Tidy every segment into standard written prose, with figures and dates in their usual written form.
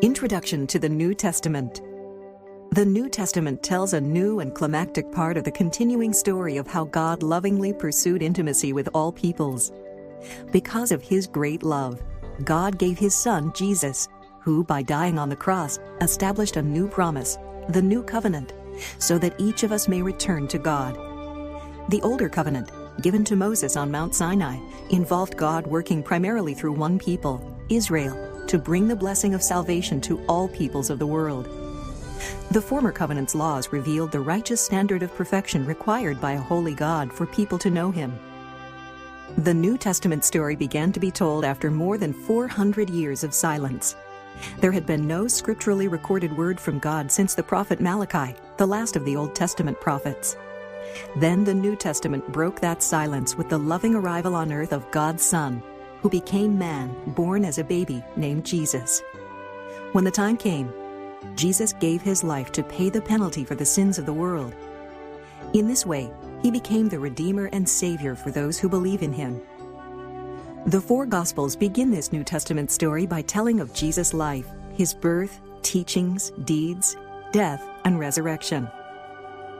Introduction to the New Testament. The New Testament tells a new and climactic part of the continuing story of how God lovingly pursued intimacy with all peoples. Because of His great love, God gave His Son, Jesus, who, by dying on the cross, established a new promise, the New Covenant, so that each of us may return to God. The older covenant, given to Moses on Mount Sinai, involved God working primarily through one people, Israel, to bring the blessing of salvation to all peoples of the world. The former covenant's laws revealed the righteous standard of perfection required by a holy God for people to know Him. The New Testament story began to be told after more than 400 years of silence. There had been no scripturally recorded word from God since the prophet Malachi, the last of the Old Testament prophets. Then the New Testament broke that silence with the loving arrival on earth of God's Son, who became man, born as a baby named Jesus. When the time came, Jesus gave His life to pay the penalty for the sins of the world. In this way, He became the Redeemer and Savior for those who believe in Him. The four Gospels begin this New Testament story by telling of Jesus' life, His birth, teachings, deeds, death, and resurrection.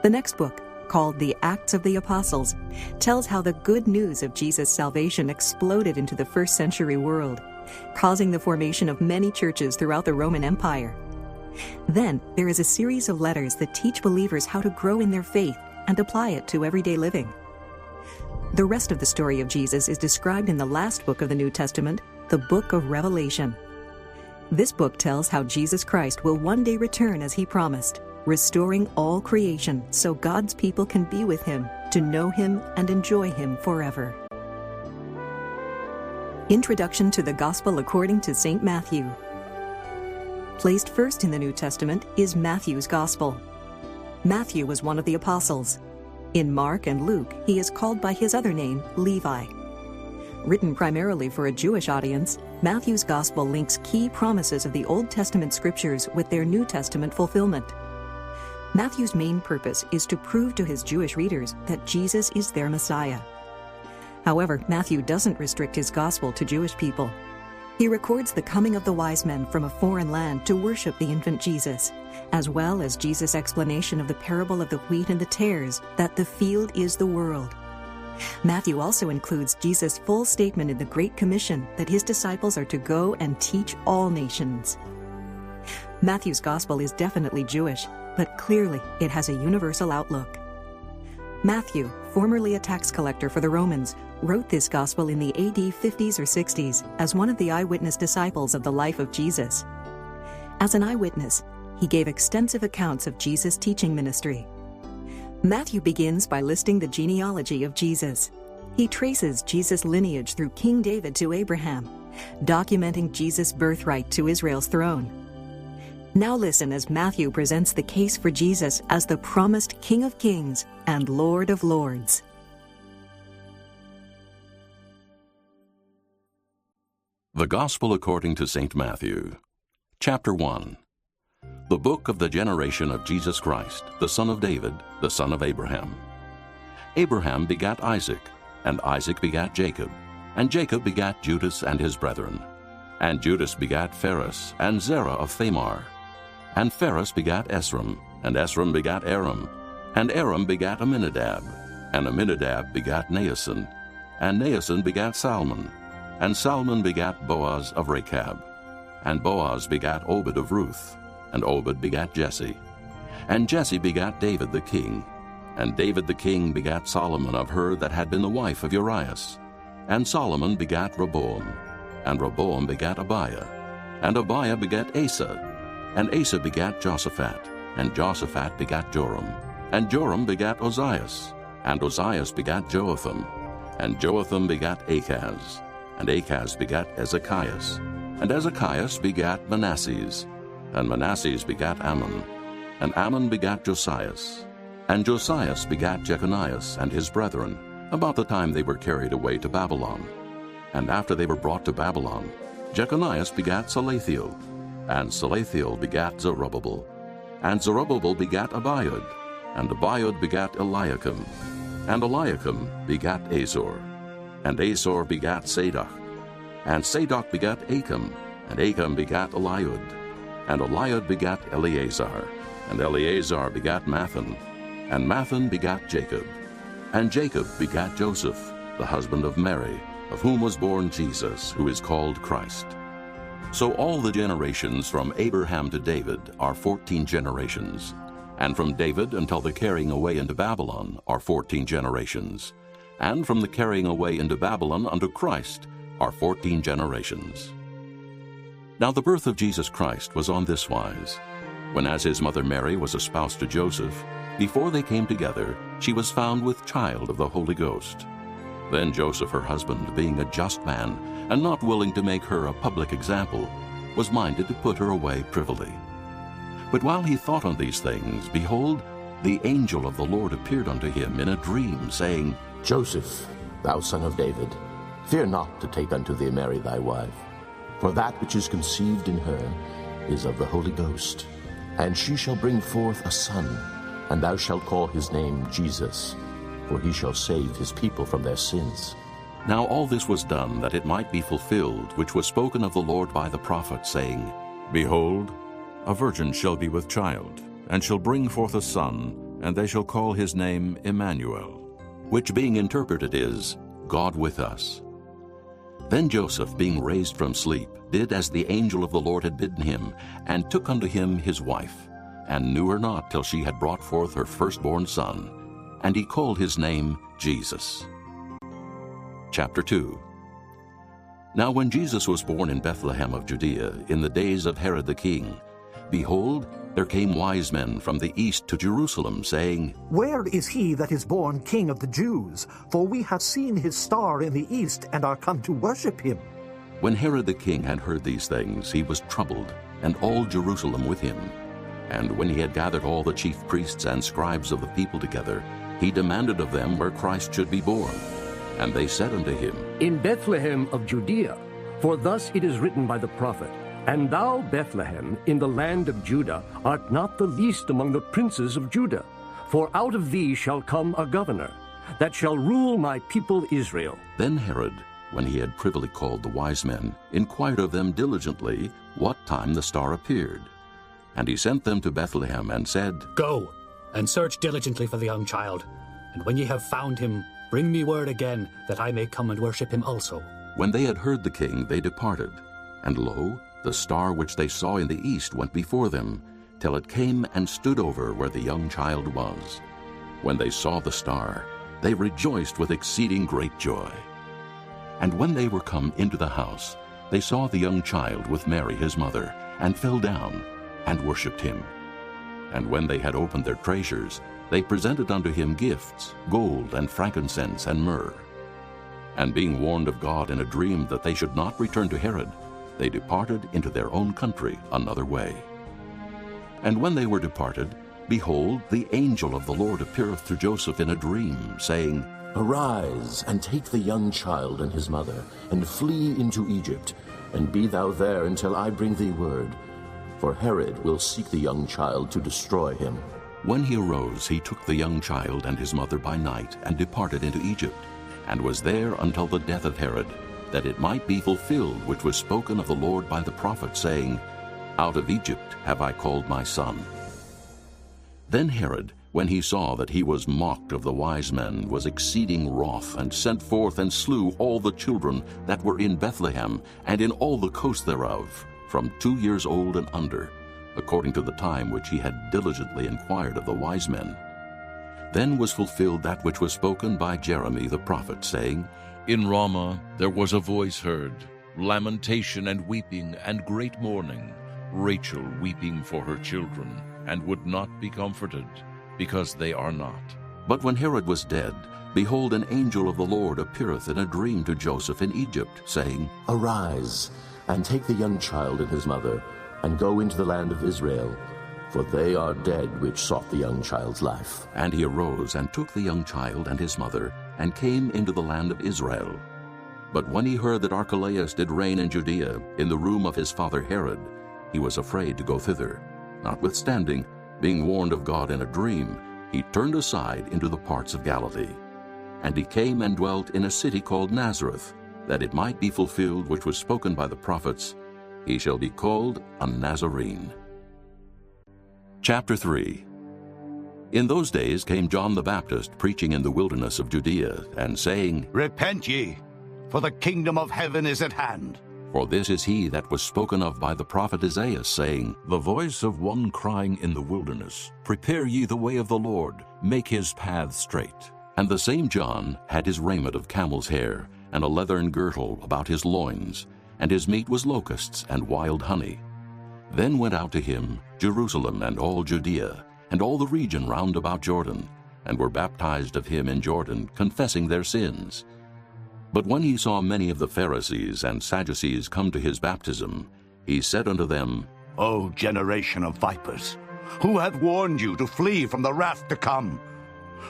The next book, called the Acts of the Apostles, tells how the good news of Jesus' salvation exploded into the first century world, causing the formation of many churches throughout the Roman Empire. Then there is a series of letters that teach believers how to grow in their faith and apply it to everyday living. The rest of the story of Jesus is described in the last book of the New Testament, the book of Revelation. This book tells how Jesus Christ will one day return as He promised, restoring all creation so God's people can be with Him, to know Him and enjoy Him forever. Introduction to the Gospel according to St. Matthew. Placed first in the New Testament is Matthew's Gospel. Matthew was one of the apostles. In Mark and Luke, he is called by his other name, Levi. Written primarily for a Jewish audience, Matthew's Gospel links key promises of the Old Testament scriptures with their New Testament fulfillment. Matthew's main purpose is to prove to his Jewish readers that Jesus is their Messiah. However, Matthew doesn't restrict his gospel to Jewish people. He records the coming of the wise men from a foreign land to worship the infant Jesus, as well as Jesus' explanation of the parable of the wheat and the tares, that the field is the world. Matthew also includes Jesus' full statement in the Great Commission that His disciples are to go and teach all nations. Matthew's Gospel is definitely Jewish, but clearly it has a universal outlook. Matthew, formerly a tax collector for the Romans, wrote this Gospel in the AD 50s or 60s as one of the eyewitness disciples of the life of Jesus. As an eyewitness, he gave extensive accounts of Jesus' teaching ministry. Matthew begins by listing the genealogy of Jesus. He traces Jesus' lineage through King David to Abraham, documenting Jesus' birthright to Israel's throne. Now listen as Matthew presents the case for Jesus as the promised King of Kings and Lord of Lords. The Gospel according to St. Matthew. Chapter 1. The book of the generation of Jesus Christ, the son of David, the son of Abraham. Abraham begat Isaac, and Isaac begat Jacob, and Jacob begat Judas and his brethren. And Judas begat Phares, and Zerah of Thamar. And Phares begat Esrom, and Esrom begat Aram, and Aram begat Amminadab, and Amminadab begat Naasson, and Naasson begat Salmon, and Salmon begat Boaz of Rechab, and Boaz begat Obed of Ruth, and Obed begat Jesse, and Jesse begat David the king, and David the king begat Solomon of her that had been the wife of Urias, and Solomon begat Rehoboam, and Rehoboam begat Abiah, and Abiah begat Asa, and Asa begat Joshaphat, and Joshaphat begat Joram, and Joram begat Ozias, and Ozias begat Joatham, and Joatham begat Achaz, and Achaz begat Ezekias, and Ezekias begat Manasses, and Manasses begat Ammon, and Ammon begat Josias, and Josias begat Jeconias and his brethren, about the time they were carried away to Babylon. And after they were brought to Babylon, Jeconias begat Salathiel, and Salathiel begat Zerubbabel, and Zerubbabel begat Abiud, and Abiud begat Eliakim, and Eliakim begat Azor, and Azor begat Sadoc, and Sadoc begat Achim, and Achim begat Eliud, And Eliud begat Eleazar, and Eleazar begat Mathan, and Mathan begat Jacob. And Jacob begat Joseph, the husband of Mary, of whom was born Jesus, who is called Christ. So all the generations from Abraham to David are 14 generations, and from David until the carrying away into Babylon are 14 generations, and from the carrying away into Babylon unto Christ are 14 generations. Now the birth of Jesus Christ was on this wise. When as his mother Mary was espoused to Joseph, before they came together, she was found with child of the Holy Ghost. Then Joseph her husband, being a just man, and not willing to make her a public example, was minded to put her away privily. But while he thought on these things, behold, the angel of the Lord appeared unto him in a dream, saying, Joseph, thou son of David, fear not to take unto thee Mary thy wife, for that which is conceived in her is of the Holy Ghost. And she shall bring forth a son, and thou shalt call his name Jesus, for he shall save his people from their sins. Now all this was done that it might be fulfilled, which was spoken of the Lord by the prophet, saying, Behold, a virgin shall be with child, and shall bring forth a son, and they shall call his name Emmanuel, which being interpreted is, God with us. Then Joseph, being raised from sleep, did as the angel of the Lord had bidden him, and took unto him his wife, and knew her not till she had brought forth her firstborn son, and he called his name Jesus. Chapter 2. Now when Jesus was born in Bethlehem of Judea, in the days of Herod the king, behold, there came wise men from the east to Jerusalem, saying, Where is he that is born King of the Jews? For we have seen his star in the east, and are come to worship him. When Herod the king had heard these things, he was troubled, and all Jerusalem with him. And when he had gathered all the chief priests and scribes of the people together, he demanded of them where Christ should be born. And they said unto him, In Bethlehem of Judea, for thus it is written by the prophet, And thou, Bethlehem, in the land of Judah, art not the least among the princes of Judah. For out of thee shall come a governor, that shall rule my people Israel. Then Herod, when he had privily called the wise men, inquired of them diligently what time the star appeared. And he sent them to Bethlehem, and said, Go, and search diligently for the young child, and when ye have found him, bring me word again, that I may come and worship him also. When they had heard the king, they departed. And lo, the star which they saw in the east went before them, till it came and stood over where the young child was. When they saw the star, they rejoiced with exceeding great joy. And when they were come into the house, they saw the young child with Mary his mother, and fell down, and worshipped him. And when they had opened their treasures, they presented unto him gifts, gold, and frankincense, and myrrh. And being warned of God in a dream that they should not return to Herod, they departed into their own country another way. And when they were departed, behold, the angel of the Lord appeareth to Joseph in a dream, saying, Arise, and take the young child and his mother, and flee into Egypt, and be thou there until I bring thee word. For Herod will seek the young child to destroy him. When he arose, he took the young child and his mother by night, and departed into Egypt, and was there until the death of Herod, that it might be fulfilled which was spoken of the Lord by the prophet, saying, Out of Egypt have I called my son. Then Herod, when he saw that he was mocked of the wise men, was exceeding wroth, and sent forth and slew all the children that were in Bethlehem, and in all the coast thereof, from 2 years old and under, according to the time which he had diligently inquired of the wise men. Then was fulfilled that which was spoken by Jeremy the prophet, saying, In Ramah there was a voice heard, lamentation and weeping and great mourning, Rachel weeping for her children, and would not be comforted, because they are not. But when Herod was dead, behold, an angel of the Lord appeareth in a dream to Joseph in Egypt, saying, Arise, and take the young child and his mother, and go into the land of Israel, for they are dead which sought the young child's life. And he arose and took the young child and his mother, and came into the land of Israel. But when he heard that Archelaus did reign in Judea, in the room of his father Herod, he was afraid to go thither. Notwithstanding, being warned of God in a dream, he turned aside into the parts of Galilee. And he came and dwelt in a city called Nazareth, that it might be fulfilled which was spoken by the prophets, He shall be called a Nazarene. Chapter 3. In those days came John the Baptist preaching in the wilderness of Judea, and saying, Repent ye, for the kingdom of heaven is at hand. For this is he that was spoken of by the prophet Isaiah, saying, The voice of one crying in the wilderness, Prepare ye the way of the Lord, make his paths straight. And the same John had his raiment of camel's hair, and a leathern girdle about his loins, and his meat was locusts and wild honey. Then went out to him Jerusalem and all Judea, and all the region round about Jordan, and were baptized of him in Jordan, confessing their sins. But when he saw many of the Pharisees and Sadducees come to his baptism, he said unto them, O generation of vipers, who hath warned you to flee from the wrath to come?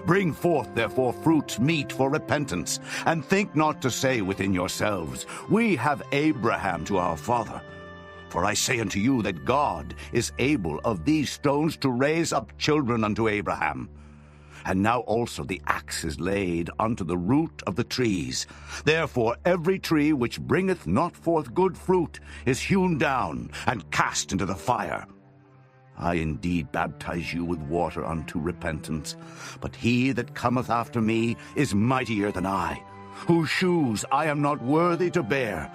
Bring forth therefore fruit meet for repentance, and think not to say within yourselves, We have Abraham to our father. For I say unto you that God is able of these stones to raise up children unto Abraham. And now also the axe is laid unto the root of the trees. Therefore every tree which bringeth not forth good fruit is hewn down and cast into the fire. I indeed baptize you with water unto repentance, but he that cometh after me is mightier than I, whose shoes I am not worthy to bear.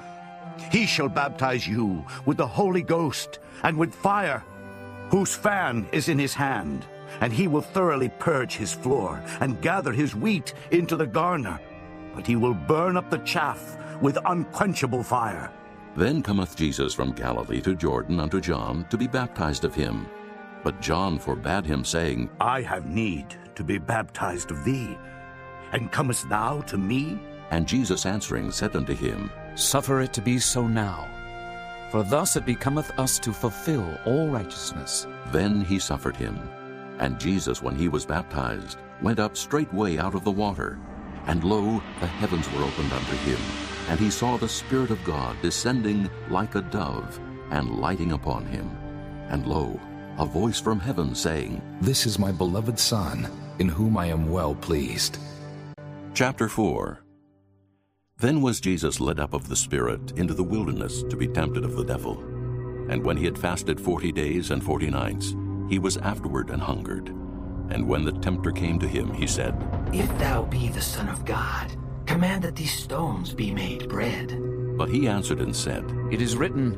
He shall baptize you with the Holy Ghost and with fire, whose fan is in his hand. And he will thoroughly purge his floor, and gather his wheat into the garner. But he will burn up the chaff with unquenchable fire. Then cometh Jesus from Galilee to Jordan unto John, to be baptized of him. But John forbade him, saying, I have need to be baptized of thee, and comest thou to me? And Jesus answering said unto him, Suffer it to be so now, for thus it becometh us to fulfill all righteousness. Then he suffered him. And Jesus, when he was baptized, went up straightway out of the water. And lo, the heavens were opened unto him. And he saw the Spirit of God descending like a dove, and lighting upon him. And lo, a voice from heaven saying, This is my beloved Son, in whom I am well pleased. Chapter 4. Then was Jesus led up of the Spirit into the wilderness to be tempted of the devil. And when he had fasted 40 days and 40 nights, he was afterward and hungered. And when the tempter came to him, he said, If thou be the Son of God, command that these stones be made bread. But he answered and said, It is written,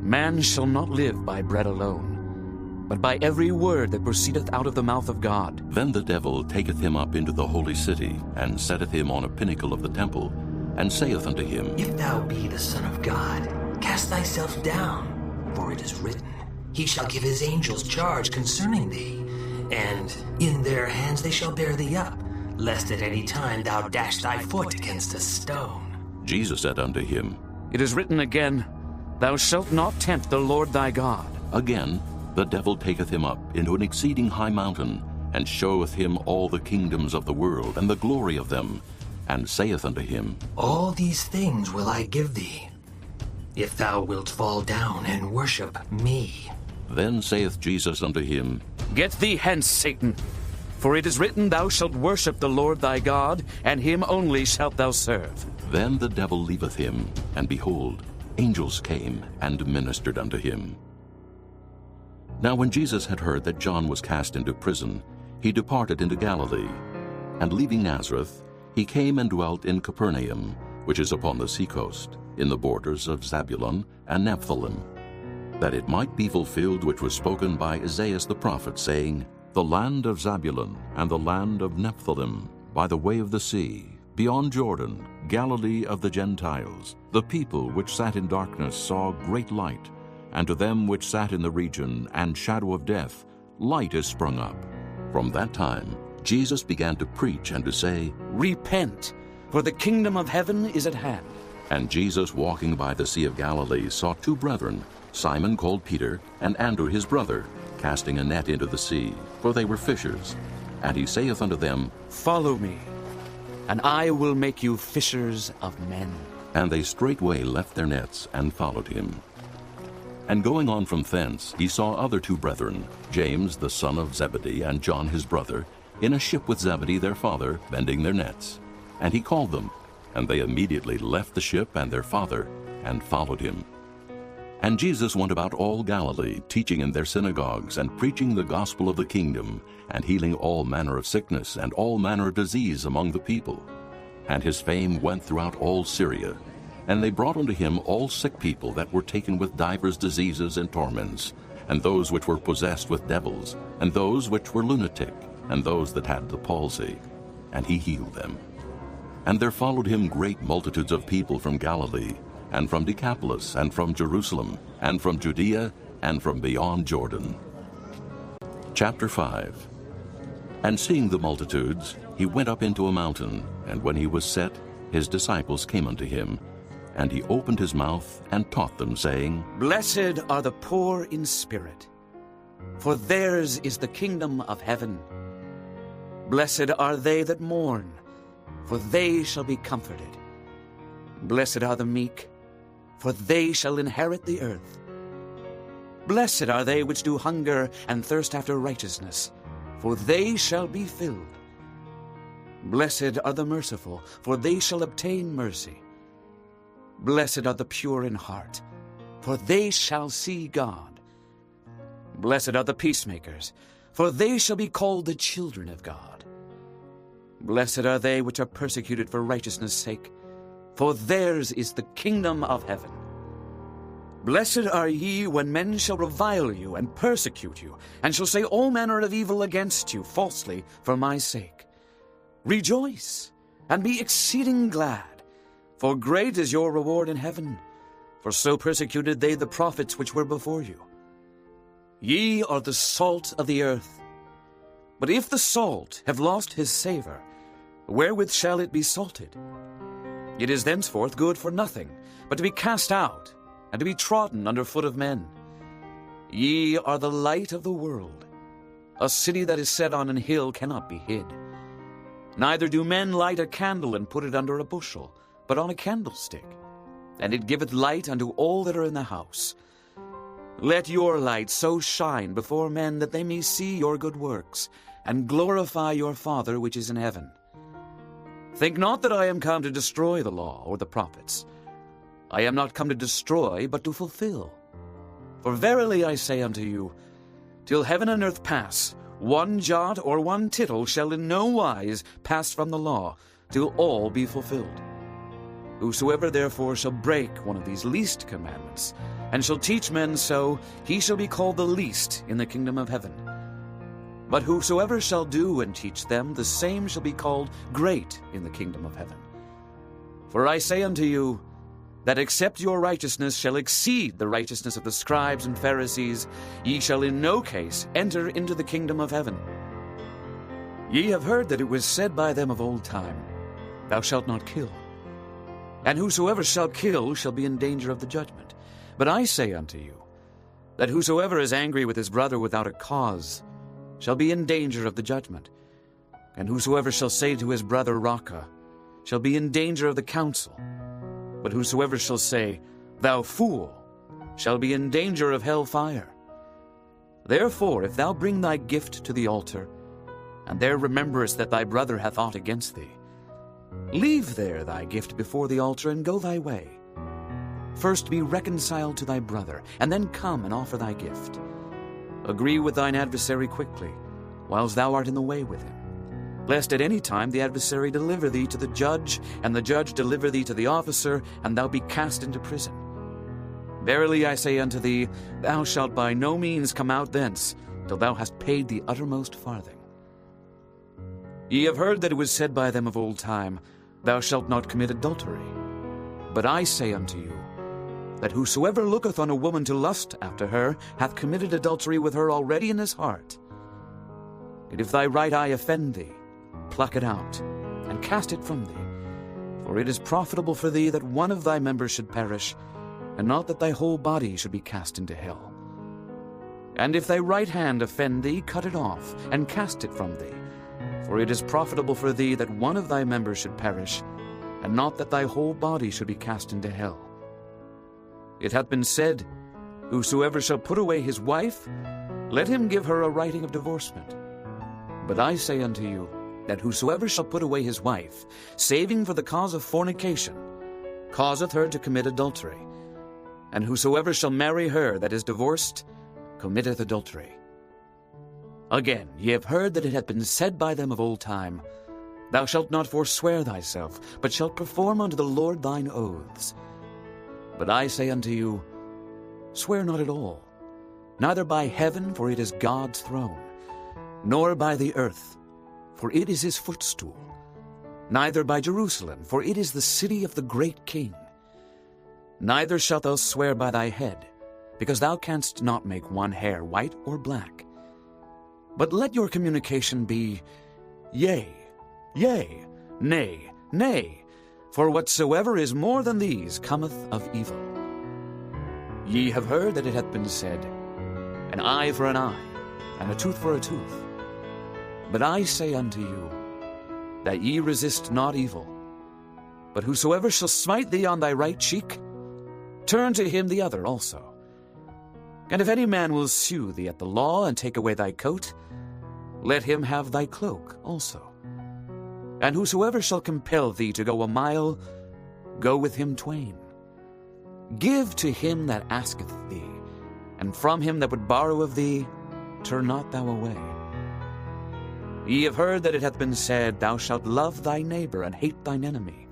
Man shall not live by bread alone, but by every word that proceedeth out of the mouth of God. Then the devil taketh him up into the holy city, and setteth him on a pinnacle of the temple, and saith unto him, If thou be the Son of God, cast thyself down, for it is written, He shall give his angels charge concerning thee, and in their hands they shall bear thee up, lest at any time thou dash thy foot against a stone. Jesus said unto him, It is written again, Thou shalt not tempt the Lord thy God. Again, the devil taketh him up into an exceeding high mountain, and showeth him all the kingdoms of the world, and the glory of them, and saith unto him, All these things will I give thee, if thou wilt fall down and worship me. Then saith Jesus unto him, Get thee hence, Satan, for it is written, Thou shalt worship the Lord thy God, and him only shalt thou serve. Then the devil leaveth him, and behold, angels came and ministered unto him. Now when Jesus had heard that John was cast into prison, he departed into Galilee. And leaving Nazareth, he came and dwelt in Capernaum, which is upon the seacoast, in the borders of Zabulon and Nephthalim, that it might be fulfilled which was spoken by Isaiah the prophet, saying, The land of Zabulon and the land of Nephthalim, by the way of the sea, beyond Jordan, Galilee of the Gentiles, the people which sat in darkness saw great light, and to them which sat in the region and shadow of death, light is sprung up. From that time Jesus began to preach and to say, Repent, for the kingdom of heaven is at hand. And Jesus, walking by the Sea of Galilee, saw two brethren, Simon called Peter, and Andrew his brother, casting a net into the sea, for they were fishers. And he saith unto them, Follow me, and I will make you fishers of men. And they straightway left their nets and followed him. And going on from thence, he saw other two brethren, James the son of Zebedee, and John his brother, in a ship with Zebedee their father, mending their nets. And he called them, and they immediately left the ship and their father, and followed him. And Jesus went about all Galilee, teaching in their synagogues, and preaching the gospel of the kingdom, and healing all manner of sickness and all manner of disease among the people. And his fame went throughout all Syria. And they brought unto him all sick people that were taken with divers diseases and torments, and those which were possessed with devils, and those which were lunatic, and those that had the palsy. And he healed them. And there followed him great multitudes of people from Galilee, and from Decapolis, and from Jerusalem, and from Judea, and from beyond Jordan. Chapter 5. And seeing the multitudes, he went up into a mountain, and when he was set, his disciples came unto him. And he opened his mouth and taught them, saying, Blessed are the poor in spirit, for theirs is the kingdom of heaven. Blessed are they that mourn, for they shall be comforted. Blessed are the meek, for they shall inherit the earth. Blessed are they which do hunger and thirst after righteousness, for they shall be filled. Blessed are the merciful, for they shall obtain mercy. Blessed are the pure in heart, for they shall see God. Blessed are the peacemakers, for they shall be called the children of God. Blessed are they which are persecuted for righteousness' sake, for theirs is the kingdom of heaven. Blessed are ye when men shall revile you and persecute you, and shall say all manner of evil against you falsely for my sake. Rejoice, and be exceeding glad, for great is your reward in heaven, for so persecuted they the prophets which were before you. Ye are the salt of the earth. But if the salt have lost his savour, wherewith shall it be salted? It is thenceforth good for nothing, but to be cast out, and to be trodden under foot of men. Ye are the light of the world. A city that is set on an hill cannot be hid. Neither do men light a candle and put it under a bushel, but on a candlestick, and it giveth light unto all that are in the house. Let your light so shine before men that they may see your good works, and glorify your Father which is in heaven. Think not that I am come to destroy the law or the prophets. I am not come to destroy, but to fulfill. For verily I say unto you, till heaven and earth pass, one jot or one tittle shall in no wise pass from the law, till all be fulfilled. Whosoever therefore shall break one of these least commandments, and shall teach men so, he shall be called the least in the kingdom of heaven. But whosoever shall do and teach them, the same shall be called great in the kingdom of heaven. For I say unto you, that except your righteousness shall exceed the righteousness of the scribes and Pharisees, ye shall in no case enter into the kingdom of heaven. Ye have heard that it was said by them of old time, Thou shalt not kill. And whosoever shall kill shall be in danger of the judgment. But I say unto you, that whosoever is angry with his brother without a cause shall be in danger of the judgment. And whosoever shall say to his brother, Raca, shall be in danger of the council. But whosoever shall say, Thou fool, shall be in danger of hell fire. Therefore, if thou bring thy gift to the altar, and there rememberest that thy brother hath aught against thee, leave there thy gift before the altar, and go thy way. First be reconciled to thy brother, and then come and offer thy gift. Agree with thine adversary quickly, whiles thou art in the way with him, lest at any time the adversary deliver thee to the judge, and the judge deliver thee to the officer, and thou be cast into prison. Verily I say unto thee, thou shalt by no means come out thence, till thou hast paid the uttermost farthing. Ye have heard that it was said by them of old time, Thou shalt not commit adultery. But I say unto you, that whosoever looketh on a woman to lust after her hath committed adultery with her already in his heart. And if thy right eye offend thee, pluck it out, and cast it from thee. For it is profitable for thee that one of thy members should perish, and not that thy whole body should be cast into hell. And if thy right hand offend thee, cut it off, and cast it from thee. For it is profitable for thee that one of thy members should perish, and not that thy whole body should be cast into hell. It hath been said, Whosoever shall put away his wife, let him give her a writing of divorcement. But I say unto you, that whosoever shall put away his wife, saving for the cause of fornication, causeth her to commit adultery. and whosoever shall marry her that is divorced committeth adultery. Again, ye have heard that it hath been said by them of old time, Thou shalt not forswear thyself, but shalt perform unto the Lord thine oaths. But I say unto you, Swear not at all, neither by heaven, for it is God's throne, nor by the earth, for it is his footstool, neither by Jerusalem, for it is the city of the great King. Neither shalt thou swear by thy head, because thou canst not make one hair white or black. But let your communication be, Yea, yea, nay, nay, for whatsoever is more than these cometh of evil. Ye have heard that it hath been said, An eye for an eye, and a tooth for a tooth. But I say unto you, that ye resist not evil. But whosoever shall smite thee on thy right cheek, turn to him the other also. And if any man will sue thee at the law, and take away thy coat, let him have thy cloak also. And whosoever shall compel thee to go a mile, go with him twain. Give to him that asketh thee, and from him that would borrow of thee, turn not thou away. Ye have heard that it hath been said, Thou shalt love thy neighbor, and hate thine enemy.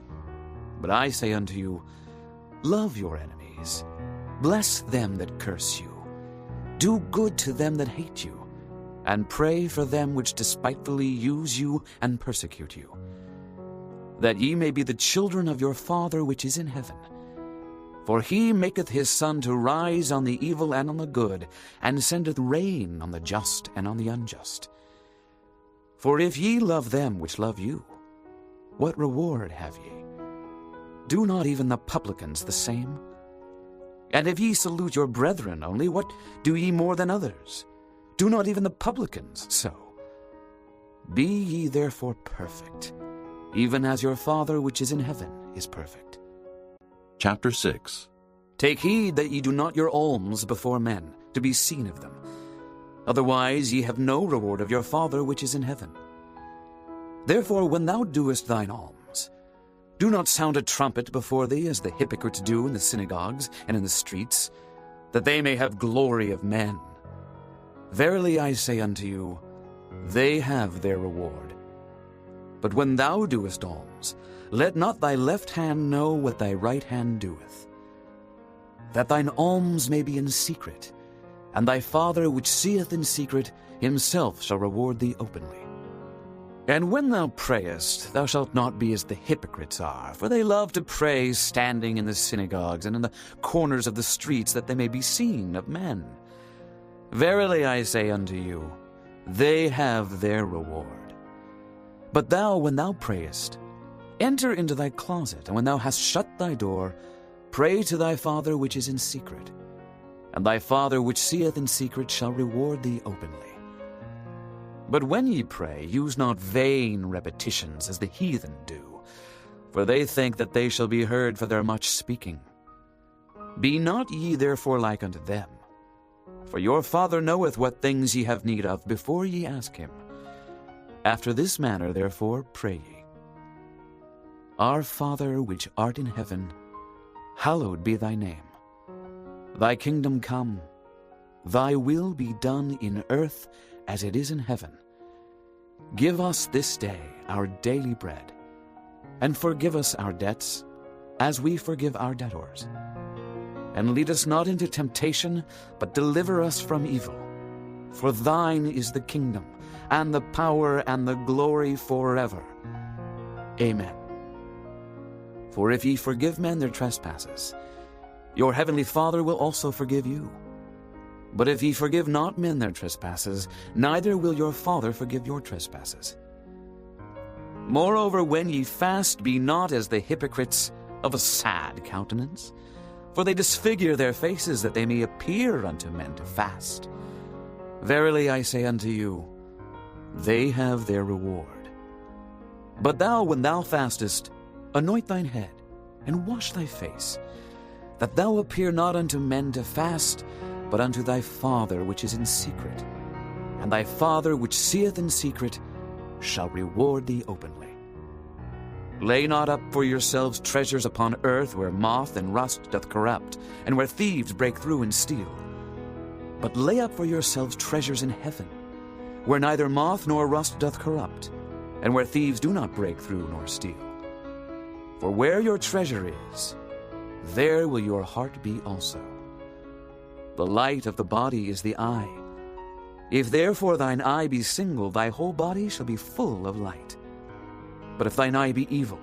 But I say unto you, Love your enemies, bless them that curse you, do good to them that hate you, and pray for them which despitefully use you and persecute you, that ye may be the children of your Father which is in heaven. For he maketh his sun to rise on the evil and on the good, and sendeth rain on the just and on the unjust. For if ye love them which love you, what reward have ye? Do not even the publicans the same? And if ye salute your brethren only, what do ye more than others? Do not even the publicans so? Be ye therefore perfect, even as your Father which is in heaven is perfect. Chapter 6. Take heed that ye do not your alms before men, to be seen of them. Otherwise ye have no reward of your Father which is in heaven. Therefore when thou doest thine alms, do not sound a trumpet before thee, as the hypocrites do in the synagogues and in the streets, that they may have glory of men. Verily I say unto you, they have their reward. But when thou doest alms, let not thy left hand know what thy right hand doeth, that thine alms may be in secret, and thy Father which seeth in secret himself shall reward thee openly. And when thou prayest, thou shalt not be as the hypocrites are, for they love to pray standing in the synagogues and in the corners of the streets, that they may be seen of men. Verily I say unto you, they have their reward. But thou, when thou prayest, enter into thy closet, and when thou hast shut thy door, pray to thy Father which is in secret, and thy Father which seeth in secret shall reward thee openly. But when ye pray, use not vain repetitions as the heathen do, for they think that they shall be heard for their much speaking. Be not ye therefore like unto them, for your Father knoweth what things ye have need of before ye ask him. After this manner therefore pray ye. Our Father which art in heaven, hallowed be thy name. Thy kingdom come, thy will be done in earth as it is in heaven. Give us this day our daily bread, and forgive us our debts, as we forgive our debtors. And lead us not into temptation, but deliver us from evil. For thine is the kingdom, and the power, and the glory forever. Amen. For if ye forgive men their trespasses, your heavenly Father will also forgive you. But if ye forgive not men their trespasses, neither will your Father forgive your trespasses. Moreover, when ye fast, be not as the hypocrites of a sad countenance, for they disfigure their faces, that they may appear unto men to fast. Verily I say unto you, they have their reward. But thou, when thou fastest, anoint thine head, and wash thy face, that thou appear not unto men to fast, but unto thy Father which is in secret. And thy Father which seeth in secret shall reward thee openly. Lay not up for yourselves treasures upon earth, where moth and rust doth corrupt, and where thieves break through and steal. But lay up for yourselves treasures in heaven, where neither moth nor rust doth corrupt, and where thieves do not break through nor steal. For where your treasure is, there will your heart be also. The light of the body is the eye. If therefore thine eye be single, thy whole body shall be full of light. But if thine eye be evil,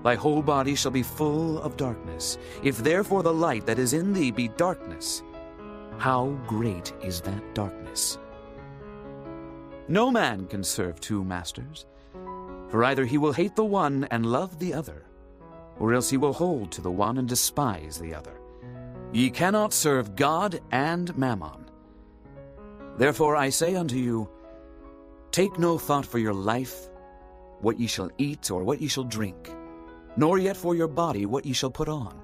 thy whole body shall be full of darkness. If therefore the light that is in thee be darkness, how great is that darkness? No man can serve two masters, for either he will hate the one and love the other, or else he will hold to the one and despise the other. Ye cannot serve God and Mammon. Therefore I say unto you, take no thought for your life, what ye shall eat or what ye shall drink, nor yet for your body what ye shall put on.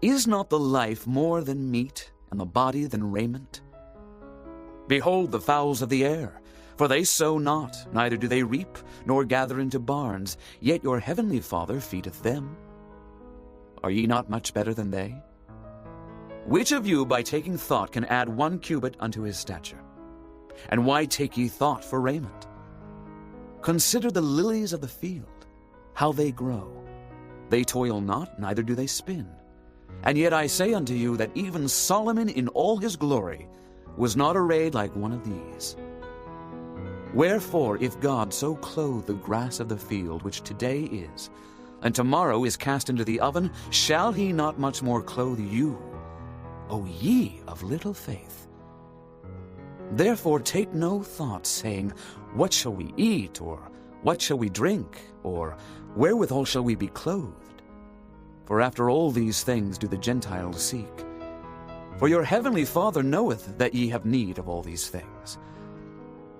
Is not the life more than meat, and the body than raiment? Behold the fowls of the air, for they sow not, neither do they reap, nor gather into barns, yet your heavenly Father feedeth them. Are ye not much better than they? Which of you by taking thought can add 1 cubit unto his stature? And why take ye thought for raiment? Consider the lilies of the field, how they grow. They toil not, neither do they spin. And yet I say unto you that even Solomon in all his glory was not arrayed like one of these. Wherefore, if God so clothe the grass of the field, which today is, and tomorrow is cast into the oven, shall he not much more clothe you, O ye of little faith? Therefore take no thought, saying, what shall we eat, or what shall we drink, or wherewithal shall we be clothed? For after all these things do the Gentiles seek. For your heavenly Father knoweth that ye have need of all these things.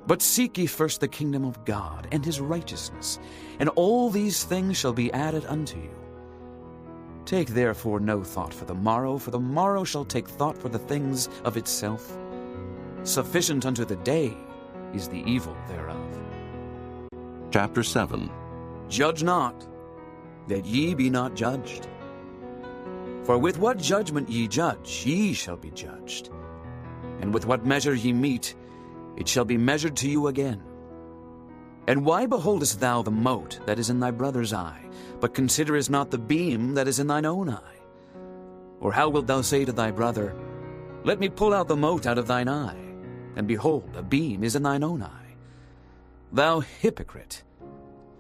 But seek ye first the kingdom of God and his righteousness, and all these things shall be added unto you. Take therefore no thought for the morrow shall take thought for the things of itself. Sufficient unto the day is the evil thereof. Chapter 7. Judge not, that ye be not judged. For with what judgment ye judge, ye shall be judged. And with what measure ye mete, it shall be measured to you again. And why beholdest thou the mote that is in thy brother's eye, but considerest not the beam that is in thine own eye? Or how wilt thou say to thy brother, let me pull out the mote out of thine eye, and behold, a beam is in thine own eye? Thou hypocrite!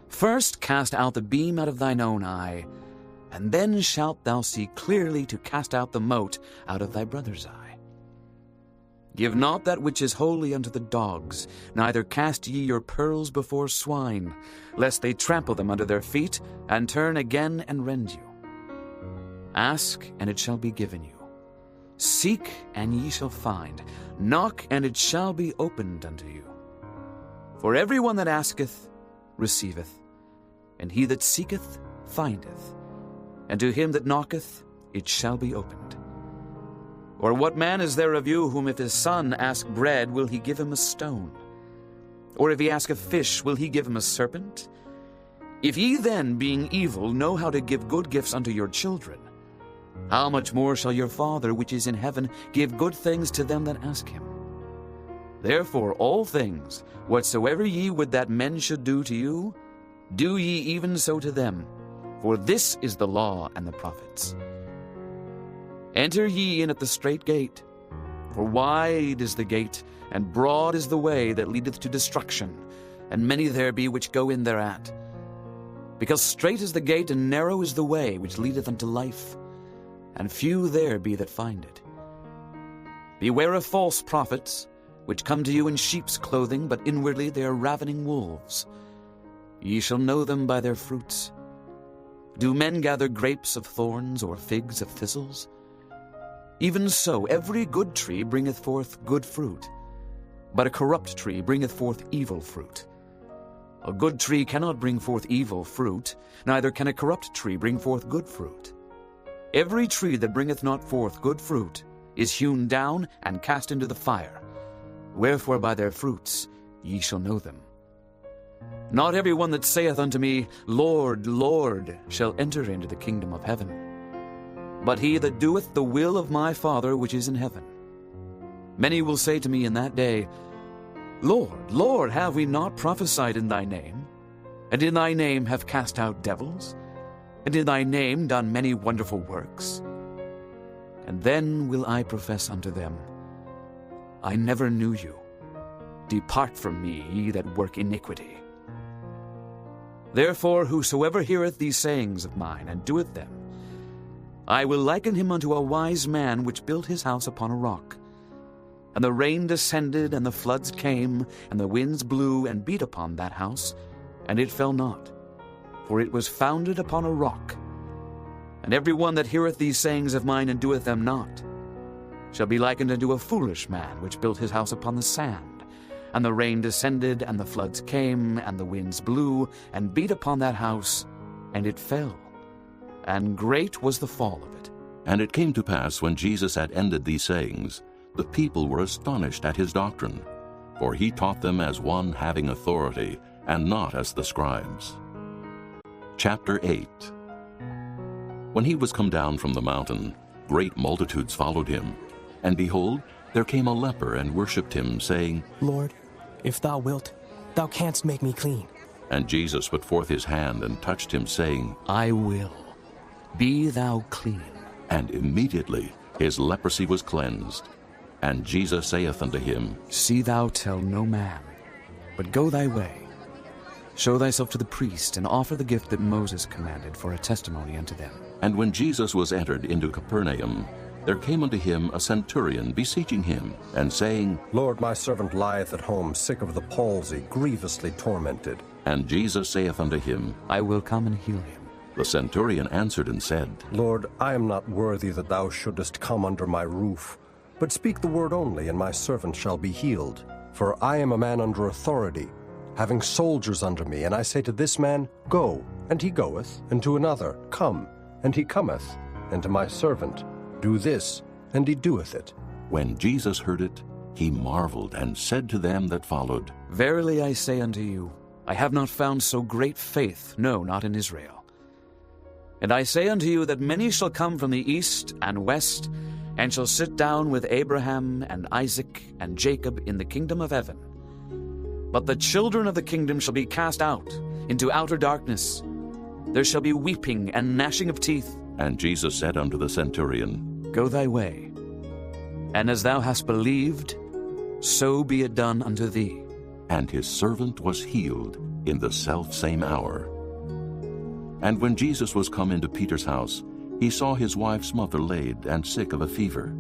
First cast out the beam out of thine own eye, and then shalt thou see clearly to cast out the mote out of thy brother's eye. Give not that which is holy unto the dogs, neither cast ye your pearls before swine, lest they trample them under their feet, and turn again and rend you. Ask, and it shall be given you. Seek, and ye shall find. Knock, and it shall be opened unto you. For every one that asketh receiveth, and he that seeketh findeth, and to him that knocketh it shall be opened. Or what man is there of you whom if his son ask bread, will he give him a stone? Or if he ask a fish, will he give him a serpent? If ye then, being evil, know how to give good gifts unto your children, how much more shall your Father which is in heaven give good things to them that ask him? Therefore all things, whatsoever ye would that men should do to you, do ye even so to them, for this is the law and the prophets. Enter ye in at the strait gate, for wide is the gate, and broad is the way that leadeth to destruction, and many there be which go in thereat. Because strait is the gate, and narrow is the way which leadeth unto life, and few there be that find it. Beware of false prophets, which come to you in sheep's clothing, but inwardly they are ravening wolves. Ye shall know them by their fruits. Do men gather grapes of thorns, or figs of thistles? Even so, every good tree bringeth forth good fruit, but a corrupt tree bringeth forth evil fruit. A good tree cannot bring forth evil fruit, neither can a corrupt tree bring forth good fruit. Every tree that bringeth not forth good fruit is hewn down and cast into the fire. Wherefore by their fruits ye shall know them. Not every one that saith unto me, Lord, Lord, shall enter into the kingdom of heaven, but he that doeth the will of my Father which is in heaven. Many will say to me in that day, Lord, Lord, have we not prophesied in thy name? And in thy name have cast out devils? And in thy name done many wonderful works? And then will I profess unto them, I never knew you. Depart from me, ye that work iniquity. Therefore whosoever heareth these sayings of mine, and doeth them, I will liken him unto a wise man which built his house upon a rock. And the rain descended, and the floods came, and the winds blew, and beat upon that house, and it fell not, for it was founded upon a rock. And every one that heareth these sayings of mine, and doeth them not, shall be likened unto a foolish man which built his house upon the sand. And the rain descended, and the floods came, and the winds blew, and beat upon that house, and it fell. And great was the fall of it. And it came to pass, when Jesus had ended these sayings, the people were astonished at his doctrine, for he taught them as one having authority, and not as the scribes. Chapter 8. When he was come down from the mountain, great multitudes followed him. And behold, there came a leper and worshipped him, saying, Lord, if thou wilt, thou canst make me clean. And Jesus put forth his hand and touched him, saying, I will. Be thou clean. And immediately his leprosy was cleansed. And Jesus saith unto him, See thou tell no man, but go thy way. Show thyself to the priest, and offer the gift that Moses commanded for a testimony unto them. And when Jesus was entered into Capernaum, there came unto him a centurion, beseeching him, and saying, Lord, my servant lieth at home, sick of the palsy, grievously tormented. And Jesus saith unto him, I will come and heal him. The centurion answered and said, Lord, I am not worthy that thou shouldest come under my roof, but speak the word only, and my servant shall be healed. For I am a man under authority, having soldiers under me, and I say to this man, Go, and he goeth, and to another, Come, and he cometh, and to my servant, Do this, and he doeth it. When Jesus heard it, he marveled, and said to them that followed, Verily I say unto you, I have not found so great faith, no, not in Israel. And I say unto you that many shall come from the east and west, and shall sit down with Abraham and Isaac and Jacob in the kingdom of heaven. But the children of the kingdom shall be cast out into outer darkness. There shall be weeping and gnashing of teeth. And Jesus said unto the centurion, Go thy way, and as thou hast believed, so be it done unto thee. And his servant was healed in the selfsame hour. And when Jesus was come into Peter's house, he saw his wife's mother laid and sick of a fever.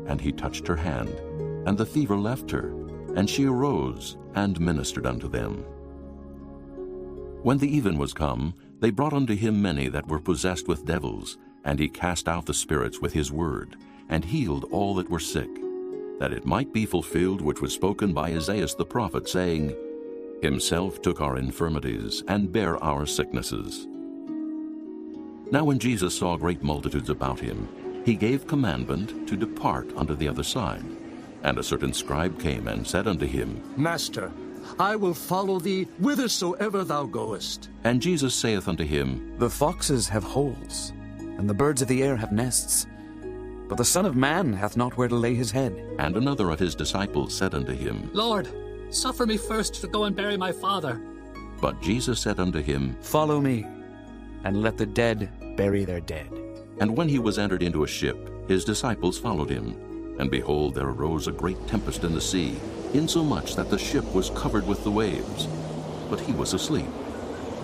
And he touched her hand, and the fever left her, and she arose and ministered unto them. When the even was come, they brought unto him many that were possessed with devils, and he cast out the spirits with his word, and healed all that were sick, that it might be fulfilled which was spoken by Isaiah the prophet, saying, Himself took our infirmities, and bare our sicknesses. Now when Jesus saw great multitudes about him, he gave commandment to depart unto the other side. And a certain scribe came and said unto him, Master, I will follow thee whithersoever thou goest. And Jesus saith unto him, The foxes have holes, and the birds of the air have nests, but the Son of Man hath not where to lay his head. And another of his disciples said unto him, Lord, suffer me first to go and bury my father. But Jesus said unto him, Follow me, and let the dead bury their dead. And when he was entered into a ship, his disciples followed him. And behold, there arose a great tempest in the sea, insomuch that the ship was covered with the waves. But he was asleep.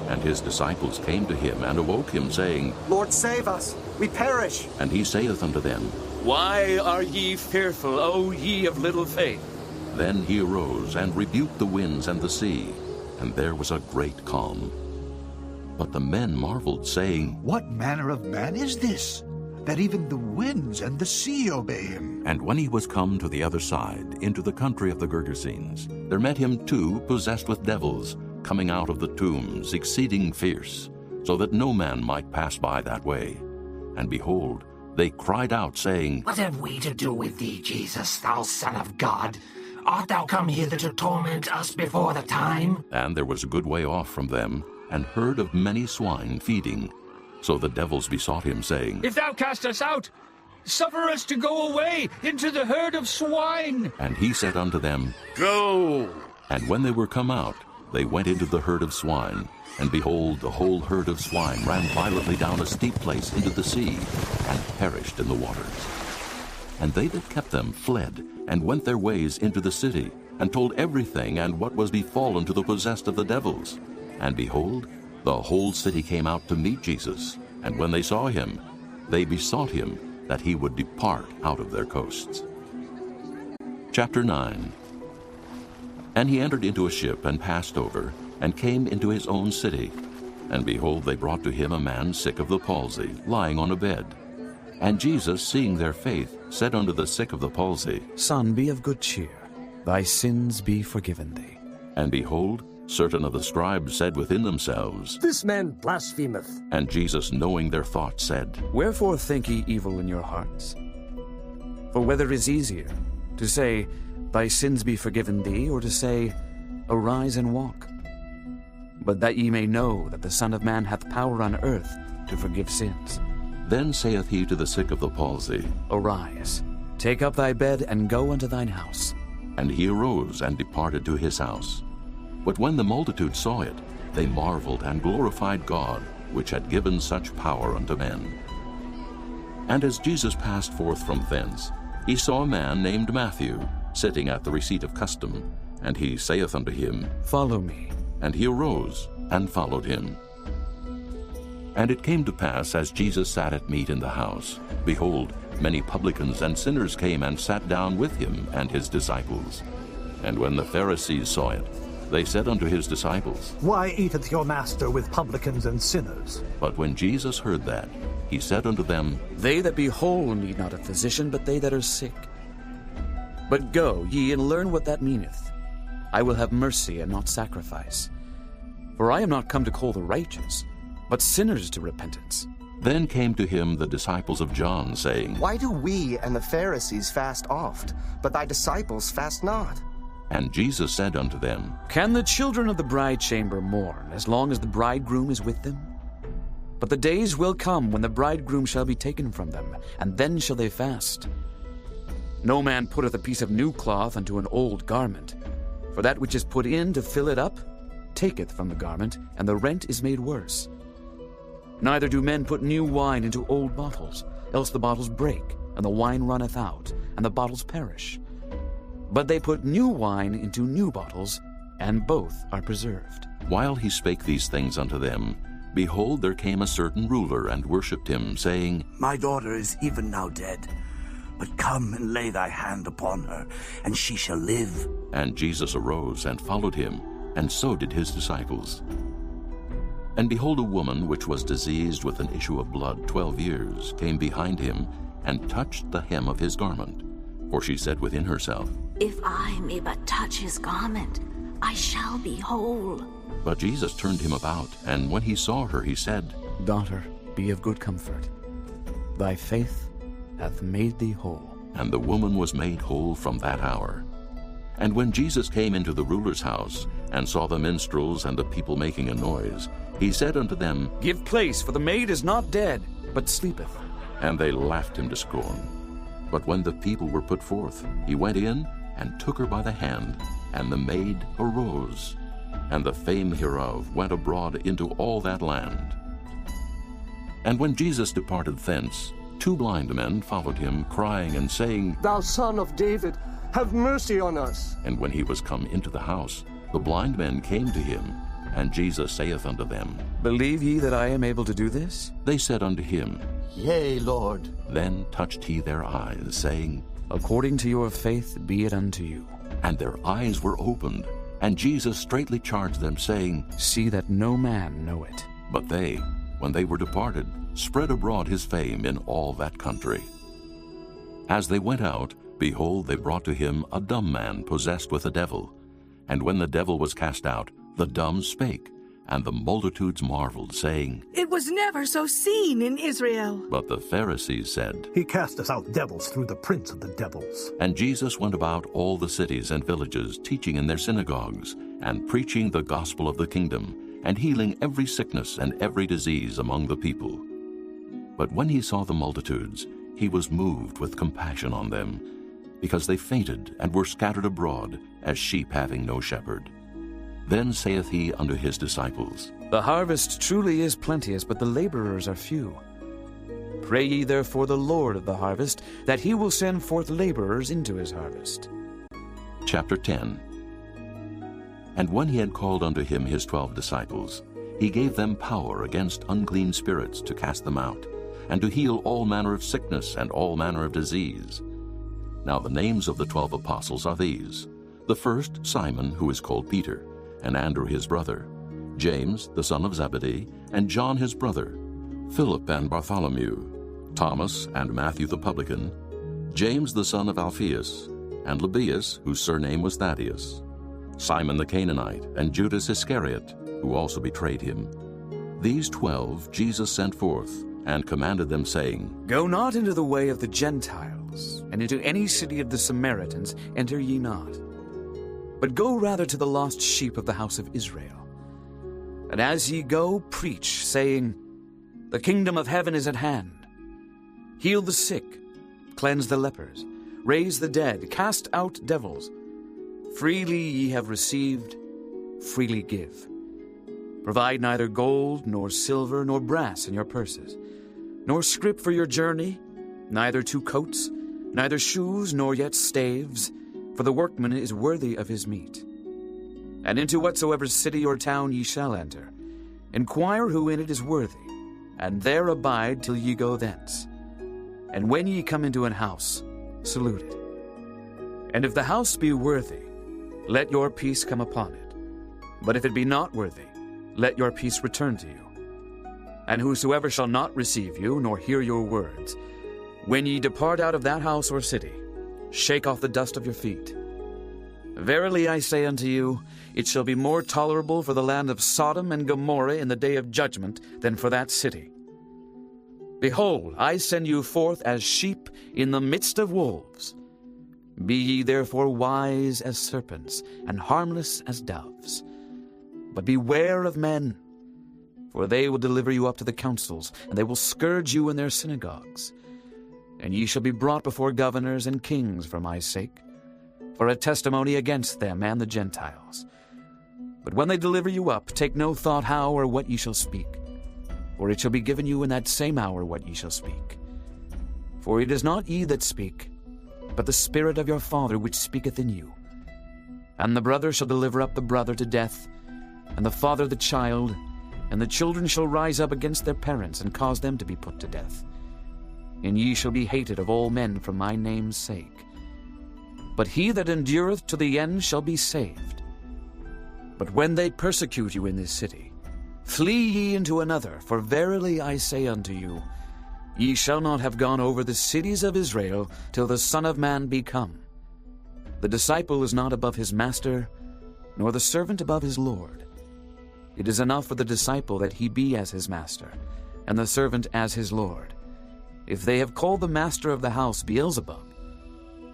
And his disciples came to him, and awoke him, saying, Lord, save us, we perish. And he saith unto them, Why are ye fearful, O ye of little faith? Then he arose, and rebuked the winds and the sea, and there was a great calm. But the men marveled, saying, What manner of man is this, that even the winds and the sea obey him? And when he was come to the other side, into the country of the Gergesenes, there met him two possessed with devils, coming out of the tombs, exceeding fierce, so that no man might pass by that way. And behold, they cried out, saying, What have we to do with thee, Jesus, thou Son of God? Art thou come hither to torment us before the time? And there was a good way off from them an herd of many swine feeding. So the devils besought him, saying, If thou cast us out, suffer us to go away into the herd of swine. And he said unto them, Go! And when they were come out, they went into the herd of swine. And behold, the whole herd of swine ran violently down a steep place into the sea, and perished in the waters. And they that kept them fled, and went their ways into the city, and told everything and what was befallen to the possessed of the devils. And behold, the whole city came out to meet Jesus. And when they saw him, they besought him that he would depart out of their coasts. Chapter 9. And he entered into a ship, and passed over, and came into his own city. And behold, they brought to him a man sick of the palsy, lying on a bed. And Jesus, seeing their faith, said unto the sick of the palsy, Son, be of good cheer. Thy sins be forgiven thee. And behold, certain of the scribes said within themselves, This man blasphemeth. And Jesus, knowing their thoughts, said, Wherefore think ye evil in your hearts? For whether is easier, to say, Thy sins be forgiven thee, or to say, Arise and walk? But that ye may know that the Son of Man hath power on earth to forgive sins. Then saith he to the sick of the palsy, Arise, take up thy bed, and go unto thine house. And he arose and departed to his house. But when the multitude saw it, they marveled and glorified God, which had given such power unto men. And as Jesus passed forth from thence, he saw a man named Matthew, sitting at the receipt of custom. And he saith unto him, Follow me. And he arose and followed him. And it came to pass, as Jesus sat at meat in the house, behold, many publicans and sinners came and sat down with him and his disciples. And when the Pharisees saw it, they said unto his disciples, Why eateth your master with publicans and sinners? But when Jesus heard that, he said unto them, They that be whole need not a physician, but they that are sick. But go ye and learn what that meaneth. I will have mercy and not sacrifice. For I am not come to call the righteous, but sinners to repentance. Then came to him the disciples of John, saying, Why do we and the Pharisees fast oft, but thy disciples fast not? And Jesus said unto them, Can the children of the bride chamber mourn as long as the bridegroom is with them? But the days will come when the bridegroom shall be taken from them, and then shall they fast. No man putteth a piece of new cloth unto an old garment, for that which is put in to fill it up taketh from the garment, and the rent is made worse. Neither do men put new wine into old bottles, else the bottles break, and the wine runneth out, and the bottles perish. But they put new wine into new bottles, and both are preserved. While he spake these things unto them, behold, there came a certain ruler and worshipped him, saying, My daughter is even now dead, but come and lay thy hand upon her, and she shall live. And Jesus arose and followed him, and so did his disciples. And behold, a woman which was diseased with an issue of blood 12 years came behind him, and touched the hem of his garment. For she said within herself, If I may but touch his garment, I shall be whole. But Jesus turned him about, and when he saw her, he said, Daughter, be of good comfort. Thy faith hath made thee whole. And the woman was made whole from that hour. And when Jesus came into the ruler's house, and saw the minstrels and the people making a noise, he said unto them, Give place, for the maid is not dead, but sleepeth. And they laughed him to scorn. But when the people were put forth, he went in, and took her by the hand, and the maid arose. And the fame hereof went abroad into all that land. And when Jesus departed thence, 2 blind men followed him, crying and saying, Thou Son of David, have mercy on us. And when he was come into the house, the blind men came to him. And Jesus saith unto them, Believe ye that I am able to do this? They said unto him, Yea, Lord. Then touched he their eyes, saying, According to your faith be it unto you. And their eyes were opened. And Jesus straitly charged them, saying, See that no man know it. But they, when they were departed, spread abroad his fame in all that country. As they went out, behold, they brought to him a dumb man possessed with a devil. And when the devil was cast out, the dumb spake, And the multitudes marveled, saying, It was never so seen in Israel. But the Pharisees said, He casteth out devils through the prince of the devils. And Jesus went about all the cities and villages, teaching in their synagogues, and preaching the gospel of the kingdom, and healing every sickness and every disease among the people. But when he saw the multitudes, he was moved with compassion on them, because they fainted and were scattered abroad, as sheep having no shepherd. Then saith he unto his disciples, The harvest truly is plenteous, but the laborers are few. Pray ye therefore the Lord of the harvest, that he will send forth laborers into his harvest. Chapter 10. And when he had called unto him his 12 disciples, he gave them power against unclean spirits to cast them out, and to heal all manner of sickness and all manner of disease. Now the names of the 12 apostles are these: the first, Simon, who is called Peter, and Andrew his brother, James the son of Zebedee, and John his brother, Philip and Bartholomew, Thomas and Matthew the publican, James the son of Alphaeus, and Lebbaeus, whose surname was Thaddeus, Simon the Canaanite, and Judas Iscariot, who also betrayed him. These 12 Jesus sent forth, and commanded them, saying, Go not into the way of the Gentiles, and into any city of the Samaritans enter ye not, but go rather to the lost sheep of the house of Israel. And as ye go, preach, saying, The kingdom of heaven is at hand. Heal the sick, cleanse the lepers, raise the dead, cast out devils. Freely ye have received, freely give. Provide neither gold, nor silver, nor brass in your purses, nor scrip for your journey, neither 2 coats, neither shoes, nor yet staves, for the workman is worthy of his meat. And into whatsoever city or town ye shall enter, inquire who in it is worthy, and there abide till ye go thence. And when ye come into an house, salute it. And if the house be worthy, let your peace come upon it. But if it be not worthy, let your peace return to you. And whosoever shall not receive you, nor hear your words, when ye depart out of that house or city, shake off the dust of your feet. Verily I say unto you, it shall be more tolerable for the land of Sodom and Gomorrah in the day of judgment than for that city. Behold, I send you forth as sheep in the midst of wolves. Be ye therefore wise as serpents, and harmless as doves. But beware of men, for they will deliver you up to the councils, and they will scourge you in their synagogues. And ye shall be brought before governors and kings for my sake, for a testimony against them and the Gentiles. But when they deliver you up, take no thought how or what ye shall speak, for it shall be given you in that same hour what ye shall speak. For it is not ye that speak, but the Spirit of your Father which speaketh in you. And the brother shall deliver up the brother to death, and the father the child, and the children shall rise up against their parents, and cause them to be put to death. And ye shall be hated of all men for my name's sake. But he that endureth to the end shall be saved. But when they persecute you in this city, flee ye into another, for verily I say unto you, ye shall not have gone over the cities of Israel till the Son of Man be come. The disciple is not above his master, nor the servant above his Lord. It is enough for the disciple that he be as his master, and the servant as his Lord. If they have called the master of the house Beelzebub,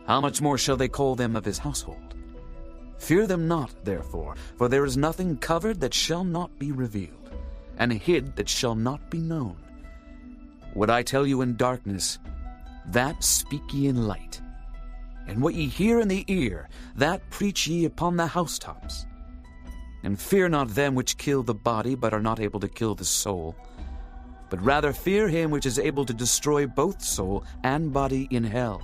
how much more shall they call them of his household? Fear them not, therefore, for there is nothing covered that shall not be revealed, and hid that shall not be known. What I tell you in darkness, that speak ye in light. And what ye hear in the ear, that preach ye upon the housetops. And fear not them which kill the body, but are not able to kill the soul, but rather fear him which is able to destroy both soul and body in hell.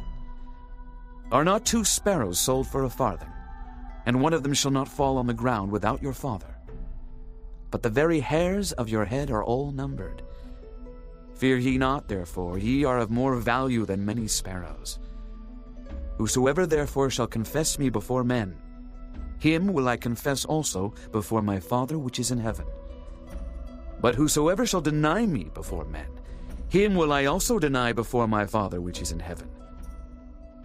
Are not 2 sparrows sold for a farthing, and one of them shall not fall on the ground without your Father? But the very hairs of your head are all numbered. Fear ye not, therefore, ye are of more value than many sparrows. Whosoever therefore shall confess me before men, him will I confess also before my Father which is in heaven. But whosoever shall deny me before men, him will I also deny before my Father which is in heaven.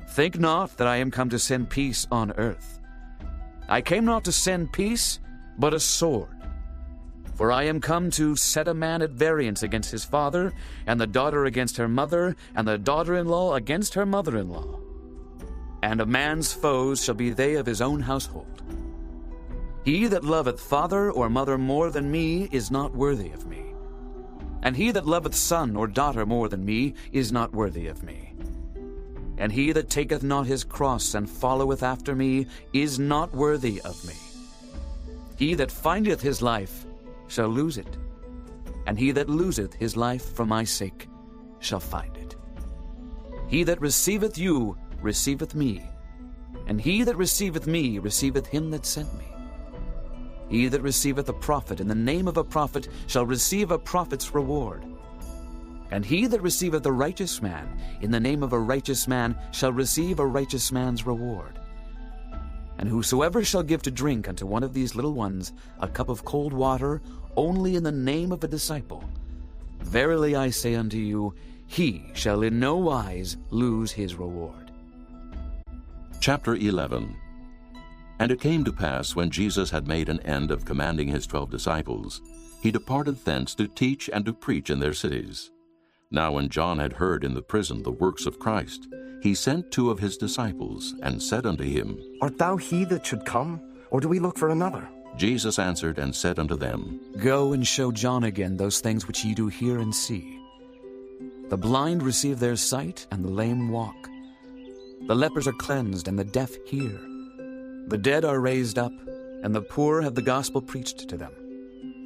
Think not that I am come to send peace on earth. I came not to send peace, but a sword. For I am come to set a man at variance against his father, and the daughter against her mother, and the daughter-in-law against her mother-in-law. And a man's foes shall be they of his own household. He that loveth father or mother more than me is not worthy of me. And he that loveth son or daughter more than me is not worthy of me. And he that taketh not his cross and followeth after me is not worthy of me. He that findeth his life shall lose it, and he that loseth his life for my sake shall find it. He that receiveth you receiveth me, and he that receiveth me receiveth him that sent me. He that receiveth a prophet in the name of a prophet shall receive a prophet's reward. And he that receiveth a righteous man in the name of a righteous man shall receive a righteous man's reward. And whosoever shall give to drink unto one of these little ones a cup of cold water only in the name of a disciple, verily I say unto you, he shall in no wise lose his reward. Chapter 11. And it came to pass, when Jesus had made an end of commanding his 12 disciples, he departed thence to teach and to preach in their cities. Now when John had heard in the prison the works of Christ, he sent 2 of his disciples, and said unto him, Art thou he that should come, or do we look for another? Jesus answered and said unto them, Go and show John again those things which ye do hear and see. The blind receive their sight, and the lame walk. The lepers are cleansed, and the deaf hear. The dead are raised up, and the poor have the gospel preached to them.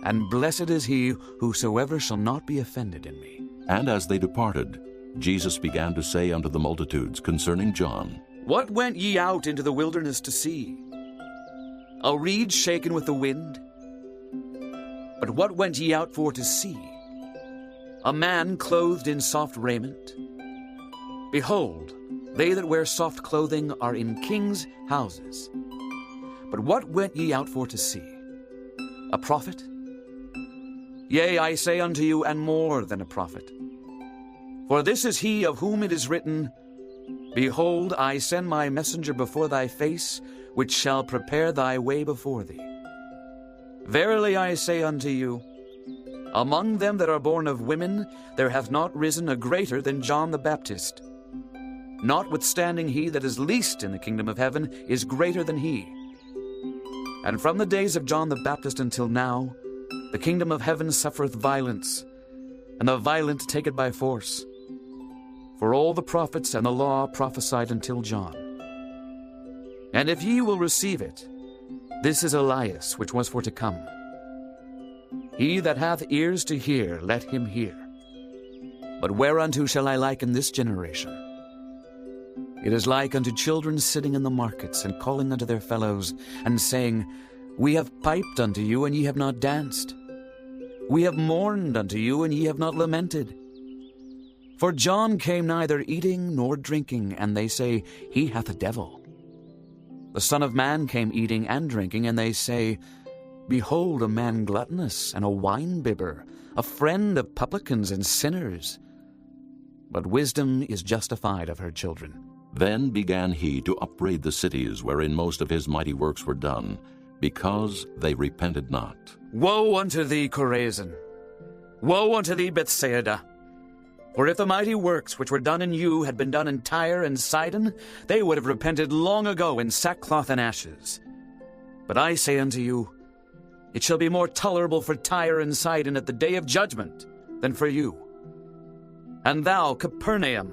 And blessed is he whosoever shall not be offended in me. And as they departed, Jesus began to say unto the multitudes concerning John, What went ye out into the wilderness to see? A reed shaken with the wind? But what went ye out for to see? A man clothed in soft raiment? Behold, they that wear soft clothing are in kings' houses. But what went ye out for to see? A prophet? Yea, I say unto you, and more than a prophet. For this is he of whom it is written, Behold, I send my messenger before thy face, which shall prepare thy way before thee. Verily I say unto you, among them that are born of women there hath not risen a greater than John the Baptist. Notwithstanding he that is least in the kingdom of heaven is greater than he. And from the days of John the Baptist until now, the kingdom of heaven suffereth violence, and the violent take it by force. For all the prophets and the law prophesied until John. And if ye will receive it, this is Elias which was for to come. He that hath ears to hear, let him hear. But whereunto shall I liken this generation? It is like unto children sitting in the markets, and calling unto their fellows, and saying, We have piped unto you, and ye have not danced. We have mourned unto you, and ye have not lamented. For John came neither eating nor drinking, and they say, He hath a devil. The Son of Man came eating and drinking, and they say, Behold, a man gluttonous, and a wine-bibber, a friend of publicans and sinners. But wisdom is justified of her children. Then began he to upbraid the cities wherein most of his mighty works were done, because they repented not. Woe unto thee, Chorazin! Woe unto thee, Bethsaida! For if the mighty works which were done in you had been done in Tyre and Sidon, they would have repented long ago in sackcloth and ashes. But I say unto you, it shall be more tolerable for Tyre and Sidon at the day of judgment than for you. And thou, Capernaum,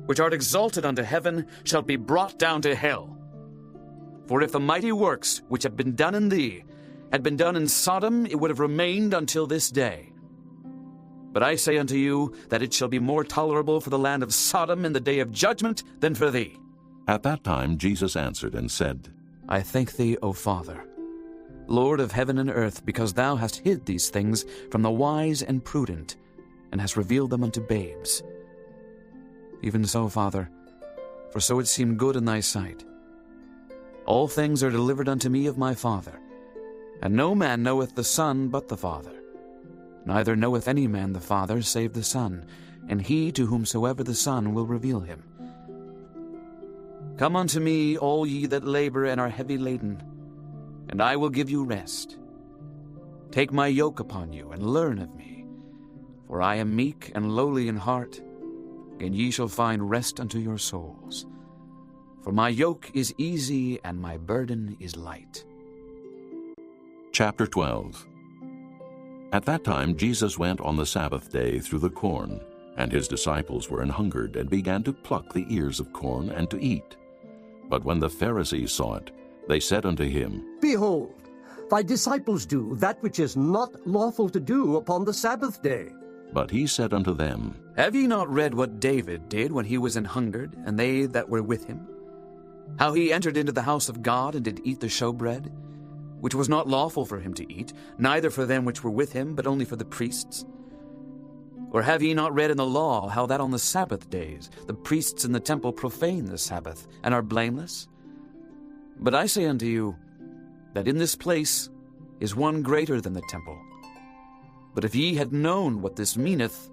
which art exalted unto heaven, shalt be brought down to hell. For if the mighty works which have been done in thee had been done in Sodom, it would have remained until this day. But I say unto you that it shall be more tolerable for the land of Sodom in the day of judgment than for thee. At that time Jesus answered and said, I thank thee, O Father, Lord of heaven and earth, because thou hast hid these things from the wise and prudent, and hast revealed them unto babes. Even so, Father, for so it seemed good in thy sight. All things are delivered unto me of my Father, and no man knoweth the Son but the Father. Neither knoweth any man the Father save the Son, and he to whomsoever the Son will reveal him. Come unto me, all ye that labor and are heavy laden, and I will give you rest. Take my yoke upon you, and learn of me. For I am meek and lowly in heart, and ye shall find rest unto your souls. For my yoke is easy, and my burden is light. Chapter 12. At that time Jesus went on the Sabbath day through the corn, and his disciples were an hungered, and began to pluck the ears of corn, and to eat. But when the Pharisees saw it, they said unto him, Behold, thy disciples do that which is not lawful to do upon the Sabbath day. But he said unto them, Have ye not read what David did when he was an hungered, and they that were with him? How he entered into the house of God, and did eat the showbread, which was not lawful for him to eat, neither for them which were with him, but only for the priests? Or have ye not read in the law how that on the Sabbath days the priests in the temple profane the Sabbath, and are blameless? But I say unto you, that in this place is one greater than the temple. But if ye had known what this meaneth,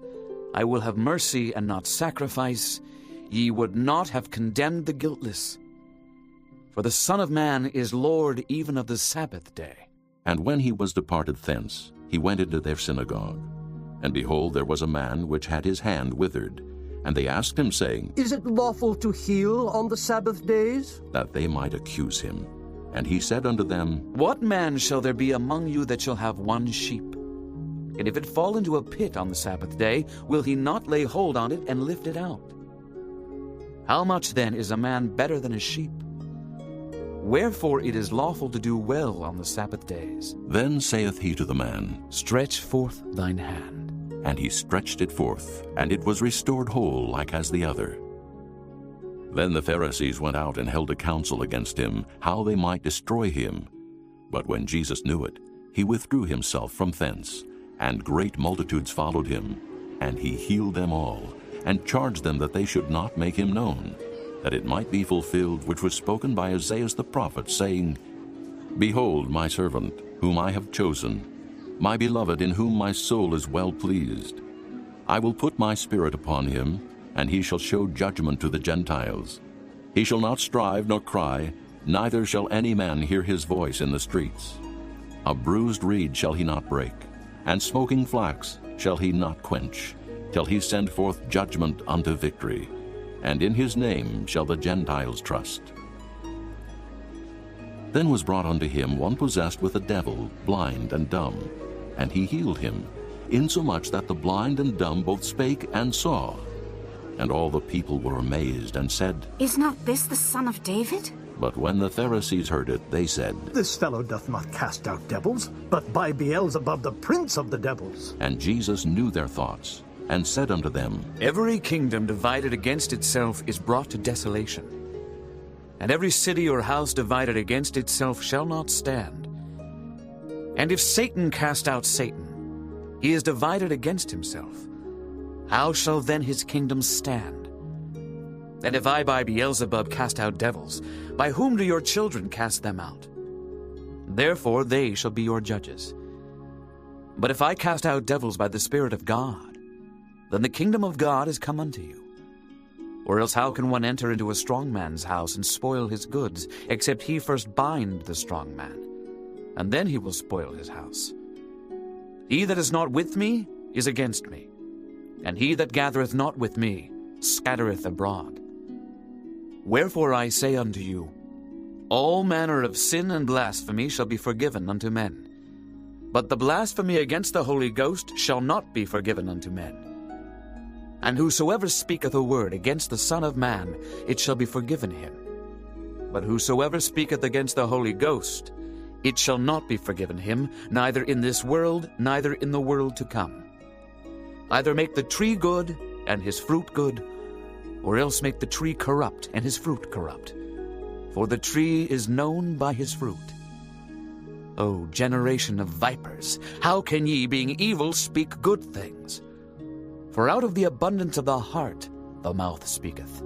I will have mercy and not sacrifice, ye would not have condemned the guiltless. For the Son of Man is Lord even of the Sabbath day. And when he was departed thence, he went into their synagogue. And behold, there was a man which had his hand withered. And they asked him, saying, Is it lawful to heal on the Sabbath days? That they might accuse him. And he said unto them, What man shall there be among you that shall have one sheep? And if it fall into a pit on the Sabbath day, will he not lay hold on it and lift it out? How much then is a man better than a sheep? Wherefore it is lawful to do well on the Sabbath days. Then saith he to the man, Stretch forth thine hand. And he stretched it forth, and it was restored whole like as the other. Then the Pharisees went out and held a council against him, how they might destroy him. But when Jesus knew it, he withdrew himself from thence, and great multitudes followed him. And he healed them all, and charged them that they should not make him known, that it might be fulfilled which was spoken by Isaiah the prophet, saying, Behold my servant, whom I have chosen, my beloved, in whom my soul is well pleased. I will put my spirit upon him, and he shall show judgment to the Gentiles. He shall not strive nor cry, neither shall any man hear his voice in the streets. A bruised reed shall he not break, and smoking flax shall he not quench, till he send forth judgment unto victory. And in his name shall the Gentiles trust. Then was brought unto him one possessed with a devil, blind and dumb. And he healed him, insomuch that the blind and dumb both spake and saw. And all the people were amazed, and said, Is not this the Son of David? But when the Pharisees heard it, they said, This fellow doth not cast out devils, but by Beelzebub the prince of the devils. And Jesus knew their thoughts, and said unto them, Every kingdom divided against itself is brought to desolation. And every city or house divided against itself shall not stand. And if Satan cast out Satan, he is divided against himself. How shall then his kingdom stand? And if I by Beelzebub cast out devils, by whom do your children cast them out? Therefore they shall be your judges. But if I cast out devils by the Spirit of God, then the kingdom of God is come unto you. Or else how can one enter into a strong man's house and spoil his goods, except he first bind the strong man? And then he will spoil his house. He that is not with me is against me, and he that gathereth not with me scattereth abroad. Wherefore I say unto you, all manner of sin and blasphemy shall be forgiven unto men, but the blasphemy against the Holy Ghost shall not be forgiven unto men. And whosoever speaketh a word against the Son of Man, it shall be forgiven him. But whosoever speaketh against the Holy Ghost, it shall not be forgiven him, neither in this world, neither in the world to come. Either make the tree good, and his fruit good, or else make the tree corrupt, and his fruit corrupt. For the tree is known by his fruit. O generation of vipers, how can ye, being evil, speak good things? For out of the abundance of the heart the mouth speaketh.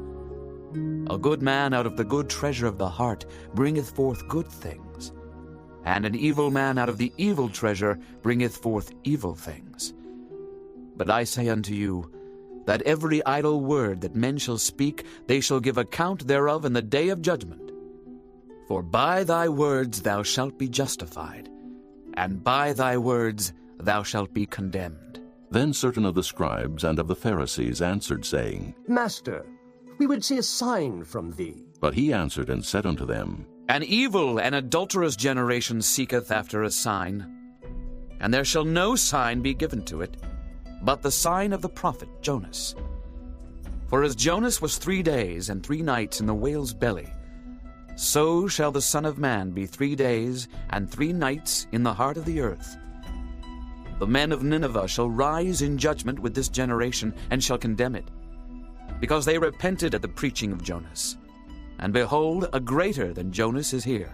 A good man out of the good treasure of the heart bringeth forth good things, and an evil man out of the evil treasure bringeth forth evil things. But I say unto you, that every idle word that men shall speak, they shall give account thereof in the day of judgment. For by thy words thou shalt be justified, and by thy words thou shalt be condemned. Then certain of the scribes and of the Pharisees answered, saying, Master, we would see a sign from thee. But he answered and said unto them, An evil and adulterous generation seeketh after a sign, and there shall no sign be given to it, but the sign of the prophet Jonas. For as Jonas was 3 days and 3 nights in the whale's belly, so shall the Son of Man be 3 days and 3 nights in the heart of the earth. The men of Nineveh shall rise in judgment with this generation, and shall condemn it, because they repented at the preaching of Jonas. And behold, a greater than Jonas is here.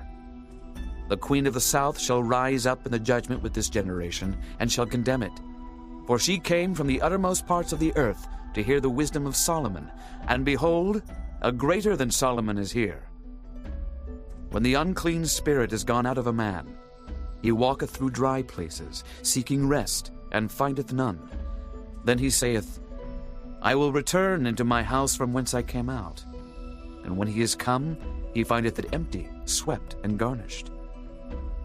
The queen of the south shall rise up in the judgment with this generation, and shall condemn it. For she came from the uttermost parts of the earth to hear the wisdom of Solomon. And behold, a greater than Solomon is here. When the unclean spirit is gone out of a man, he walketh through dry places, seeking rest, and findeth none. Then he saith, I will return into my house from whence I came out. And when he is come, he findeth it empty, swept, and garnished.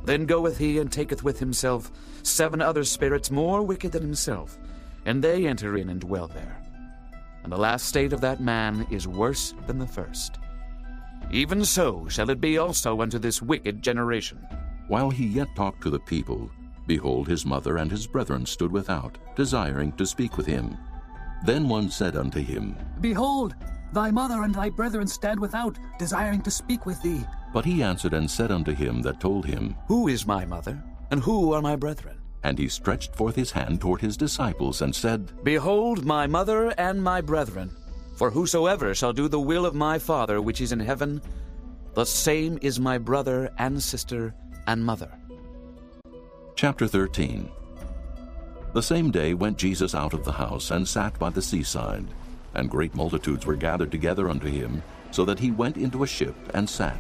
Then goeth he and taketh with himself 7 other spirits more wicked than himself, and they enter in and dwell there. And the last state of that man is worse than the first. Even so shall it be also unto this wicked generation. While he yet talked to the people, behold, his mother and his brethren stood without, desiring to speak with him. Then one said unto him, Behold, thy mother and thy brethren stand without, desiring to speak with thee. But he answered and said unto him that told him, Who is my mother, and who are my brethren? And he stretched forth his hand toward his disciples, and said, Behold my mother and my brethren. For whosoever shall do the will of my Father which is in heaven, the same is my brother and sister and mother. Chapter 13. The same day went Jesus out of the house, and sat by the seaside. And great multitudes were gathered together unto him, so that he went into a ship, and sat.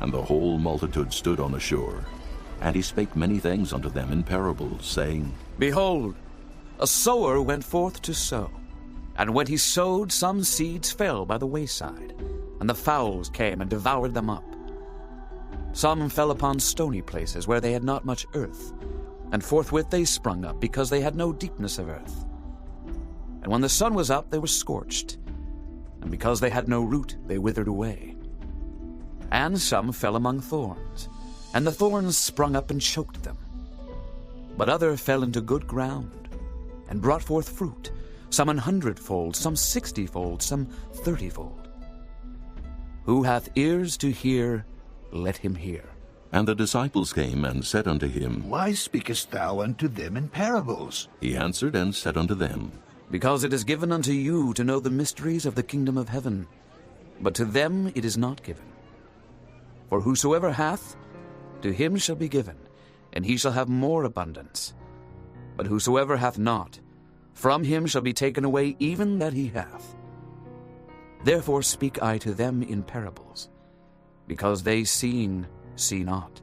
And the whole multitude stood on the shore. And he spake many things unto them in parables, saying, Behold, a sower went forth to sow. And when he sowed, some seeds fell by the wayside, and the fowls came and devoured them up. Some fell upon stony places, where they had not much earth, and forthwith they sprung up, because they had no deepness of earth. And when the sun was up, they were scorched, and because they had no root, they withered away. And some fell among thorns, and the thorns sprung up and choked them. But other fell into good ground, and brought forth fruit, some 100-fold, some 60-fold, some 30-fold. Who hath ears to hear, let him hear. And the disciples came and said unto him, Why speakest thou unto them in parables? He answered and said unto them, Because it is given unto you to know the mysteries of the kingdom of heaven, but to them it is not given. For whosoever hath, to him shall be given, and he shall have more abundance. But whosoever hath not, from him shall be taken away even that he hath. Therefore speak I to them in parables, because they seeing see not,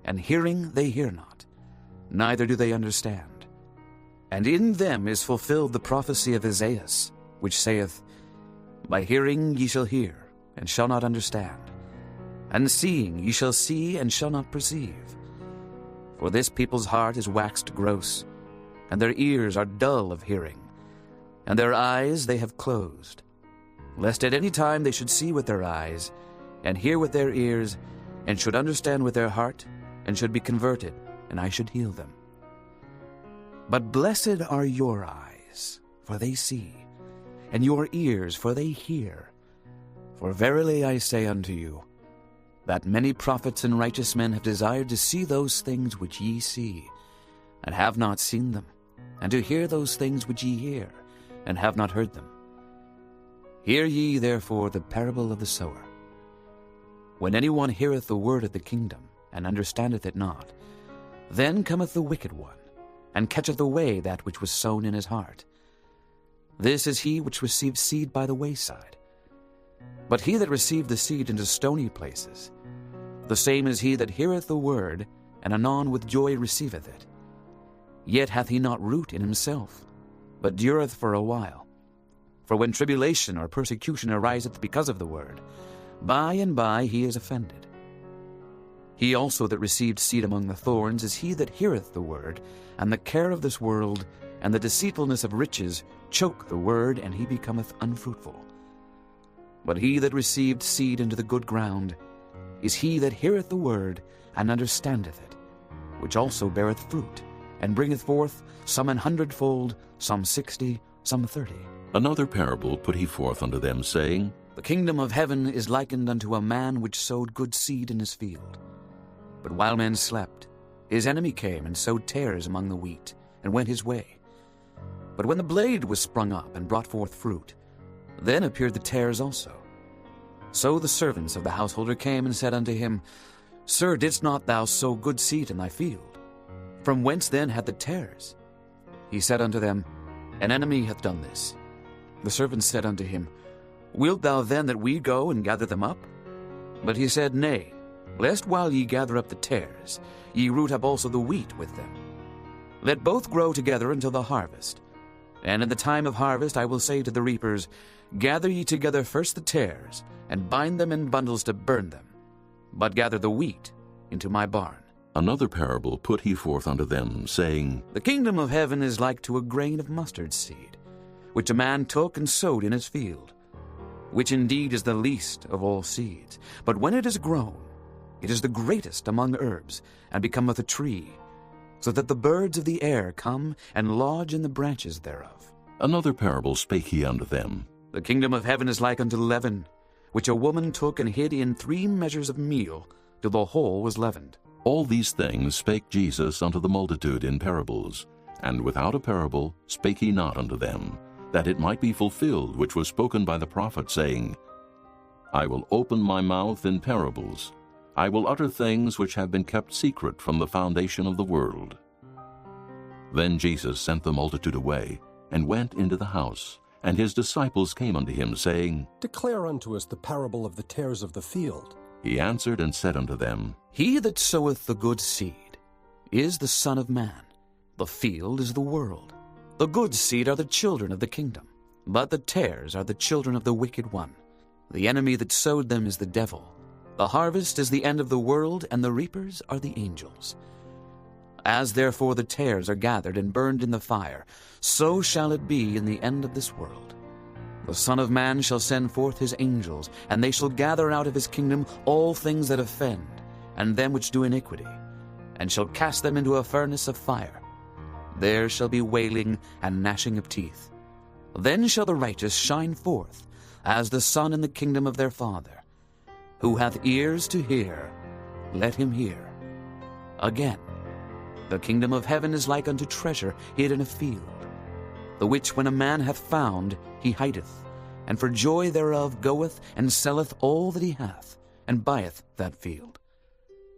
and hearing they hear not, neither do they understand. And in them is fulfilled the prophecy of Isaiah, which saith, By hearing ye shall hear, and shall not understand, and seeing ye shall see, and shall not perceive. For this people's heart is waxed gross, and their ears are dull of hearing, and their eyes they have closed, lest at any time they should see with their eyes, and hear with their ears, and should understand with their heart, and should be converted, and I should heal them. But blessed are your eyes, for they see, and your ears, for they hear. For verily I say unto you, that many prophets and righteous men have desired to see those things which ye see, and have not seen them, and to hear those things which ye hear, and have not heard them. Hear ye therefore the parable of the sower. When any one heareth the word of the kingdom, and understandeth it not, then cometh the wicked one, and catcheth away that which was sown in his heart. This is he which received seed by the wayside. But he that received the seed into stony places, the same is he that heareth the word, and anon with joy receiveth it. Yet hath he not root in himself, but dureth for a while. For when tribulation or persecution ariseth because of the word, by and by he is offended. He also that received seed among the thorns is he that heareth the word, and the care of this world, and the deceitfulness of riches, choke the word, and he becometh unfruitful. But he that received seed into the good ground is he that heareth the word, and understandeth it, which also beareth fruit, and bringeth forth some 100-fold, some 60, some 30. Another parable put he forth unto them, saying, The kingdom of heaven is likened unto a man which sowed good seed in his field. But while men slept, his enemy came and sowed tares among the wheat, and went his way. But when the blade was sprung up and brought forth fruit, then appeared the tares also. So the servants of the householder came and said unto him, Sir, didst not thou sow good seed in thy field? From whence then had the tares? He said unto them, An enemy hath done this. The servants said unto him, Wilt thou then that we go and gather them up? But he said, Nay, lest while ye gather up the tares, ye root up also the wheat with them. Let both grow together until the harvest. And in the time of harvest I will say to the reapers, Gather ye together first the tares, and bind them in bundles to burn them, but gather the wheat into my barn. Another parable put he forth unto them, saying, The kingdom of heaven is like to a grain of mustard seed, which a man took and sowed in his field, which indeed is the least of all seeds. But when it is grown, it is the greatest among herbs, and becometh a tree, so that the birds of the air come and lodge in the branches thereof. Another parable spake he unto them, The kingdom of heaven is like unto leaven, which a woman took and hid in 3 measures of meal, till the whole was leavened. All these things spake Jesus unto the multitude in parables, and without a parable spake he not unto them, that it might be fulfilled which was spoken by the prophet, saying, I will open my mouth in parables. I will utter things which have been kept secret from the foundation of the world. Then Jesus sent the multitude away, and went into the house. And his disciples came unto him, saying, Declare unto us the parable of the tares of the field. He answered and said unto them, He that soweth the good seed is the Son of Man. The field is the world. The good seed are the children of the kingdom, but the tares are the children of the wicked one. The enemy that sowed them is the devil. The harvest is the end of the world, and the reapers are the angels. As therefore the tares are gathered and burned in the fire, so shall it be in the end of this world. The Son of Man shall send forth his angels, and they shall gather out of his kingdom all things that offend, and them which do iniquity, and shall cast them into a furnace of fire. There shall be wailing and gnashing of teeth. Then shall the righteous shine forth, as the sun in the kingdom of their Father. Who hath ears to hear, let him hear. Again, the kingdom of heaven is like unto treasure hid in a field, the which when a man hath found, he hideth, and for joy thereof goeth and selleth all that he hath, and buyeth that field.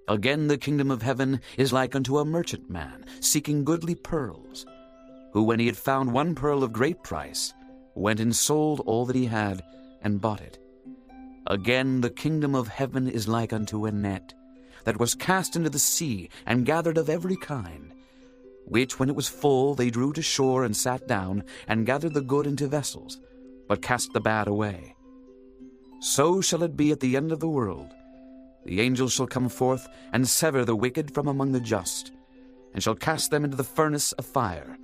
Again the kingdom of heaven is like unto a merchant man seeking goodly pearls, who when he had found one pearl of great price, went and sold all that he had, and bought it. Again the kingdom of heaven is like unto a net, that was cast into the sea, and gathered of every kind, which when it was full they drew to shore, and sat down, and gathered the good into vessels, but cast the bad away. So shall it be at the end of the world. The angels shall come forth, and sever the wicked from among the just, and shall cast them into the furnace of fire.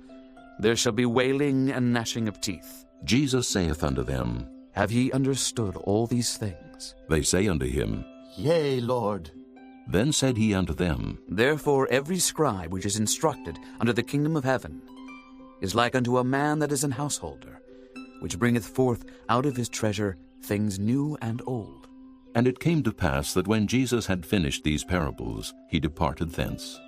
There shall be wailing and gnashing of teeth. Jesus saith unto them, Have ye understood all these things? They say unto him, Yea, Lord. Then said he unto them, Therefore every scribe which is instructed unto the kingdom of heaven is like unto a man that is an householder, which bringeth forth out of his treasure things new and old. And it came to pass that when Jesus had finished these parables, he departed thence.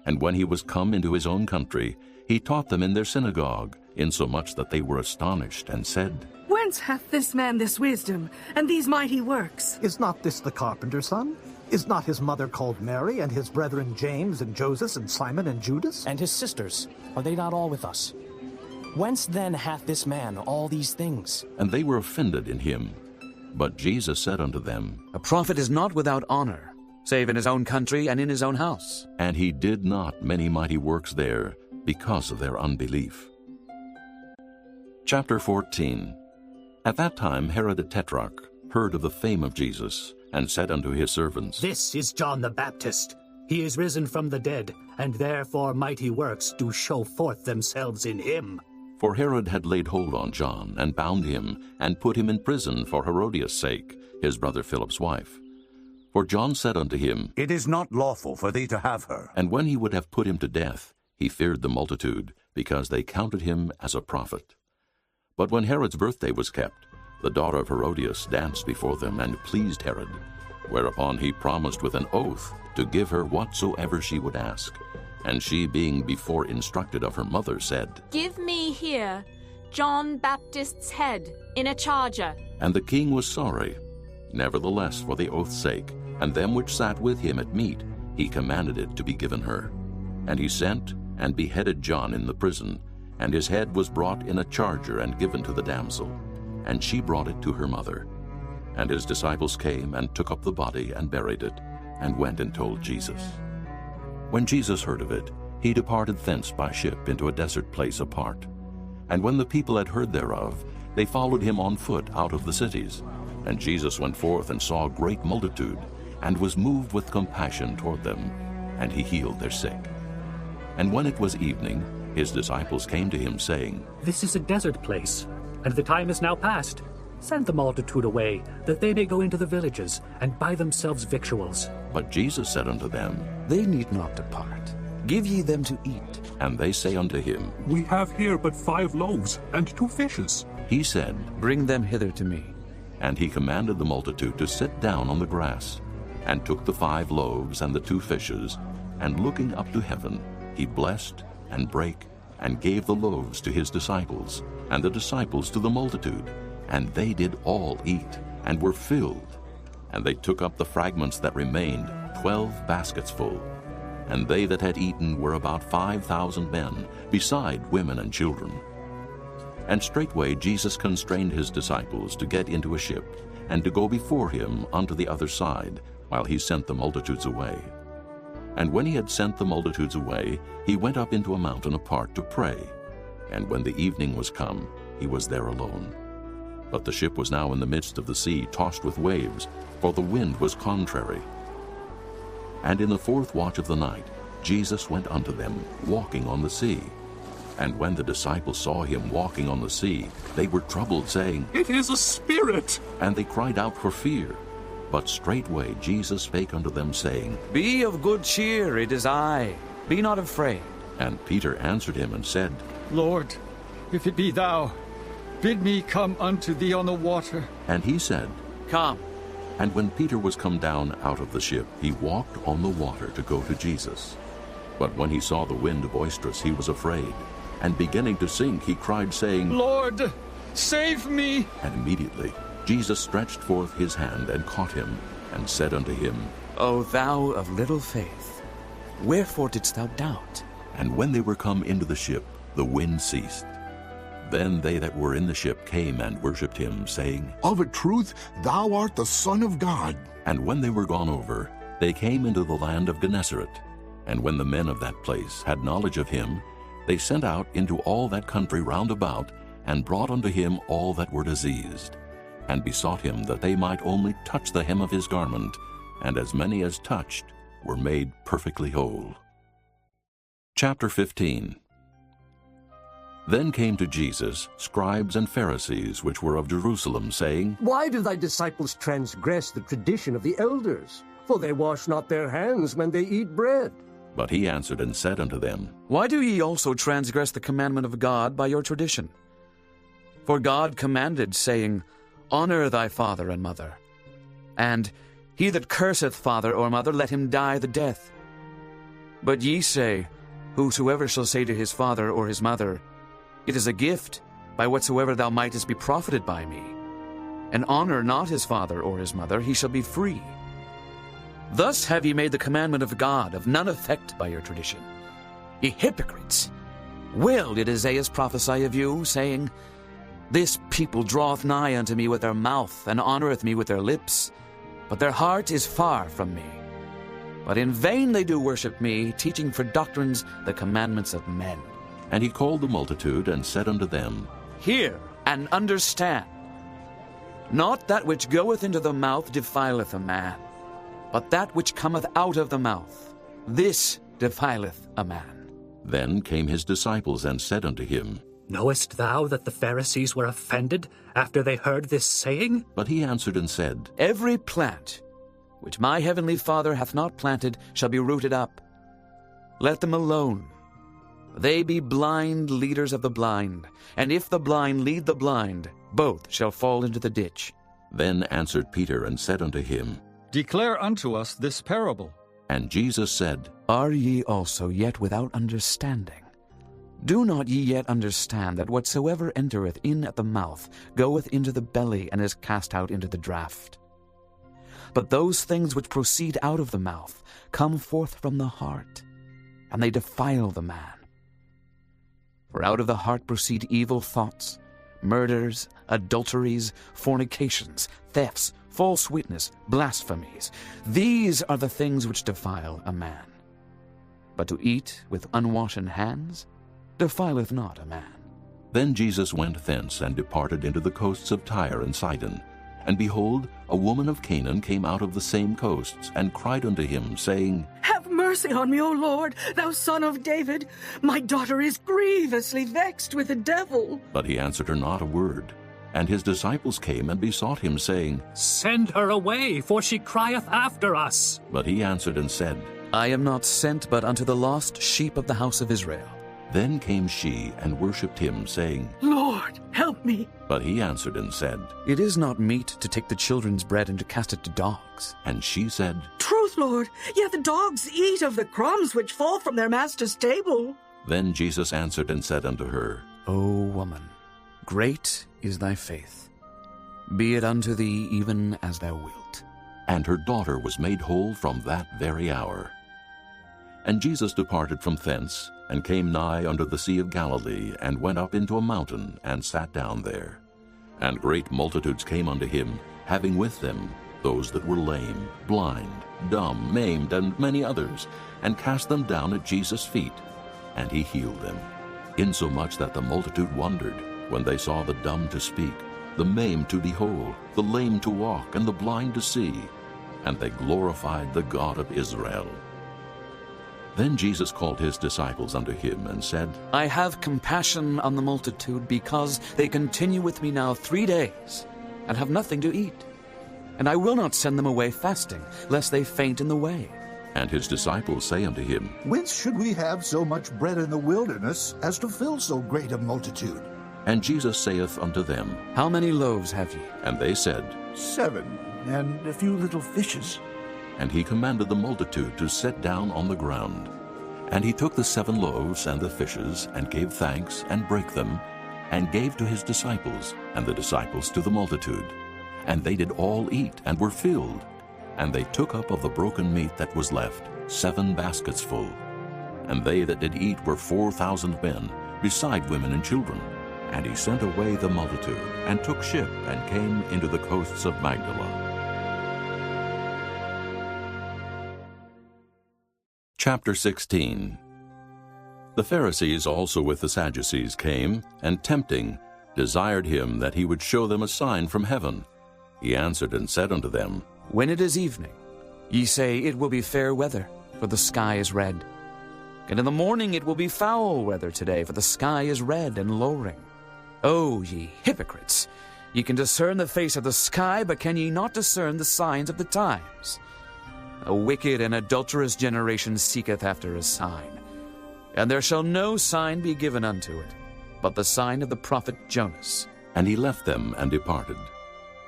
And when he was come into his own country, he taught them in their synagogue, insomuch that they were astonished, and said, Whence hath this man this wisdom, and these mighty works? Is not this the carpenter's son? Is not his mother called Mary, and his brethren James, and Joseph, and Simon, and Judas? And his sisters, are they not all with us? Whence then hath this man all these things? And they were offended in him. But Jesus said unto them, A prophet is not without honor, save in his own country and in his own house. And he did not many mighty works there, because of their unbelief. Chapter 14. At that time Herod the Tetrarch heard of the fame of Jesus, and said unto his servants, This is John the Baptist. He is risen from the dead, and therefore mighty works do show forth themselves in him. For Herod had laid hold on John, and bound him, and put him in prison for Herodias' sake, his brother Philip's wife. For John said unto him, It is not lawful for thee to have her. And when he would have put him to death, he feared the multitude, because they counted him as a prophet. But when Herod's birthday was kept, the daughter of Herodias danced before them, and pleased Herod, whereupon he promised with an oath to give her whatsoever she would ask. And she, being before instructed of her mother, said, Give me here John Baptist's head in a charger. And the king was sorry. Nevertheless, for the oath's sake, and them which sat with him at meat, he commanded it to be given her. And he sent and beheaded John in the prison, and his head was brought in a charger and given to the damsel. And she brought it to her mother. And his disciples came and took up the body and buried it, and went and told Jesus. When Jesus heard of it, he departed thence by ship into a desert place apart. And when the people had heard thereof, they followed him on foot out of the cities. And Jesus went forth and saw a great multitude, and was moved with compassion toward them, and he healed their sick. And when it was evening, his disciples came to him, saying, This is a desert place, and the time is now past. Send the multitude away, that they may go into the villages, and buy themselves victuals. But Jesus said unto them, They need not depart. Give ye them to eat. And they say unto him, We have here but 5 loaves and 2 fishes. He said, Bring them hither to me. And he commanded the multitude to sit down on the grass, and took the 5 loaves and the 2 fishes, and looking up to heaven, he blessed, and brake, and gave the loaves to his disciples, and the disciples to the multitude. And they did all eat, and were filled. And they took up the fragments that remained, 12 baskets full. And they that had eaten were about 5,000 men, beside women and children. And straightway Jesus constrained his disciples to get into a ship, and to go before him unto the other side, while he sent the multitudes away. And when he had sent the multitudes away, he went up into a mountain apart to pray. And when the evening was come, he was there alone. But the ship was now in the midst of the sea, tossed with waves, for the wind was contrary. And in the 4th watch of the night, Jesus went unto them, walking on the sea. And when the disciples saw him walking on the sea, they were troubled, saying, It is a spirit! And they cried out for fear. But straightway Jesus spake unto them, saying, Be of good cheer, it is I. Be not afraid. And Peter answered him and said, Lord, if it be thou, bid me come unto thee on the water. And he said, Come. And when Peter was come down out of the ship, he walked on the water to go to Jesus. But when he saw the wind boisterous, he was afraid. And beginning to sink, he cried, saying, Lord, save me. And immediately Jesus stretched forth his hand and caught him, and said unto him, O thou of little faith, wherefore didst thou doubt? And when they were come into the ship, the wind ceased. Then they that were in the ship came and worshipped him, saying, Of a truth, thou art the Son of God. And when they were gone over, they came into the land of Gennesaret. And when the men of that place had knowledge of him, they sent out into all that country round about, and brought unto him all that were diseased, and besought him that they might only touch the hem of his garment, and as many as touched were made perfectly whole. Chapter 15. Then came to Jesus scribes and Pharisees which were of Jerusalem, saying, Why do thy disciples transgress the tradition of the elders? For they wash not their hands when they eat bread. But he answered and said unto them, Why do ye also transgress the commandment of God by your tradition? For God commanded, saying, Honor thy father and mother. And, He that curseth father or mother, let him die the death. But ye say, Whosoever shall say to his father or his mother, It is a gift, by whatsoever thou mightest be profited by me, and honor not his father or his mother, he shall be free. Thus have ye made the commandment of God of none effect by your tradition. Ye hypocrites! Well did Isaiah prophesy of you, saying, This people draweth nigh unto me with their mouth, and honoreth me with their lips, but their heart is far from me. But in vain they do worship me, teaching for doctrines the commandments of men. And he called the multitude, and said unto them, Hear and understand. Not that which goeth into the mouth defileth a man, but that which cometh out of the mouth, this defileth a man. Then came his disciples and said unto him, Knowest thou that the Pharisees were offended after they heard this saying? But he answered and said, Every plant which my heavenly Father hath not planted shall be rooted up. Let them alone. They be blind leaders of the blind, and if the blind lead the blind, both shall fall into the ditch. Then answered Peter and said unto him, Declare unto us this parable. And Jesus said, Are ye also yet without understanding? Do not ye yet understand that whatsoever entereth in at the mouth goeth into the belly and is cast out into the draught? But those things which proceed out of the mouth come forth from the heart, and they defile the man. For out of the heart proceed evil thoughts, murders, adulteries, fornications, thefts, false witness, blasphemies. These are the things which defile a man. But to eat with unwashen hands defileth not a man. Then Jesus went thence and departed into the coasts of Tyre and Sidon. And behold, a woman of Canaan came out of the same coasts, and cried unto him, saying, Have mercy on me, O Lord, thou son of David. My daughter is grievously vexed with the devil. But he answered her not a word. And his disciples came and besought him, saying, Send her away, for she crieth after us. But he answered and said, I am not sent but unto the lost sheep of the house of Israel. Then came she and worshipped him, saying, Lord, help me. But he answered and said, It is not meet to take the children's bread and to cast it to dogs. And she said, Truth, Lord, yet the dogs eat of the crumbs which fall from their master's table. Then Jesus answered and said unto her, O woman, great is thy faith. Be it unto thee even as thou wilt. And her daughter was made whole from that very hour. And Jesus departed from thence, and came nigh unto the sea of Galilee, and went up into a mountain, and sat down there. And great multitudes came unto him, having with them those that were lame, blind, dumb, maimed, and many others, and cast them down at Jesus' feet. And he healed them, insomuch that the multitude wondered, when they saw the dumb to speak, the maimed to behold, the lame to walk, and the blind to see. And they glorified the God of Israel. Then Jesus called his disciples unto him, and said, I have compassion on the multitude, because they continue with me now 3 days, and have nothing to eat. And I will not send them away fasting, lest they faint in the way. And his disciples say unto him, Whence should we have so much bread in the wilderness, as to fill so great a multitude? And Jesus saith unto them, How many loaves have ye? And they said, 7, and a few little fishes. And he commanded the multitude to sit down on the ground. And he took the 7 loaves and the fishes, and gave thanks, and brake them, and gave to his disciples, and the disciples to the multitude. And they did all eat, and were filled. And they took up of the broken meat that was left 7 baskets full. And they that did eat were 4,000 men, beside women and children. And he sent away the multitude, and took ship, and came into the coasts of Magdala. Chapter 16. The Pharisees also with the Sadducees came, and tempting, desired him that he would show them a sign from heaven. He answered and said unto them, When it is evening, ye say, It will be fair weather, for the sky is red. And in the morning it will be foul weather today, for the sky is red and lowering. O ye hypocrites! Ye can discern the face of the sky, but can ye not discern the signs of the times? A wicked and adulterous generation seeketh after a sign, and there shall no sign be given unto it, but the sign of the prophet Jonas. And he left them and departed.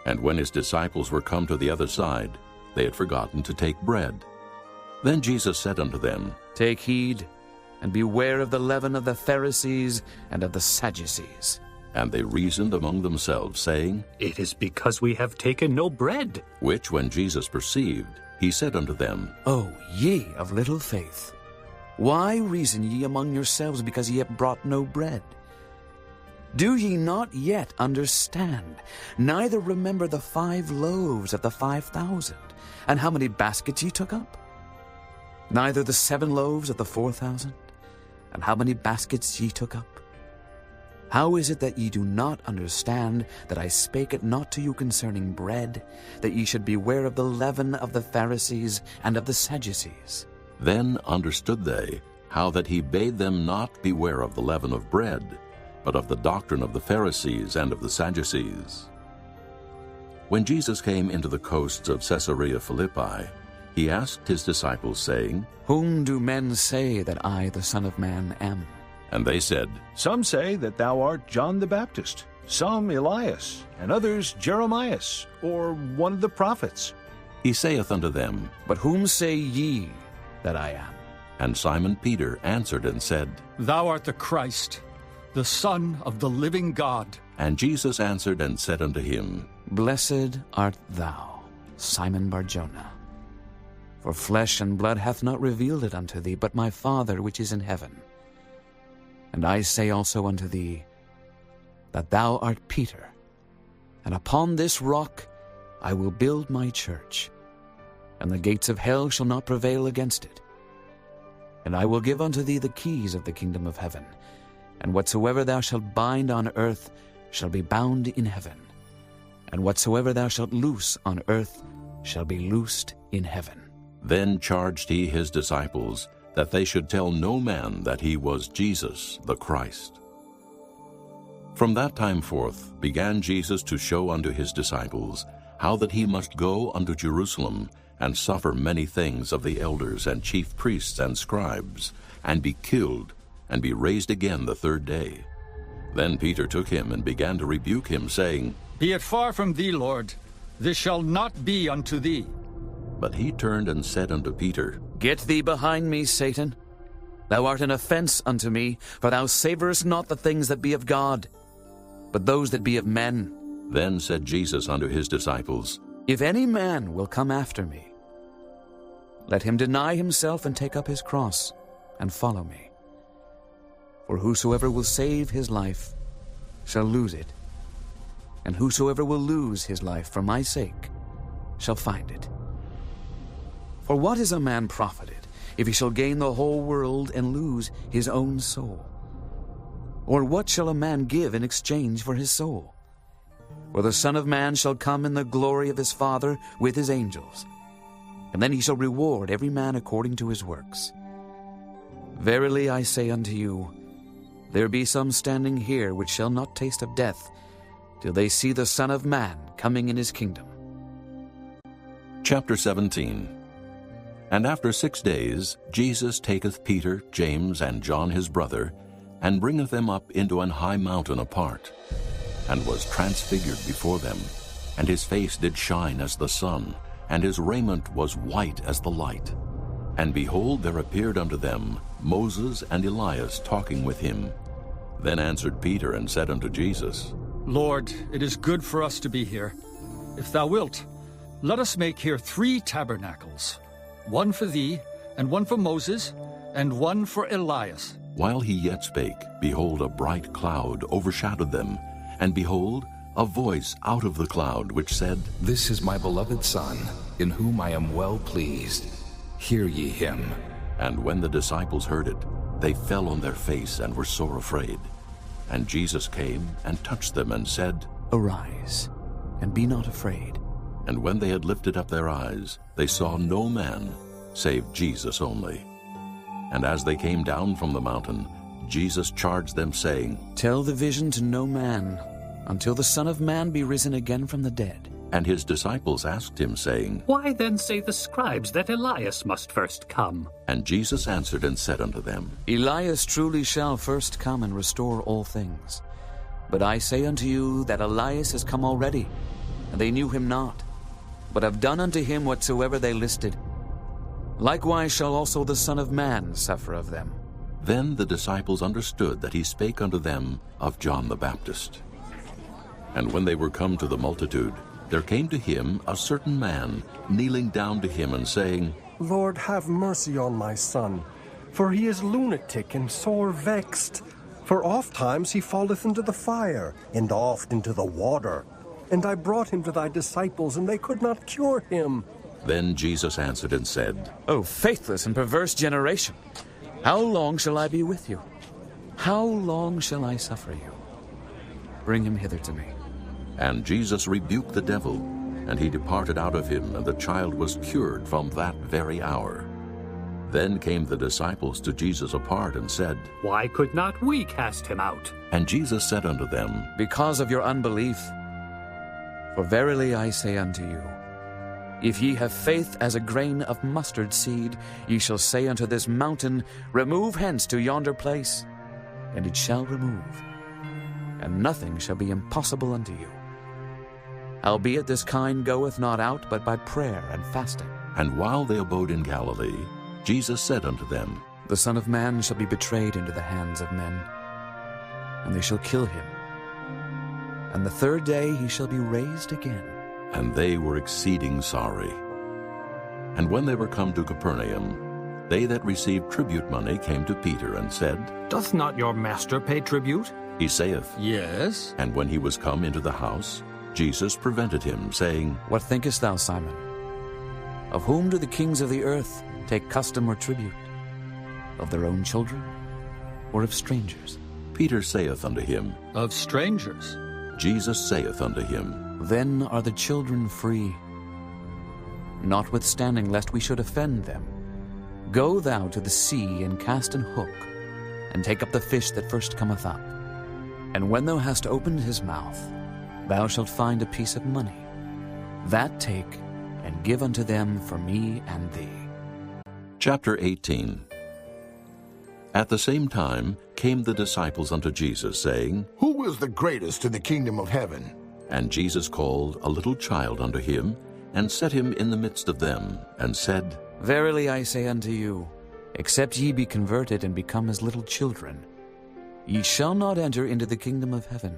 And when his disciples were come to the other side, they had forgotten to take bread. Then Jesus said unto them, Take heed, and beware of the leaven of the Pharisees and of the Sadducees. And they reasoned among themselves, saying, It is because we have taken no bread. Which when Jesus perceived, he said unto them, O ye of little faith, why reason ye among yourselves, because ye have brought no bread? Do ye not yet understand, neither remember the 5 loaves of the 5,000, and how many baskets ye took up? Neither the 7 loaves of the 4,000, and how many baskets ye took up? How is it that ye do not understand that I spake it not to you concerning bread, that ye should beware of the leaven of the Pharisees and of the Sadducees? Then understood they how that he bade them not beware of the leaven of bread, but of the doctrine of the Pharisees and of the Sadducees. When Jesus came into the coasts of Caesarea Philippi, he asked his disciples, saying, Whom do men say that I, the Son of Man, am? And they said, Some say that thou art John the Baptist, some Elias, and others Jeremias, or one of the prophets. He saith unto them, But whom say ye that I am? And Simon Peter answered and said, Thou art the Christ, the Son of the living God. And Jesus answered and said unto him, Blessed art thou, Simon Bar-Jonah. For flesh and blood hath not revealed it unto thee, but my Father which is in heaven. And I say also unto thee, that thou art Peter, and upon this rock I will build my church, and the gates of hell shall not prevail against it. And I will give unto thee the keys of the kingdom of heaven, and whatsoever thou shalt bind on earth shall be bound in heaven, and whatsoever thou shalt loose on earth shall be loosed in heaven. Then charged he his disciples that they should tell no man that he was Jesus the Christ. From that time forth began Jesus to show unto his disciples how that he must go unto Jerusalem, and suffer many things of the elders and chief priests and scribes, and be killed, and be raised again the third day. Then Peter took him and began to rebuke him, saying, Be it far from thee, Lord, this shall not be unto thee. But he turned and said unto Peter, Get thee behind me, Satan. Thou art an offense unto me, for thou savorest not the things that be of God, but those that be of men. Then said Jesus unto his disciples, If any man will come after me, let him deny himself and take up his cross, and follow me. For whosoever will save his life shall lose it, and whosoever will lose his life for my sake shall find it. For what is a man profited, if he shall gain the whole world and lose his own soul? Or what shall a man give in exchange for his soul? For the Son of Man shall come in the glory of his Father with his angels, and then he shall reward every man according to his works. Verily I say unto you, there be some standing here which shall not taste of death, till they see the Son of Man coming in his kingdom. Chapter 17. And after 6 days Jesus taketh Peter, James, and John his brother, and bringeth them up into an high mountain apart, and was transfigured before them, and his face did shine as the sun, and his raiment was white as the light. And behold, there appeared unto them Moses and Elias talking with him. Then answered Peter and said unto Jesus, Lord, it is good for us to be here. If thou wilt, let us make here 3 tabernacles, one for thee, and one for Moses, and one for Elias. While he yet spake, behold, a bright cloud overshadowed them, and behold, a voice out of the cloud which said, This is my beloved Son, in whom I am well pleased. Hear ye him. And when the disciples heard it, they fell on their face and were sore afraid. And Jesus came and touched them and said, Arise, and be not afraid. And when they had lifted up their eyes, they saw no man, save Jesus only. And as they came down from the mountain, Jesus charged them, saying, Tell the vision to no man, until the Son of Man be risen again from the dead. And his disciples asked him, saying, Why then say the scribes that Elias must first come? And Jesus answered and said unto them, Elias truly shall first come and restore all things. But I say unto you that Elias is come already, and they knew him not, but have done unto him whatsoever they listed. Likewise shall also the Son of Man suffer of them. Then the disciples understood that he spake unto them of John the Baptist. And when they were come to the multitude, there came to him a certain man, kneeling down to him and saying, Lord, have mercy on my son, for he is lunatic and sore vexed. For oft times he falleth into the fire, and oft into the water. And I brought him to thy disciples, and they could not cure him. Then Jesus answered and said, O faithless and perverse generation, how long shall I be with you? How long shall I suffer you? Bring him hither to me. And Jesus rebuked the devil, and he departed out of him, and the child was cured from that very hour. Then came the disciples to Jesus apart and said, Why could not we cast him out? And Jesus said unto them, Because of your unbelief. For verily I say unto you, if ye have faith as a grain of mustard seed, ye shall say unto this mountain, Remove hence to yonder place, and it shall remove, and nothing shall be impossible unto you. Howbeit this kind goeth not out but by prayer and fasting. And while they abode in Galilee, Jesus said unto them, The Son of Man shall be betrayed into the hands of men, and they shall kill him. And the third day he shall be raised again. And they were exceeding sorry. And when they were come to Capernaum, they that received tribute money came to Peter and said, Doth not your master pay tribute? He saith, Yes. And when he was come into the house, Jesus prevented him, saying, What thinkest thou, Simon? Of whom do the kings of the earth take custom or tribute? Of their own children, or of strangers? Peter saith unto him, Of strangers. Jesus saith unto him, Then are the children free. Notwithstanding, lest we should offend them, go thou to the sea, and cast an hook, and take up the fish that first cometh up. And when thou hast opened his mouth, thou shalt find a piece of money. That take, and give unto them for me and thee. Chapter 18. At the same time came the disciples unto Jesus, saying, Who is the greatest in the kingdom of heaven? And Jesus called a little child unto him, and set him in the midst of them, and said, Verily I say unto you, except ye be converted and become as little children, ye shall not enter into the kingdom of heaven.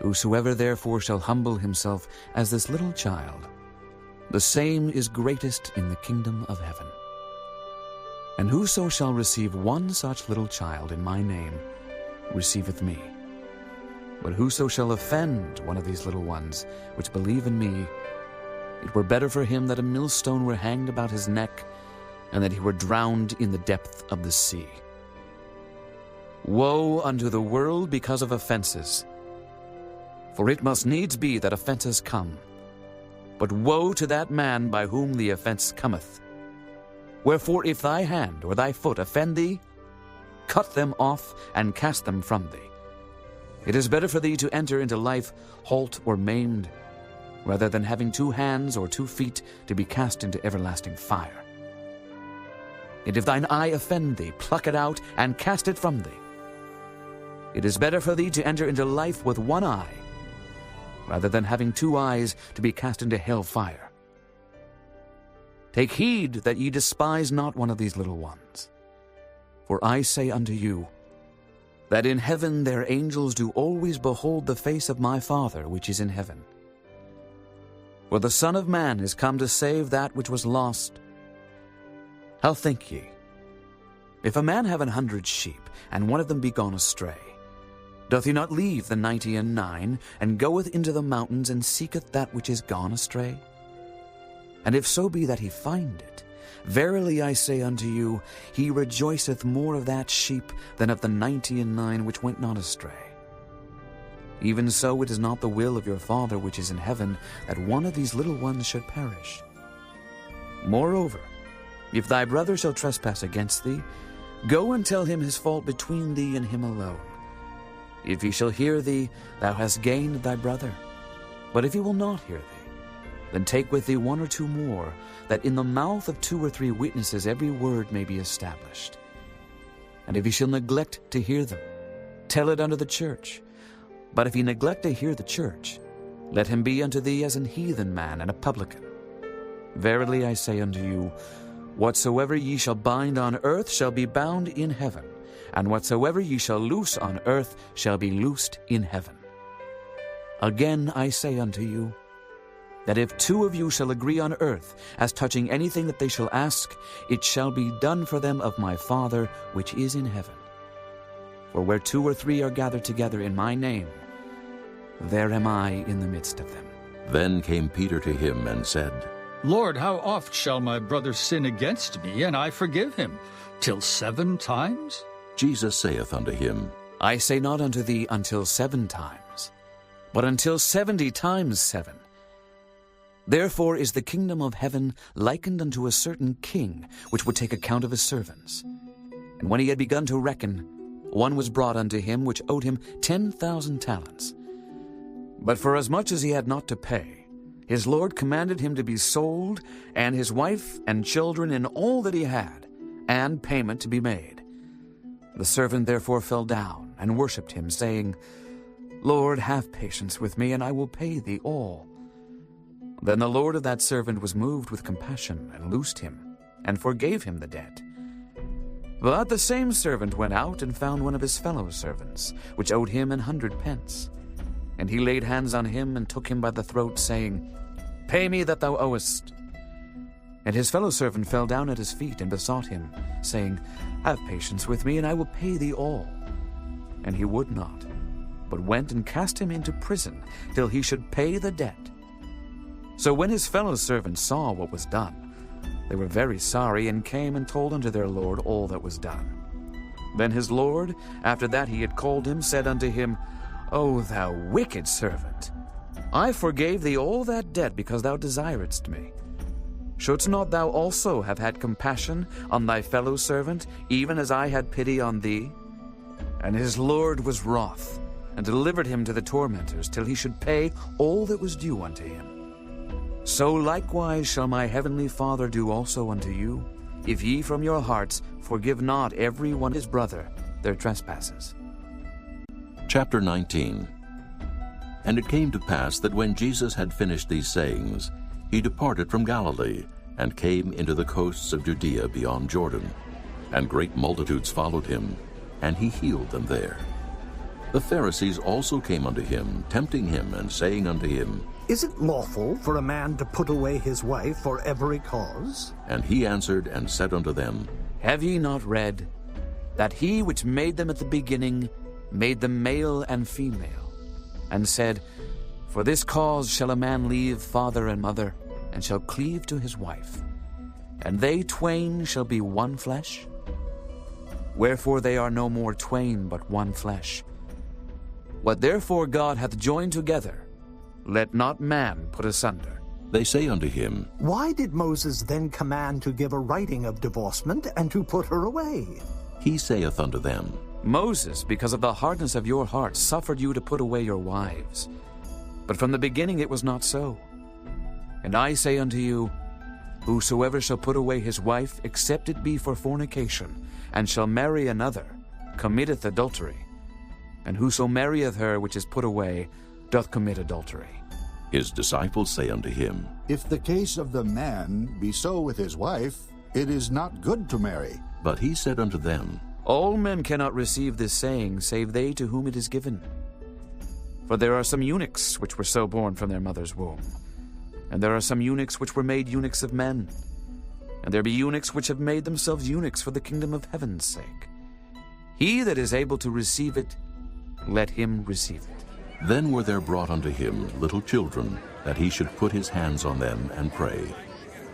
Whosoever therefore shall humble himself as this little child, the same is greatest in the kingdom of heaven. And whoso shall receive one such little child in my name receiveth me. But whoso shall offend one of these little ones which believe in me, it were better for him that a millstone were hanged about his neck, and that he were drowned in the depth of the sea. Woe unto the world because of offenses! For it must needs be that offenses come. But woe to that man by whom the offense cometh. Wherefore if thy hand or thy foot offend thee, cut them off and cast them from thee. It is better for thee to enter into life halt or maimed, rather than having 2 hands or 2 feet to be cast into everlasting fire. And if thine eye offend thee, pluck it out and cast it from thee. It is better for thee to enter into life with 1 eye, rather than having 2 eyes to be cast into hell fire. Take heed that ye despise not one of these little ones. For I say unto you, that in heaven their angels do always behold the face of my Father which is in heaven. For the Son of Man is come to save that which was lost. How think ye? If a man have 100 sheep, and one of them be gone astray, doth he not leave the 99, and goeth into the mountains, and seeketh that which is gone astray? And if so be that he find it, verily I say unto you, he rejoiceth more of that sheep than of the 99 which went not astray. Even so it is not the will of your Father which is in heaven that one of these little ones should perish. Moreover, if thy brother shall trespass against thee, go and tell him his fault between thee and him alone. If he shall hear thee, thou hast gained thy brother. But if he will not hear thee, then take with thee 1 or 2 more, that in the mouth of 2 or 3 witnesses every word may be established. And if he shall neglect to hear them, tell it unto the church. But if he neglect to hear the church, let him be unto thee as an heathen man and a publican. Verily I say unto you, whatsoever ye shall bind on earth shall be bound in heaven, and whatsoever ye shall loose on earth shall be loosed in heaven. Again I say unto you, that if 2 of you shall agree on earth as touching anything that they shall ask, it shall be done for them of my Father which is in heaven. For where 2 or 3 are gathered together in my name, there am I in the midst of them. Then came Peter to him and said, Lord, how oft shall my brother sin against me, and I forgive him? Till 7 times? Jesus saith unto him, I say not unto thee until 7 times, but until 70 times 7. Therefore is the kingdom of heaven likened unto a certain king, which would take account of his servants. And when he had begun to reckon, one was brought unto him which owed him 10,000 talents. But forasmuch as he had not to pay, his Lord commanded him to be sold, and his wife and children and all that he had, and payment to be made. The servant therefore fell down and worshipped him, saying, Lord, have patience with me, and I will pay thee all. Then the Lord of that servant was moved with compassion, and loosed him, and forgave him the debt. But the same servant went out and found one of his fellow servants, which owed him 100 pence. And he laid hands on him, and took him by the throat, saying, Pay me that thou owest. And his fellow servant fell down at his feet, and besought him, saying, Have patience with me, and I will pay thee all. And he would not, but went and cast him into prison, till he should pay the debt. So when his fellow servants saw what was done, they were very sorry, and came and told unto their Lord all that was done. Then his Lord, after that he had called him, said unto him, O thou wicked servant, I forgave thee all that debt, because thou desiredst me. Shouldst not thou also have had compassion on thy fellow servant, even as I had pity on thee? And his Lord was wroth, and delivered him to the tormentors, till he should pay all that was due unto him. So likewise shall my heavenly Father do also unto you, if ye from your hearts forgive not every one his brother their trespasses. Chapter 19. And it came to pass that when Jesus had finished these sayings, he departed from Galilee, and came into the coasts of Judea beyond Jordan. And great multitudes followed him, and he healed them there. The Pharisees also came unto him, tempting him, and saying unto him, Is it lawful for a man to put away his wife for every cause? And he answered and said unto them, Have ye not read, that he which made them at the beginning made them male and female, and said, For this cause shall a man leave father and mother, and shall cleave to his wife, and they twain shall be one flesh? Wherefore they are no more twain, but one flesh. What therefore God hath joined together, let not man put asunder. They say unto him, Why did Moses then command to give a writing of divorcement, and to put her away? He saith unto them, Moses, because of the hardness of your hearts, suffered you to put away your wives. But from the beginning it was not so. And I say unto you, Whosoever shall put away his wife, except it be for fornication, and shall marry another, committeth adultery. And whoso marrieth her which is put away, doth commit adultery. His disciples say unto him, If the case of the man be so with his wife, it is not good to marry. But he said unto them, All men cannot receive this saying, save they to whom it is given. For there are some eunuchs which were so born from their mother's womb, and there are some eunuchs which were made eunuchs of men, and there be eunuchs which have made themselves eunuchs for the kingdom of heaven's sake. He that is able to receive it, let him receive it. Then were there brought unto him little children, that he should put his hands on them and pray.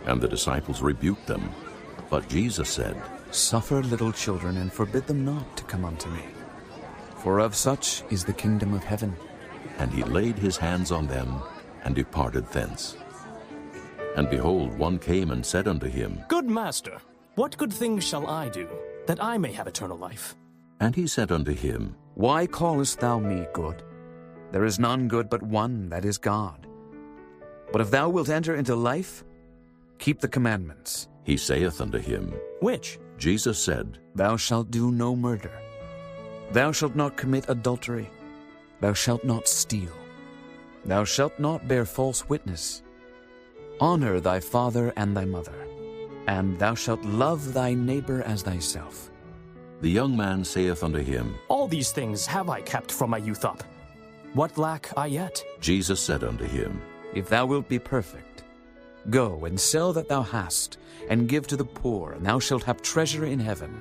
And the disciples rebuked them. But Jesus said, Suffer little children, and forbid them not to come unto me, for of such is the kingdom of heaven. And he laid his hands on them, and departed thence. And behold, one came and said unto him, Good master, what good things shall I do, that I may have eternal life? And he said unto him, Why callest thou me good? There is none good but one, that is God. But if thou wilt enter into life, keep the commandments. He saith unto him, Which? Jesus said, Thou shalt do no murder. Thou shalt not commit adultery. Thou shalt not steal. Thou shalt not bear false witness. Honor thy father and thy mother. And thou shalt love thy neighbor as thyself. The young man saith unto him, All these things have I kept from my youth up. What lack I yet? Jesus said unto him, If thou wilt be perfect, go and sell that thou hast, and give to the poor, and thou shalt have treasure in heaven.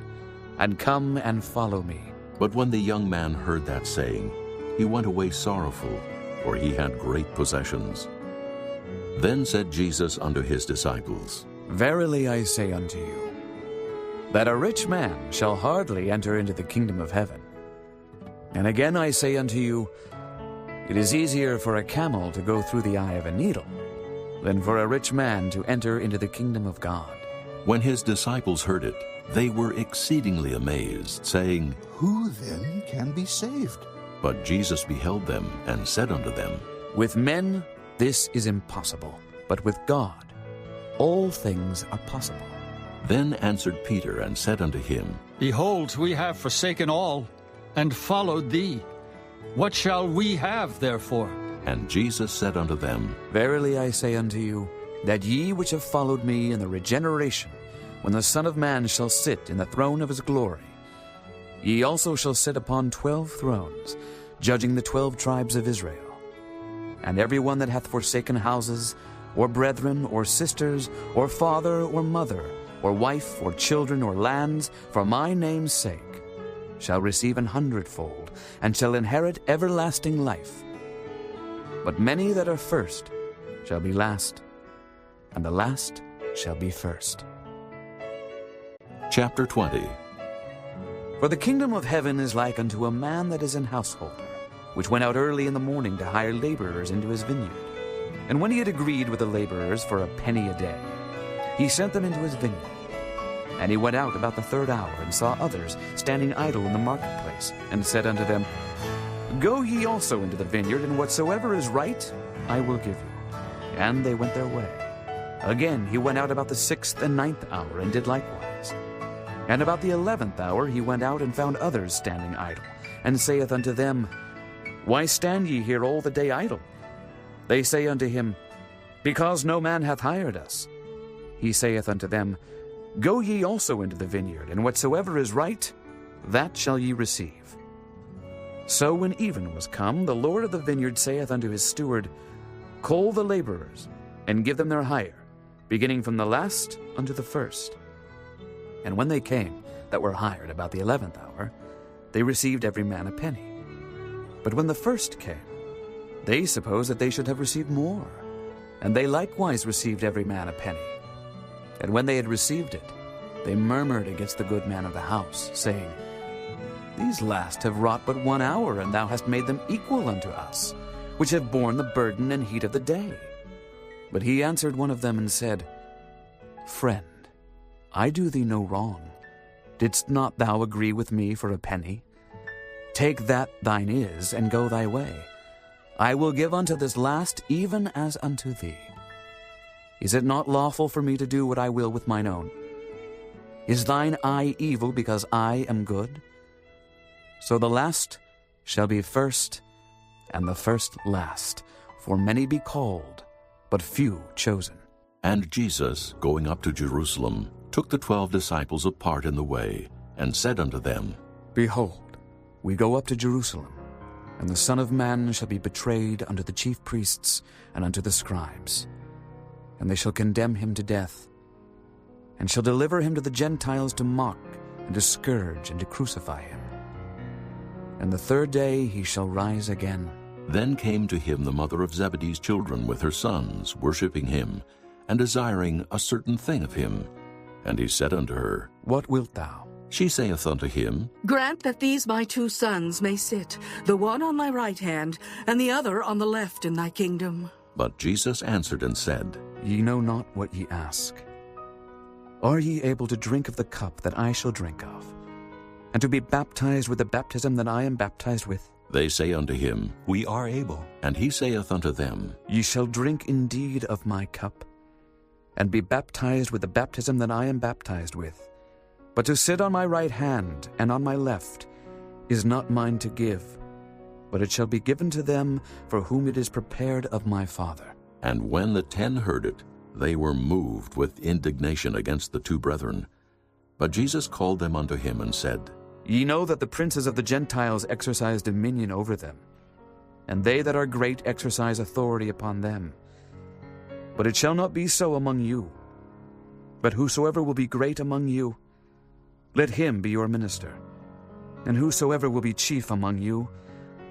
And come and follow me. But when the young man heard that saying, he went away sorrowful, for he had great possessions. Then said Jesus unto his disciples, Verily I say unto you, that a rich man shall hardly enter into the kingdom of heaven. And again I say unto you, it is easier for a camel to go through the eye of a needle than for a rich man to enter into the kingdom of God." When his disciples heard it, they were exceedingly amazed, saying, "Who then can be saved?" But Jesus beheld them, and said unto them, "With men this is impossible, but with God all things are possible." Then answered Peter, and said unto him, Behold, we have forsaken all, and followed thee. What shall we have, therefore? And Jesus said unto them, Verily I say unto you, that ye which have followed me in the regeneration, when the Son of Man shall sit in the throne of his glory, ye also shall sit upon 12 thrones, judging the 12 tribes of Israel. And every one that hath forsaken houses, or brethren, or sisters, or father, or mother, or wife, or children, or lands, for my name's sake, shall receive 100-fold, and shall inherit everlasting life. But many that are first shall be last, and the last shall be first. Chapter 20. For the kingdom of heaven is like unto a man that is an householder, which went out early in the morning to hire laborers into his vineyard. And when he had agreed with the laborers for a penny a day, he sent them into his vineyard. And he went out about the 3rd hour, and saw others standing idle in the marketplace, and said unto them, Go ye also into the vineyard, and whatsoever is right I will give you. And they went their way. Again he went out about the 6th and 9th hour, and did likewise. And about the 11th hour he went out, and found others standing idle, and saith unto them, Why stand ye here all the day idle? They say unto him, Because no man hath hired us. He saith unto them, Go ye also into the vineyard, and whatsoever is right, that shall ye receive. So when even was come, the Lord of the vineyard saith unto his steward, Call the laborers, and give them their hire, beginning from the last unto the first. And when they came that were hired about the 11th hour, they received every man a penny. But when the first came, they supposed that they should have received more, and they likewise received every man a penny. And when they had received it, they murmured against the good man of the house, saying, These last have wrought but 1 hour, and thou hast made them equal unto us, which have borne the burden and heat of the day. But he answered one of them, and said, Friend, I do thee no wrong. Didst not thou agree with me for a penny? Take that thine is, and go thy way. I will give unto this last even as unto thee. Is it not lawful for me to do what I will with mine own? Is thine eye evil because I am good? So the last shall be first, and the first last. For many be called, but few chosen. And Jesus, going up to Jerusalem, took the 12 disciples apart in the way, and said unto them, Behold, we go up to Jerusalem, and the Son of Man shall be betrayed unto the chief priests and unto the scribes. And they shall condemn him to death, and shall deliver him to the Gentiles to mock, and to scourge, and to crucify him. And the 3rd day he shall rise again. Then came to him the mother of Zebedee's children with her sons, worshipping him, and desiring a certain thing of him. And he said unto her, What wilt thou? She saith unto him, Grant that these my 2 sons may sit, the one on thy right hand, and the other on the left in thy kingdom. But Jesus answered and said, Ye know not what ye ask. Are ye able to drink of the cup that I shall drink of, and to be baptized with the baptism that I am baptized with? They say unto him, We are able. And he saith unto them, Ye shall drink indeed of my cup, and be baptized with the baptism that I am baptized with. But to sit on my right hand and on my left is not mine to give, but it shall be given to them for whom it is prepared of my Father. And when the 10 heard it, they were moved with indignation against the 2 brethren. But Jesus called them unto him, and said, Ye know that the princes of the Gentiles exercise dominion over them, and they that are great exercise authority upon them. But it shall not be so among you. But whosoever will be great among you, let him be your minister. And whosoever will be chief among you,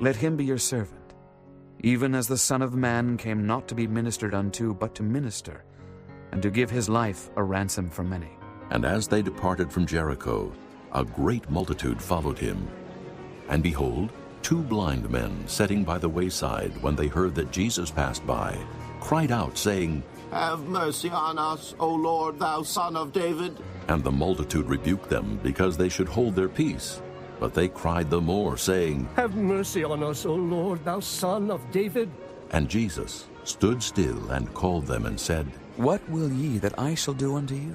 let him be your servant. Even as the Son of Man came not to be ministered unto, but to minister, and to give his life a ransom for many. And as they departed from Jericho, a great multitude followed him. And behold, 2 blind men sitting by the wayside, when they heard that Jesus passed by, cried out, saying, Have mercy on us, O Lord, thou Son of David. And the multitude rebuked them, because they should hold their peace. But they cried the more, saying, Have mercy on us, O Lord, thou Son of David. And Jesus stood still and called them and said, What will ye that I shall do unto you?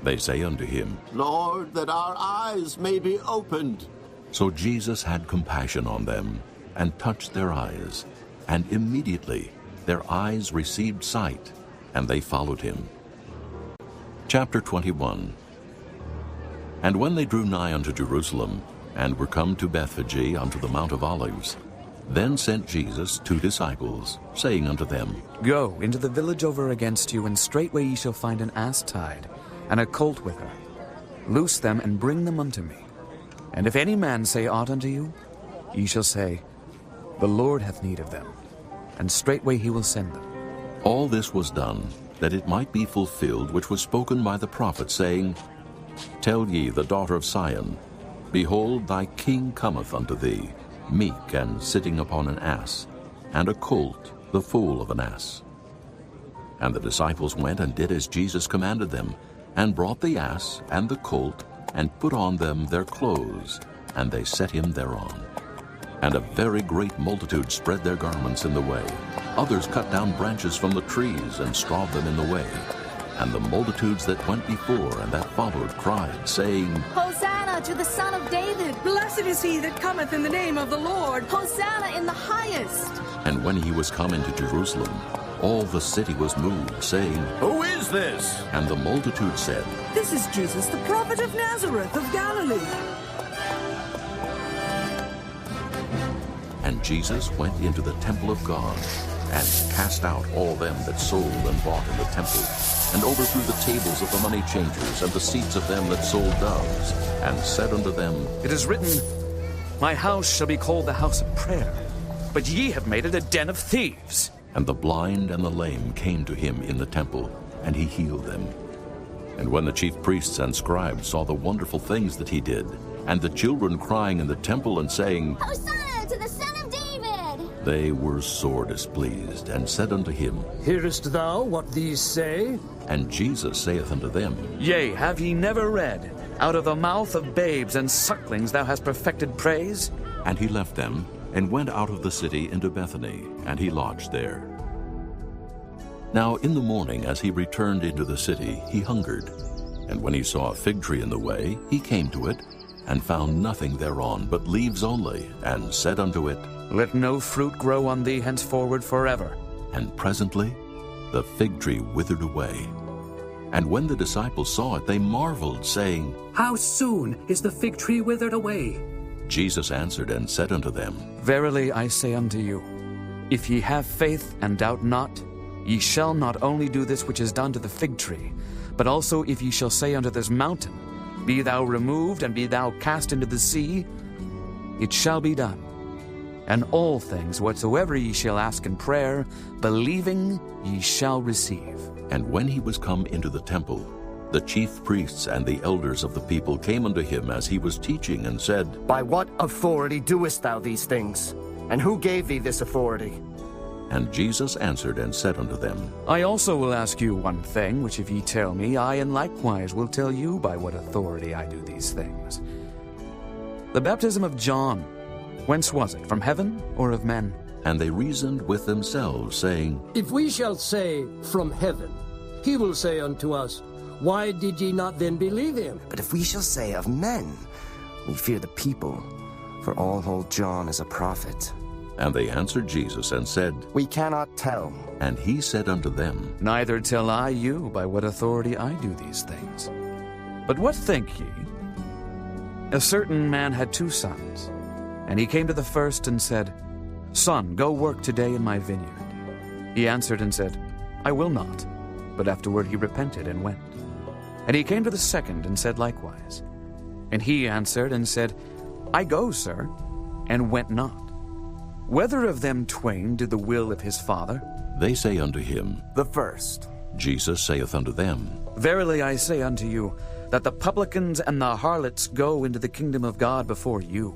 They say unto him, Lord, that our eyes may be opened. So Jesus had compassion on them, and touched their eyes. And immediately their eyes received sight, and they followed him. Chapter 21. And when they drew nigh unto Jerusalem, and were come to Bethphage unto the Mount of Olives, then sent Jesus 2 disciples, saying unto them, Go into the village over against you, and straightway ye shall find an ass tied, and a colt with her. Loose them, and bring them unto me. And if any man say aught unto you, ye shall say, The Lord hath need of them, and straightway he will send them. All this was done, that it might be fulfilled which was spoken by the prophet, saying, Tell ye the daughter of Sion, Behold, thy king cometh unto thee, meek and sitting upon an ass, and a colt, the foal of an ass. And the disciples went and did as Jesus commanded them, and brought the ass and the colt, and put on them their clothes, and they set him thereon. And a very great multitude spread their garments in the way. Others cut down branches from the trees, and strawed them in the way. And the multitudes that went before and that followed cried, saying, Hosanna to the Son of David! Blessed is he that cometh in the name of the Lord! Hosanna in the highest! And when he was come into Jerusalem, all the city was moved, saying, Who is this? And the multitude said, This is Jesus, the prophet of Nazareth of Galilee. And Jesus went into the temple of God, and cast out all them that sold and bought in the temple, and overthrew the tables of the money changers, and the seats of them that sold doves, and said unto them, It is written, My house shall be called the house of prayer, but ye have made it a den of thieves. And the blind and the lame came to him in the temple, and he healed them. And when the chief priests and scribes saw the wonderful things that he did, and the children crying in the temple and saying, Hosanna to the Son of David! They were sore displeased, and said unto him, Hearest thou what these say? And Jesus saith unto them, Yea, have ye never read, Out of the mouth of babes and sucklings thou hast perfected praise? And he left them, and went out of the city into Bethany, and he lodged there. Now in the morning, as he returned into the city, he hungered. And when he saw a fig tree in the way, he came to it, and found nothing thereon but leaves only, and said unto it, Let no fruit grow on thee henceforward forever. And presently the fig tree withered away. And when the disciples saw it, they marveled, saying, How soon is the fig tree withered away? Jesus answered and said unto them, Verily I say unto you, if ye have faith and doubt not, ye shall not only do this which is done to the fig tree, but also if ye shall say unto this mountain, Be thou removed, and be thou cast into the sea, it shall be done. And all things whatsoever ye shall ask in prayer, believing, ye shall receive. And when he was come into the temple, the chief priests and the elders of the people came unto him as he was teaching, and said, By what authority doest thou these things? And who gave thee this authority? And Jesus answered and said unto them, I also will ask you one thing, which if ye tell me, I in likewise will tell you by what authority I do these things. The baptism of John, whence was it, from heaven or of men? And they reasoned with themselves, saying, If we shall say, From heaven, he will say unto us, Why did ye not then believe him? But if we shall say of men, we fear the people, for all hold John as a prophet. And they answered Jesus and said, We cannot tell. And he said unto them, Neither tell I you by what authority I do these things. But what think ye? A certain man had 2 sons, and he came to the first and said, Son, go work today in my vineyard. He answered and said, I will not. But afterward he repented and went. And he came to the second and said likewise. And he answered and said, I go, sir, and went not. Whether of them twain did the will of his father? They say unto him, The first. Jesus saith unto them, Verily I say unto you, that the publicans and the harlots go into the kingdom of God before you.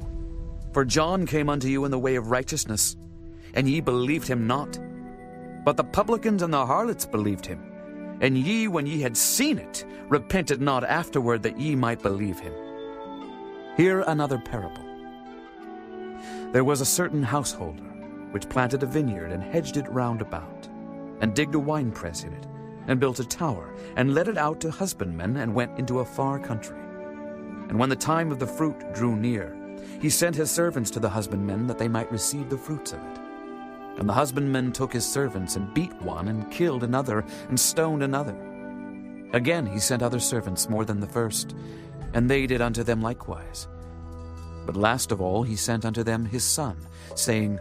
For John came unto you in the way of righteousness, and ye believed him not. But the publicans and the harlots believed him. And ye, when ye had seen it, repented not afterward that ye might believe him. Hear another parable. There was a certain householder, which planted a vineyard, and hedged it round about, and digged a winepress in it, and built a tower, and let it out to husbandmen, and went into a far country. And when the time of the fruit drew near, he sent his servants to the husbandmen, that they might receive the fruits of it. And the husbandmen took his servants, and beat one, and killed another, and stoned another. Again he sent other servants more than the first, and they did unto them likewise. But last of all he sent unto them his son, saying,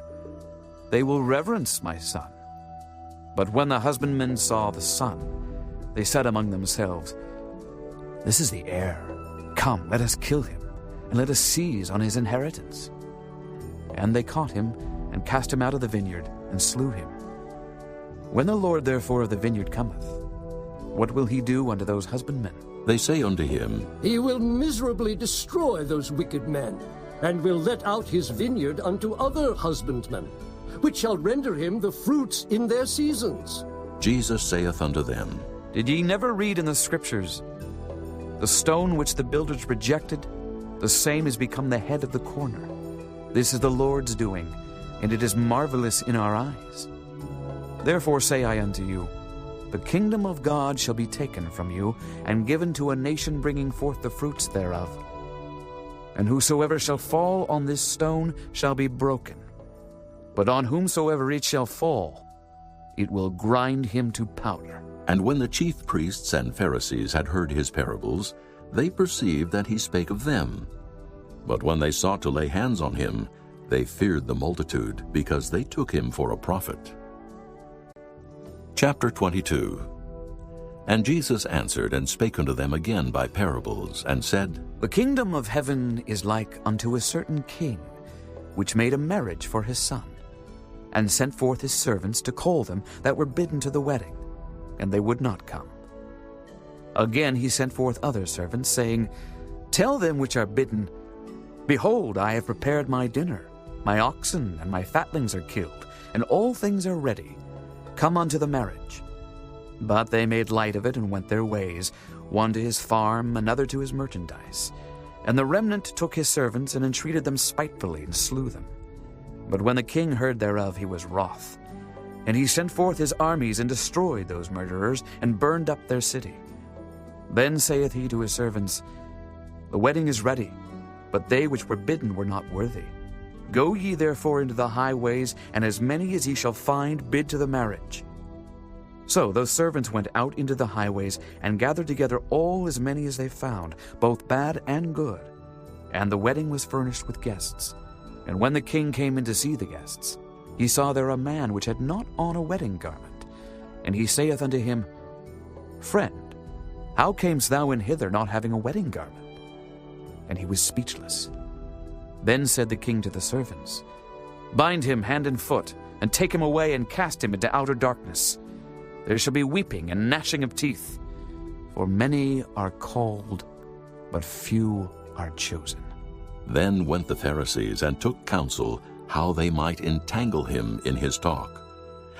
They will reverence my son. But when the husbandmen saw the son, they said among themselves, This is the heir. Come, let us kill him, and let us seize on his inheritance. And they caught him, and cast him out of the vineyard, and slew him. When the Lord therefore of the vineyard cometh, what will he do unto those husbandmen? They say unto him, He will miserably destroy those wicked men, and will let out his vineyard unto other husbandmen, which shall render him the fruits in their seasons. Jesus saith unto them, Did ye never read in the Scriptures, The stone which the builders rejected, the same is become the head of the corner. This is the Lord's doing, and it is marvelous in our eyes. Therefore say I unto you, The kingdom of God shall be taken from you, and given to a nation bringing forth the fruits thereof. And whosoever shall fall on this stone shall be broken, but on whomsoever it shall fall, it will grind him to powder. And when the chief priests and Pharisees had heard his parables, they perceived that he spake of them. But when they sought to lay hands on him, they feared the multitude, because they took him for a prophet. Chapter 22. And Jesus answered and spake unto them again by parables, and said, The kingdom of heaven is like unto a certain king, which made a marriage for his son, and sent forth his servants to call them that were bidden to the wedding, and they would not come. Again he sent forth other servants, saying, Tell them which are bidden, Behold, I have prepared my dinner. My oxen and my fatlings are killed, and all things are ready. Come unto the marriage. But they made light of it, and went their ways, one to his farm, another to his merchandise. And the remnant took his servants, and entreated them spitefully, and slew them. But when the king heard thereof, he was wroth. And he sent forth his armies, and destroyed those murderers, and burned up their city. Then saith he to his servants, The wedding is ready, but they which were bidden were not worthy. Go ye therefore into the highways, and as many as ye shall find, bid to the marriage. So those servants went out into the highways, and gathered together all as many as they found, both bad and good. And the wedding was furnished with guests. And when the king came in to see the guests, he saw there a man which had not on a wedding garment. And he saith unto him, Friend, how camest thou in hither not having a wedding garment? And he was speechless. Then said the king to the servants, Bind him hand and foot, and take him away, and cast him into outer darkness. There shall be weeping and gnashing of teeth, for many are called, but few are chosen. Then went the Pharisees, and took counsel how they might entangle him in his talk.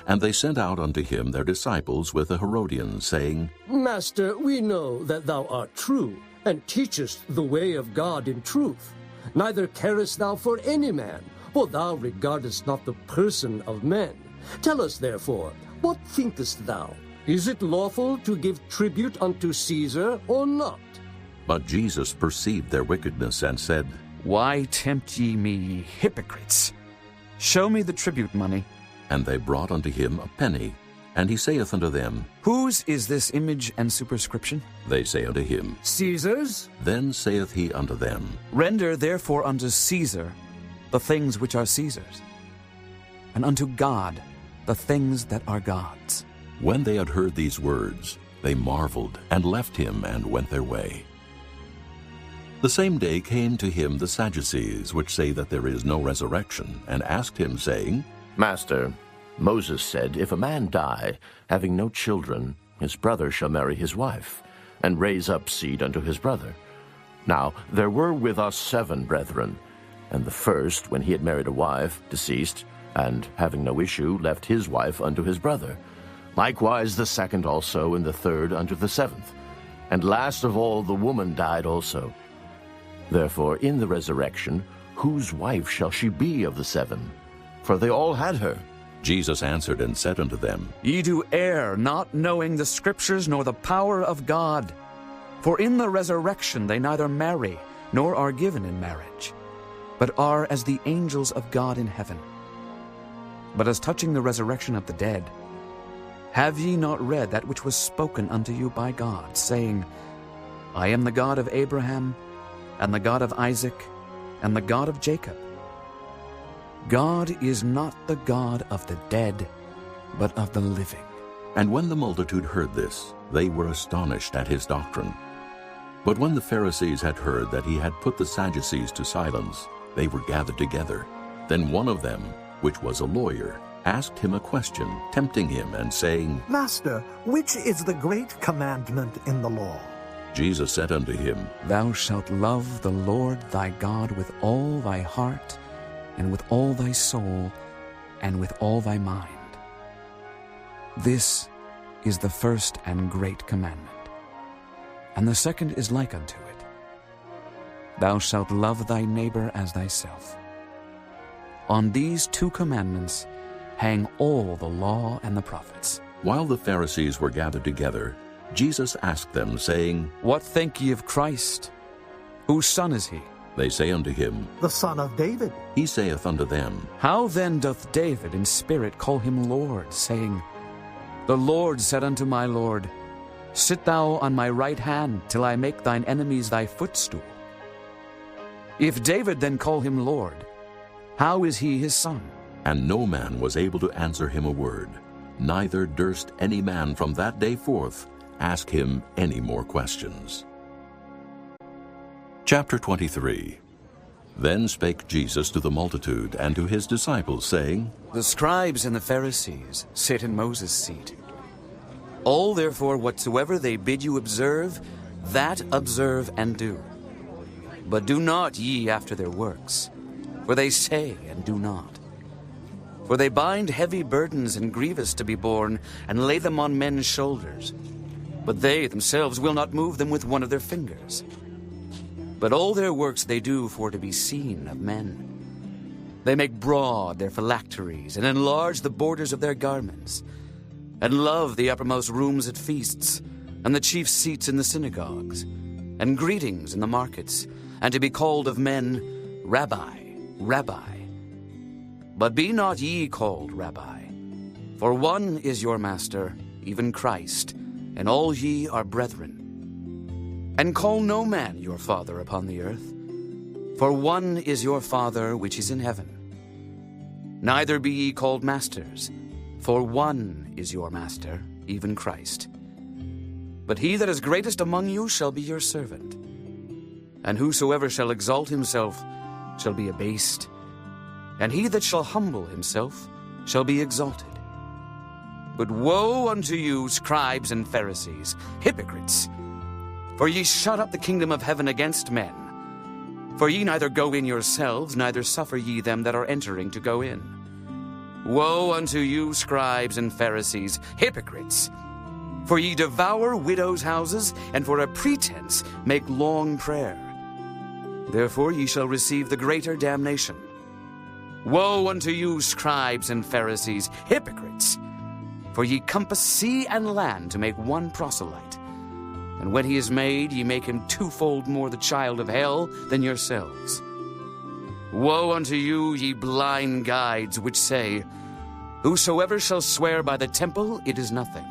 And they sent out unto him their disciples with the Herodians, saying, Master, we know that thou art true, and teachest the way of God in truth. Neither carest thou for any man, for thou regardest not the person of men. Tell us therefore, what thinkest thou? Is it lawful to give tribute unto Caesar, or not? But Jesus perceived their wickedness, and said, Why tempt ye me, ye hypocrites? Show me the tribute money. And they brought unto him a penny. And he saith unto them, Whose is this image and superscription? They say unto him, Caesar's. Then saith he unto them, Render therefore unto Caesar the things which are Caesar's, and unto God the things that are God's. When they had heard these words, they marveled, and left him, and went their way. The same day came to him the Sadducees, which say that there is no resurrection, and asked him, saying, Master, Moses said, If a man die, having no children, his brother shall marry his wife, and raise up seed unto his brother. Now there were with us 7 brethren. And the first, when he had married a wife, deceased, and, having no issue, left his wife unto his brother. Likewise the second also, and the third unto the seventh. And last of all the woman died also. Therefore in the resurrection, whose wife shall she be of the seven? For they all had her. Jesus answered and said unto them, Ye do err, not knowing the Scriptures nor the power of God. For in the resurrection they neither marry, nor are given in marriage, but are as the angels of God in heaven. But as touching the resurrection of the dead, have ye not read that which was spoken unto you by God, saying, I am the God of Abraham, and the God of Isaac, and the God of Jacob? God is not the God of the dead, but of the living. And when the multitude heard this, they were astonished at his doctrine. But when the Pharisees had heard that he had put the Sadducees to silence, they were gathered together. Then one of them, which was a lawyer, asked him a question, tempting him, and saying, Master, which is the great commandment in the law? Jesus said unto him, Thou shalt love the Lord thy God with all thy heart, and with all thy soul, and with all thy mind. This is the first and great commandment. And the second is like unto it. Thou shalt love thy neighbor as thyself. On these two commandments hang all the law and the prophets. While the Pharisees were gathered together, Jesus asked them, saying, What think ye of Christ? Whose son is he? They say unto him, The son of David. He saith unto them, How then doth David in spirit call him Lord, saying, The Lord said unto my Lord, Sit thou on my right hand, till I make thine enemies thy footstool. If David then call him Lord, how is he his son? And no man was able to answer him a word, neither durst any man from that day forth ask him any more questions. Chapter 23. Then spake Jesus to the multitude and to his disciples, saying, The scribes and the Pharisees sit in Moses' seat. All therefore whatsoever they bid you observe, that observe and do. But do not ye after their works, for they say and do not. For they bind heavy burdens and grievous to be borne, and lay them on men's shoulders. But they themselves will not move them with one of their fingers. But all their works they do for to be seen of men. They make broad their phylacteries, and enlarge the borders of their garments, and love the uppermost rooms at feasts, and the chief seats in the synagogues, and greetings in the markets, and to be called of men, Rabbi, Rabbi. But be not ye called Rabbi, for one is your master, even Christ, and all ye are brethren. And call no man your father upon the earth, for one is your Father which is in heaven. Neither be ye called masters, for one is your master, even Christ. But he that is greatest among you shall be your servant. And whosoever shall exalt himself shall be abased, and he that shall humble himself shall be exalted. But woe unto you, scribes and Pharisees, hypocrites! For ye shut up the kingdom of heaven against men. For ye neither go in yourselves, neither suffer ye them that are entering to go in. Woe unto you, scribes and Pharisees, hypocrites! For ye devour widows' houses, and for a pretense make long prayer. Therefore ye shall receive the greater damnation. Woe unto you, scribes and Pharisees, hypocrites! For ye compass sea and land to make one proselyte. And when he is made, ye make him twofold more the child of hell than yourselves. Woe unto you, ye blind guides, which say, Whosoever shall swear by the temple, it is nothing.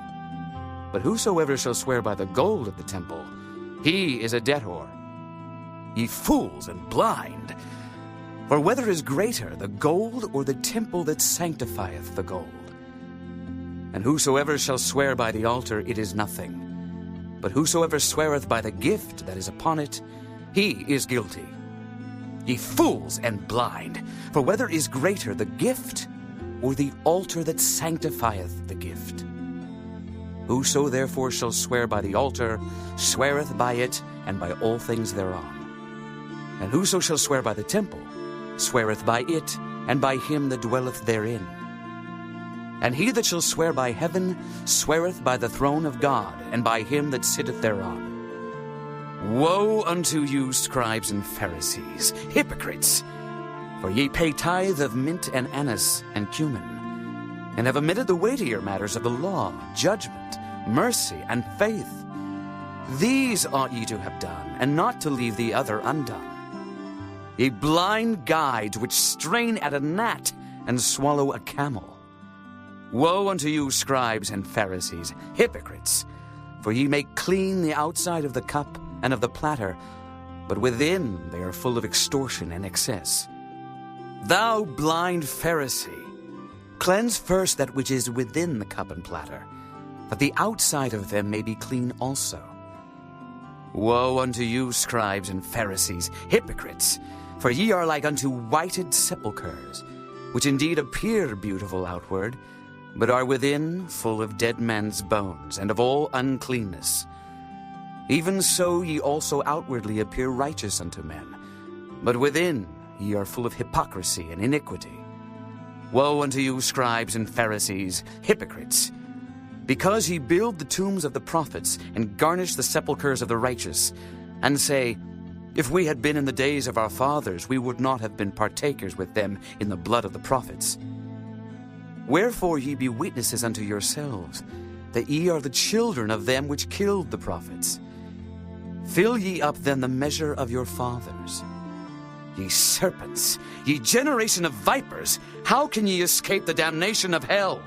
But whosoever shall swear by the gold of the temple, he is a debtor. Ye fools and blind! For whether is greater, the gold or the temple that sanctifieth the gold? And whosoever shall swear by the altar, it is nothing. But whosoever sweareth by the gift that is upon it, he is guilty. Ye fools and blind! For whether is greater, the gift or the altar that sanctifieth the gift? Whoso therefore shall swear by the altar, sweareth by it and by all things thereon. And whoso shall swear by the temple, sweareth by it, and by him that dwelleth therein. And he that shall swear by heaven sweareth by the throne of God, and by him that sitteth thereon. Woe unto you, scribes and Pharisees, hypocrites! For ye pay tithe of mint and anise and cumin, and have omitted the weightier matters of the law, judgment, mercy, and faith. These ought ye to have done, and not to leave the other undone. Ye blind guides which strain at a gnat and swallow a camel. Woe unto you, scribes and Pharisees, hypocrites! For ye make clean the outside of the cup and of the platter, but within they are full of extortion and excess. Thou blind Pharisee, cleanse first that which is within the cup and platter, that the outside of them may be clean also. Woe unto you, scribes and Pharisees, hypocrites! For ye are like unto whited sepulchres, which indeed appear beautiful outward, but are within full of dead men's bones, and of all uncleanness. Even so ye also outwardly appear righteous unto men, but within ye are full of hypocrisy and iniquity. Woe unto you, scribes and Pharisees, hypocrites! Because ye build the tombs of the prophets, and garnish the sepulchres of the righteous, and say, If we had been in the days of our fathers, we would not have been partakers with them in the blood of the prophets. Wherefore ye be witnesses unto yourselves, that ye are the children of them which killed the prophets. Fill ye up then the measure of your fathers. Ye serpents, ye generation of vipers, how can ye escape the damnation of hell?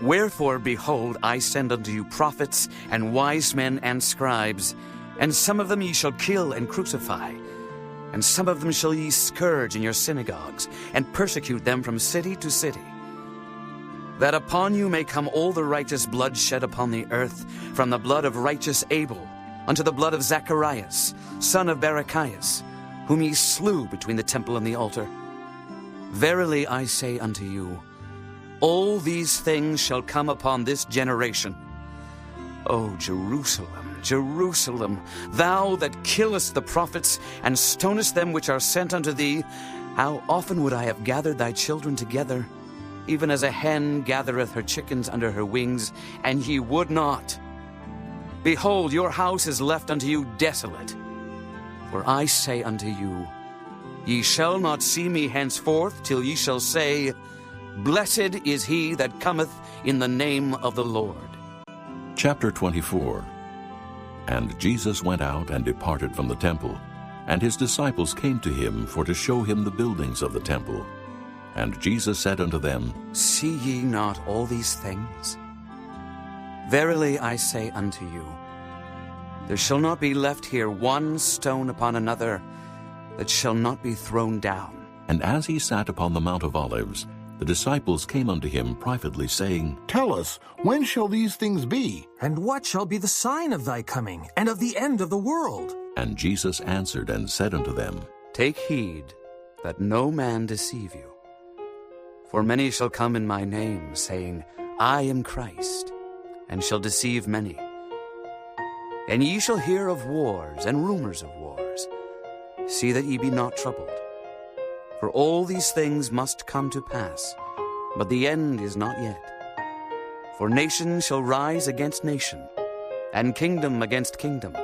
Wherefore, behold, I send unto you prophets, and wise men, and scribes, and some of them ye shall kill and crucify, and some of them shall ye scourge in your synagogues, and persecute them from city to city, that upon you may come all the righteous blood shed upon the earth, from the blood of righteous Abel unto the blood of Zacharias, son of Barachias, whom ye slew between the temple and the altar. Verily I say unto you, all these things shall come upon this generation. O Jerusalem, Jerusalem, thou that killest the prophets, and stonest them which are sent unto thee, how often would I have gathered thy children together, even as a hen gathereth her chickens under her wings, and ye would not. Behold, your house is left unto you desolate. For I say unto you, ye shall not see me henceforth, till ye shall say, Blessed is he that cometh in the name of the Lord. Chapter 24. And Jesus went out and departed from the temple, and his disciples came to him for to show him the buildings of the temple. And Jesus said unto them, See ye not all these things? Verily I say unto you, there shall not be left here one stone upon another that shall not be thrown down. And as he sat upon the Mount of Olives, the disciples came unto him privately, saying, Tell us, when shall these things be? And what shall be the sign of thy coming, and of the end of the world? And Jesus answered and said unto them, Take heed that no man deceive you. For many shall come in my name, saying, I am Christ, and shall deceive many. And ye shall hear of wars and rumors of wars. See that ye be not troubled. For all these things must come to pass, but the end is not yet. For nation shall rise against nation, and kingdom against kingdom.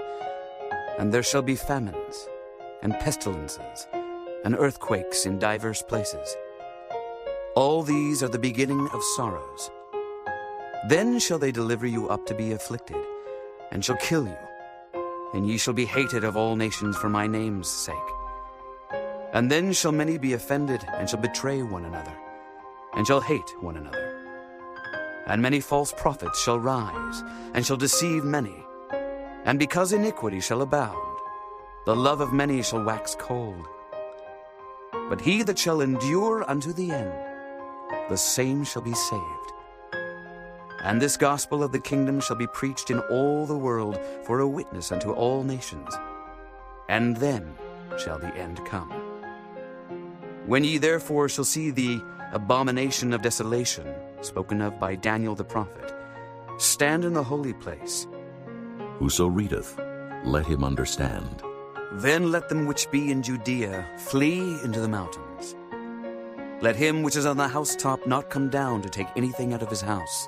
And there shall be famines, and pestilences, and earthquakes in divers places. All these are the beginning of sorrows. Then shall they deliver you up to be afflicted, and shall kill you. And ye shall be hated of all nations for my name's sake. And then shall many be offended, and shall betray one another, and shall hate one another. And many false prophets shall rise, and shall deceive many. And because iniquity shall abound, the love of many shall wax cold. But he that shall endure unto the end, the same shall be saved. And this gospel of the kingdom shall be preached in all the world for a witness unto all nations. And then shall the end come. When ye therefore shall see the abomination of desolation, spoken of by Daniel the prophet, stand in the holy place. Whoso readeth, let him understand. Then let them which be in Judea flee into the mountains. Let him which is on the housetop not come down to take anything out of his house.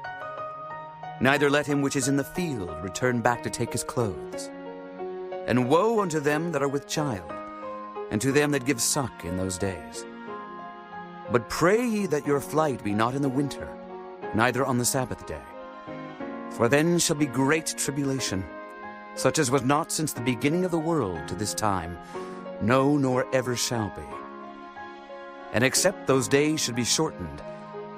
Neither let him which is in the field return back to take his clothes. And woe unto them that are with child, and to them that give suck in those days. But pray ye that your flight be not in the winter, neither on the Sabbath day. For then shall be great tribulation, such as was not since the beginning of the world to this time, no, nor ever shall be. And except those days should be shortened,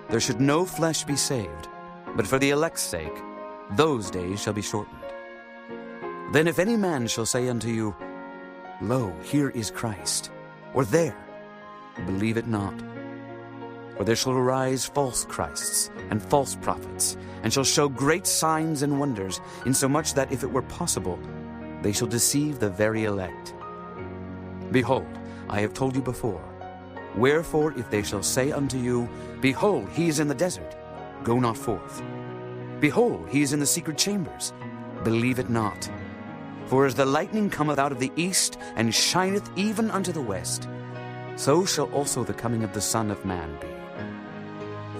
there should no flesh be saved, but for the elect's sake, those days shall be shortened. Then if any man shall say unto you, Lo, here is Christ, or there, believe it not. For there shall arise false Christs and false prophets, and shall show great signs and wonders, insomuch that if it were possible, they shall deceive the very elect. Behold, I have told you before. Wherefore, if they shall say unto you, Behold, he is in the desert, go not forth. Behold, he is in the secret chambers, believe it not. For as the lightning cometh out of the east, and shineth even unto the west, so shall also the coming of the Son of Man be.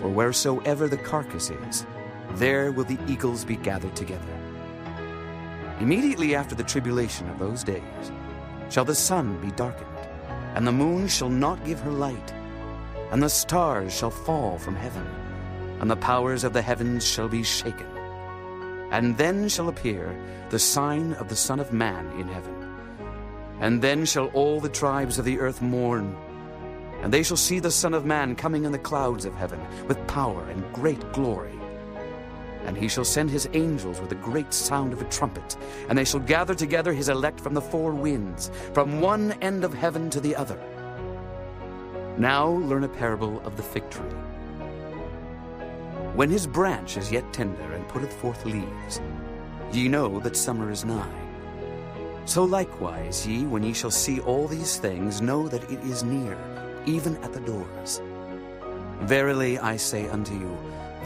For wheresoever the carcass is, there will the eagles be gathered together. Immediately after the tribulation of those days shall the sun be darkened, and the moon shall not give her light, and the stars shall fall from heaven, and the powers of the heavens shall be shaken. And then shall appear the sign of the Son of Man in heaven. And then shall all the tribes of the earth mourn, and they shall see the Son of Man coming in the clouds of heaven with power and great glory. And he shall send his angels with a great sound of a trumpet, and they shall gather together his elect from the four winds, from one end of heaven to the other. Now learn a parable of the fig tree. When his branch is yet tender and putteth forth leaves, ye know that summer is nigh. So likewise ye, when ye shall see all these things, know that it is near, even at the doors. Verily I say unto you,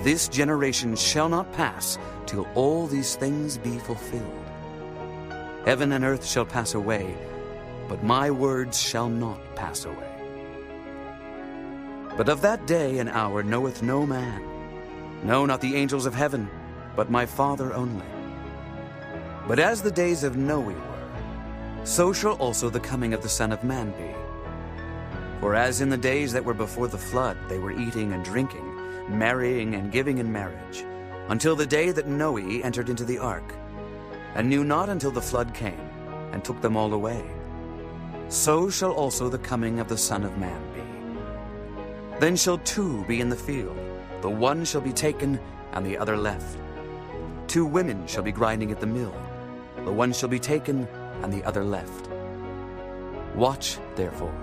this generation shall not pass till all these things be fulfilled. Heaven and earth shall pass away, but my words shall not pass away. But of that day and hour knoweth no man, no, not the angels of heaven, but my Father only. But as the days of Noe were, so shall also the coming of the Son of Man be. For as in the days that were before the flood, they were eating and drinking, marrying and giving in marriage, until the day that Noe entered into the ark, and knew not until the flood came, and took them all away. So shall also the coming of the Son of Man be. Then shall two be in the field, the one shall be taken, and the other left. Two women shall be grinding at the mill, the one shall be taken, and the other left. Watch, therefore,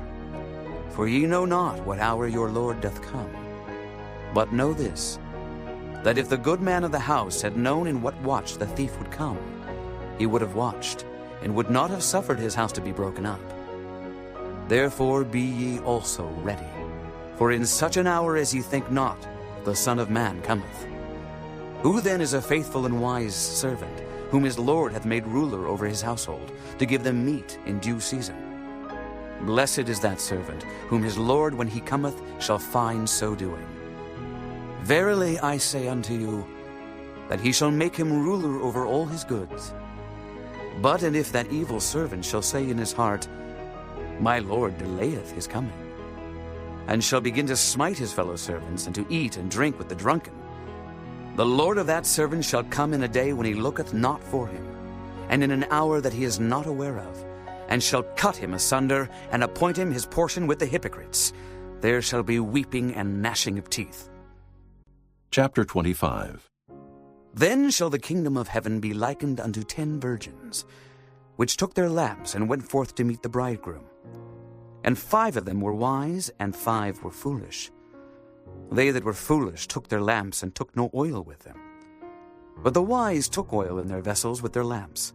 for ye know not what hour your Lord doth come. But know this, that if the good man of the house had known in what watch the thief would come, he would have watched, and would not have suffered his house to be broken up. Therefore be ye also ready, for in such an hour as ye think not, the Son of Man cometh. Who then is a faithful and wise servant, whom his Lord hath made ruler over his household, to give them meat in due season? Blessed is that servant, whom his Lord, when he cometh, shall find so doing. Verily I say unto you, that he shall make him ruler over all his goods. But and if that evil servant shall say in his heart, My Lord delayeth his coming, and shall begin to smite his fellow servants, and to eat and drink with the drunken, the Lord of that servant shall come in a day when he looketh not for him, and in an hour that he is not aware of, and shall cut him asunder, and appoint him his portion with the hypocrites. There shall be weeping and gnashing of teeth. Chapter 25. Then shall the kingdom of heaven be likened unto 10 virgins, which took their lamps and went forth to meet the bridegroom. And 5 of them were wise, and 5 were foolish. They that were foolish took their lamps, and took no oil with them. But the wise took oil in their vessels with their lamps.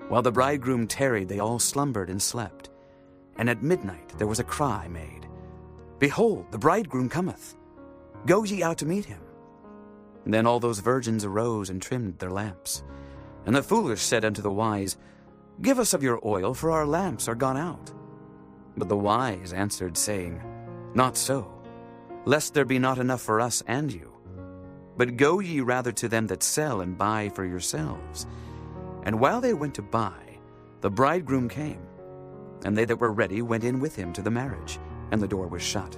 While the bridegroom tarried, they all slumbered and slept. And at midnight there was a cry made, Behold, the bridegroom cometh. Go ye out to meet him. Then all those virgins arose and trimmed their lamps. And the foolish said unto the wise, Give us of your oil, for our lamps are gone out. But the wise answered, saying, Not so, lest there be not enough for us and you. But go ye rather to them that sell, and buy for yourselves. And while they went to buy, the bridegroom came, and they that were ready went in with him to the marriage, and the door was shut.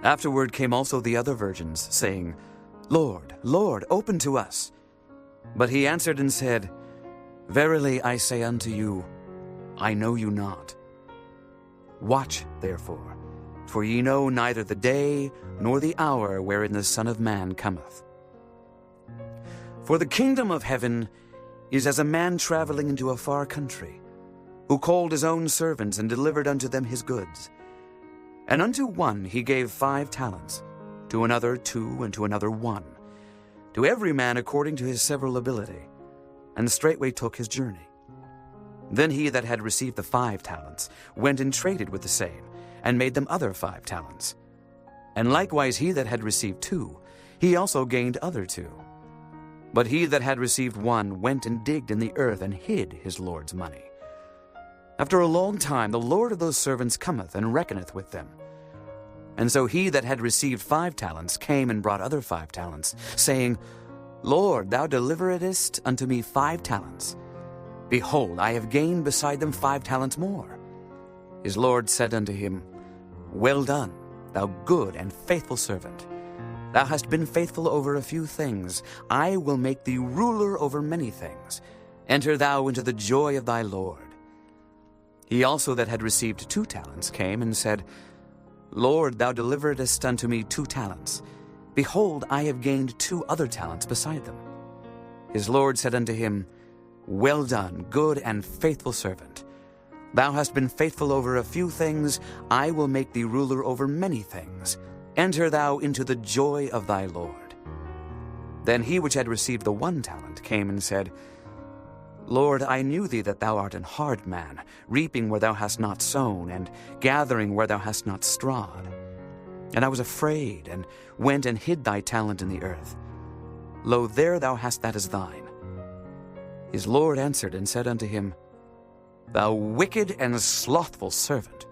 Afterward came also the other virgins, saying, Lord, Lord, open to us. But he answered and said, Verily I say unto you, I know you not. Watch therefore, for ye know neither the day nor the hour wherein the Son of Man cometh. For the kingdom of heaven is as a man traveling into a far country, who called his own servants and delivered unto them his goods. And unto one he gave 5 talents, to another 2, and to another 1, to every man according to his several ability, and straightway took his journey. Then he that had received the 5 talents went and traded with the same, and made them other 5 talents. And likewise he that had received 2, he also gained other 2. But he that had received 1 went and digged in the earth, and hid his Lord's money. After a long time the Lord of those servants cometh, and reckoneth with them. And so he that had received 5 talents came and brought other 5 talents, saying, Lord, thou deliveredst unto me 5 talents. Behold, I have gained beside them 5 talents more. His Lord said unto him, Well done, thou good and faithful servant. Thou hast been faithful over a few things. I will make thee ruler over many things. Enter thou into the joy of thy Lord. He also that had received 2 talents came and said, Lord, thou deliveredst unto me 2 talents. Behold, I have gained 2 other talents beside them. His Lord said unto him, Well done, good and faithful servant. Thou hast been faithful over a few things. I will make thee ruler over many things. Enter thou into the joy of thy Lord. Then he which had received the 1 talent came and said, Lord, I knew thee that thou art an hard man, reaping where thou hast not sown, and gathering where thou hast not strawed. And I was afraid, and went and hid thy talent in the earth. Lo, there thou hast that is thine. His Lord answered and said unto him, Thou wicked and slothful servant,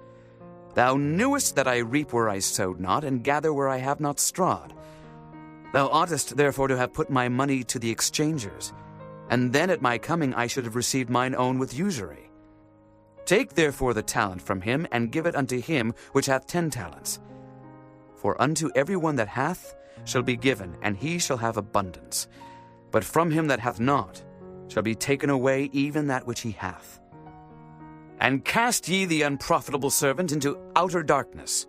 thou knewest that I reap where I sowed not, and gather where I have not strawed. Thou oughtest therefore to have put my money to the exchangers, and then at my coming I should have received mine own with usury. Take therefore the talent from him, and give it unto him which hath 10 talents. For unto every one that hath shall be given, and he shall have abundance. But from him that hath not shall be taken away even that which he hath. And cast ye the unprofitable servant into outer darkness.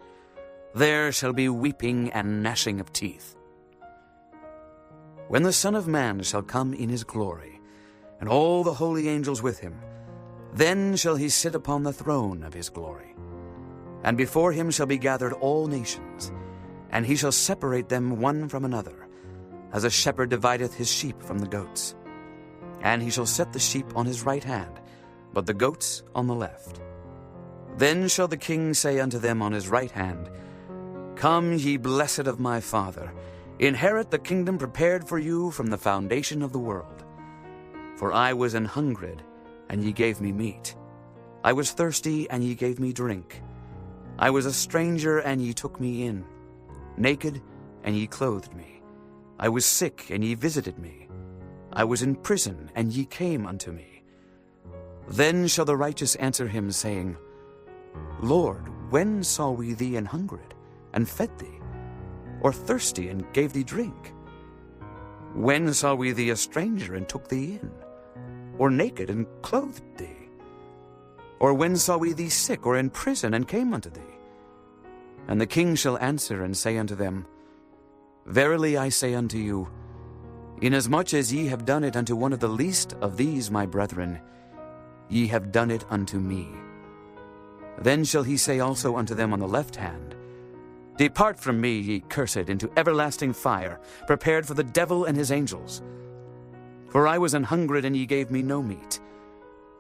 There shall be weeping and gnashing of teeth. When the Son of Man shall come in his glory, and all the holy angels with him, then shall he sit upon the throne of his glory. And before him shall be gathered all nations, and he shall separate them one from another, as a shepherd divideth his sheep from the goats. And he shall set the sheep on his right hand, but the goats on the left. Then shall the king say unto them on his right hand, Come, ye blessed of my Father, inherit the kingdom prepared for you from the foundation of the world. For I was an hungred, and ye gave me meat. I was thirsty, and ye gave me drink. I was a stranger, and ye took me in. Naked, and ye clothed me. I was sick, and ye visited me. I was in prison, and ye came unto me. Then shall the righteous answer him, saying, Lord, when saw we thee an hungred, and fed thee? Or thirsty, and gave thee drink? When saw we thee a stranger, and took thee in? Or naked, and clothed thee? Or when saw we thee sick, or in prison, and came unto thee? And the king shall answer and say unto them, Verily I say unto you, inasmuch as ye have done it unto one of the least of these my brethren, ye have done it unto me. Then shall he say also unto them on the left hand, Depart from me, ye cursed, into everlasting fire, prepared for the devil and his angels. For I was an hungred, and ye gave me no meat.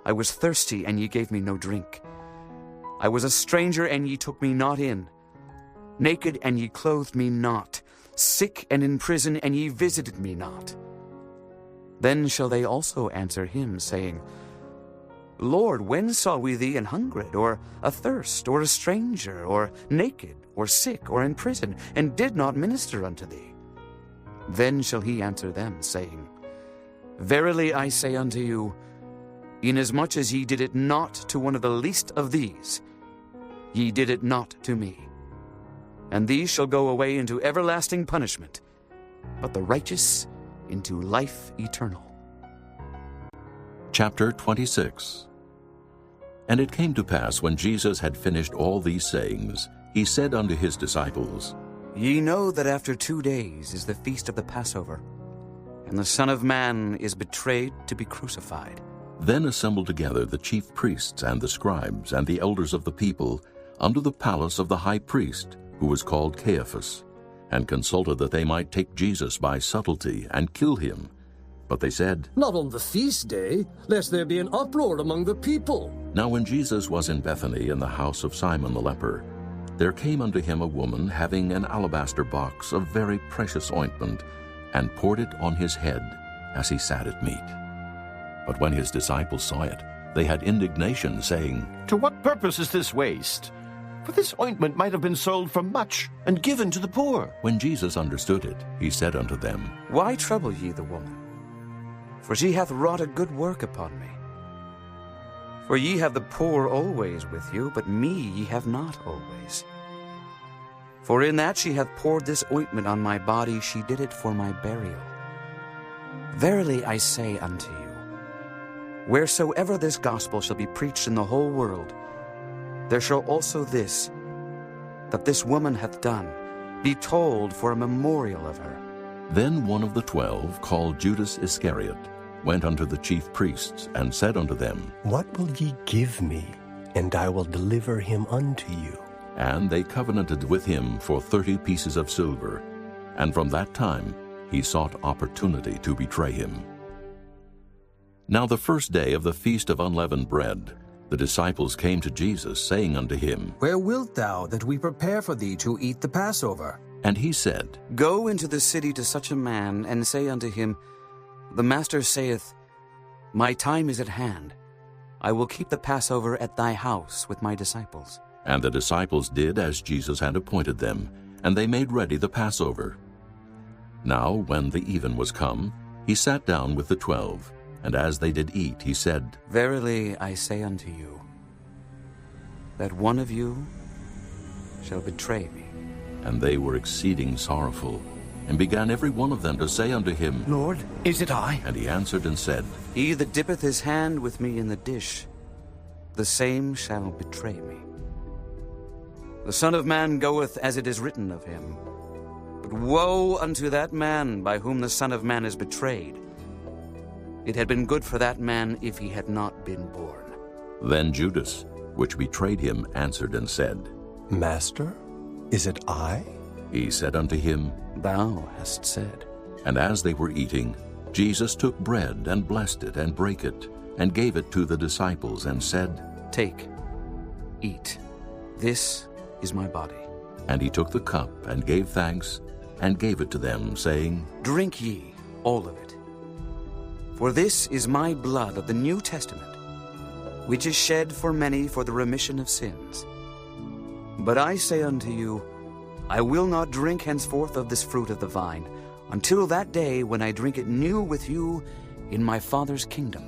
I was thirsty, and ye gave me no drink. I was a stranger, and ye took me not in. Naked, and ye clothed me not. Sick and in prison, and ye visited me not. Then shall they also answer him, saying, Lord, when saw we thee an hungered, or athirst, or a stranger, or naked, or sick, or in prison, and did not minister unto thee? Then shall he answer them, saying, Verily I say unto you, inasmuch as ye did it not to one of the least of these, ye did it not to me. And these shall go away into everlasting punishment, but the righteous into life eternal. Chapter 26. And it came to pass, when Jesus had finished all these sayings, he said unto his disciples, Ye know that after 2 days is the feast of the Passover, and the Son of Man is betrayed to be crucified. Then assembled together the chief priests and the scribes and the elders of the people unto the palace of the high priest, who was called Caiaphas, and consulted that they might take Jesus by subtlety and kill him. But they said, Not on the feast day, lest there be an uproar among the people. Now when Jesus was in Bethany in the house of Simon the leper, there came unto him a woman having an alabaster box of very precious ointment, and poured it on his head as he sat at meat. But when his disciples saw it, they had indignation, saying, To what purpose is this waste? For this ointment might have been sold for much, and given to the poor. When Jesus understood it, he said unto them, Why trouble ye the woman? For she hath wrought a good work upon me. For ye have the poor always with you, but me ye have not always. For in that she hath poured this ointment on my body, she did it for my burial. Verily I say unto you, wheresoever this gospel shall be preached in the whole world, there shall also this, that this woman hath done, be told for a memorial of her. Then one of the 12, called Judas Iscariot, went unto the chief priests, and said unto them, What will ye give me, and I will deliver him unto you? And they covenanted with him for 30 pieces of silver. And from that time he sought opportunity to betray him. Now the first day of the feast of unleavened bread, the disciples came to Jesus, saying unto him, Where wilt thou that we prepare for thee to eat the Passover? And he said, Go into the city to such a man, and say unto him, The Master saith, My time is at hand. I will keep the Passover at thy house with my disciples. And the disciples did as Jesus had appointed them, and they made ready the Passover. Now when the even was come, he sat down with the 12, and as they did eat, he said, Verily I say unto you, that one of you shall betray me. And they were exceeding sorrowful, and began every one of them to say unto him, Lord, is it I? And he answered and said, He that dippeth his hand with me in the dish, the same shall betray me. The Son of Man goeth as it is written of him. But woe unto that man by whom the Son of Man is betrayed. It had been good for that man if he had not been born. Then Judas, which betrayed him, answered and said, Master, is it I? He said unto him, Thou hast said. And as they were eating, Jesus took bread, and blessed it, and brake it, and gave it to the disciples, and said, Take, eat, this is my body. And he took the cup, and gave thanks, and gave it to them, saying, Drink ye all of it. For this is my blood of the New Testament, which is shed for many for the remission of sins. But I say unto you, I will not drink henceforth of this fruit of the vine, until that day when I drink it new with you in my Father's kingdom.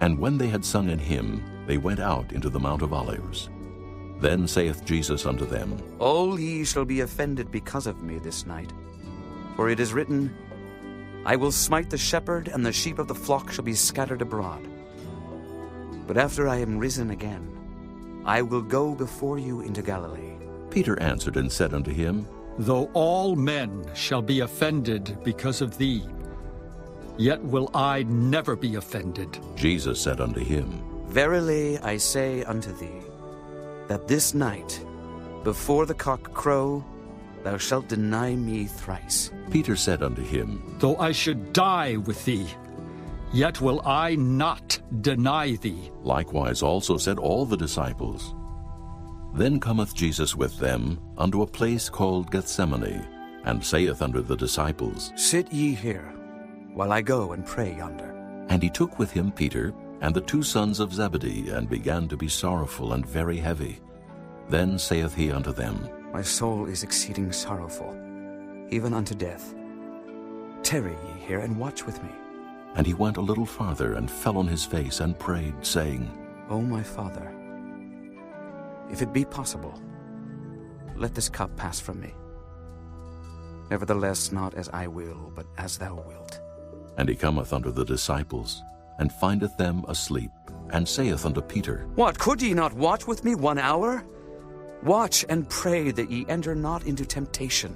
And when they had sung an hymn, they went out into the Mount of Olives. Then saith Jesus unto them, All ye shall be offended because of me this night. For it is written, I will smite the shepherd, and the sheep of the flock shall be scattered abroad. But after I am risen again, I will go before you into Galilee. Peter answered and said unto him, Though all men shall be offended because of thee, yet will I never be offended. Jesus said unto him, Verily I say unto thee, that this night, before the cock crow, thou shalt deny me thrice. Peter said unto him, Though I should die with thee, yet will I not deny thee. Likewise also said all the disciples. Then cometh Jesus with them unto a place called Gethsemane, and saith unto the disciples, Sit ye here, while I go and pray yonder. And he took with him Peter, and the 2 sons of Zebedee, and began to be sorrowful and very heavy. Then saith he unto them, My soul is exceeding sorrowful, even unto death. Tarry ye here, and watch with me. And he went a little farther, and fell on his face, and prayed, saying, O my Father, if it be possible, let this cup pass from me. Nevertheless, not as I will, but as thou wilt. And he cometh unto the disciples, and findeth them asleep, and saith unto Peter, What, could ye not watch with me 1 hour? Watch and pray that ye enter not into temptation.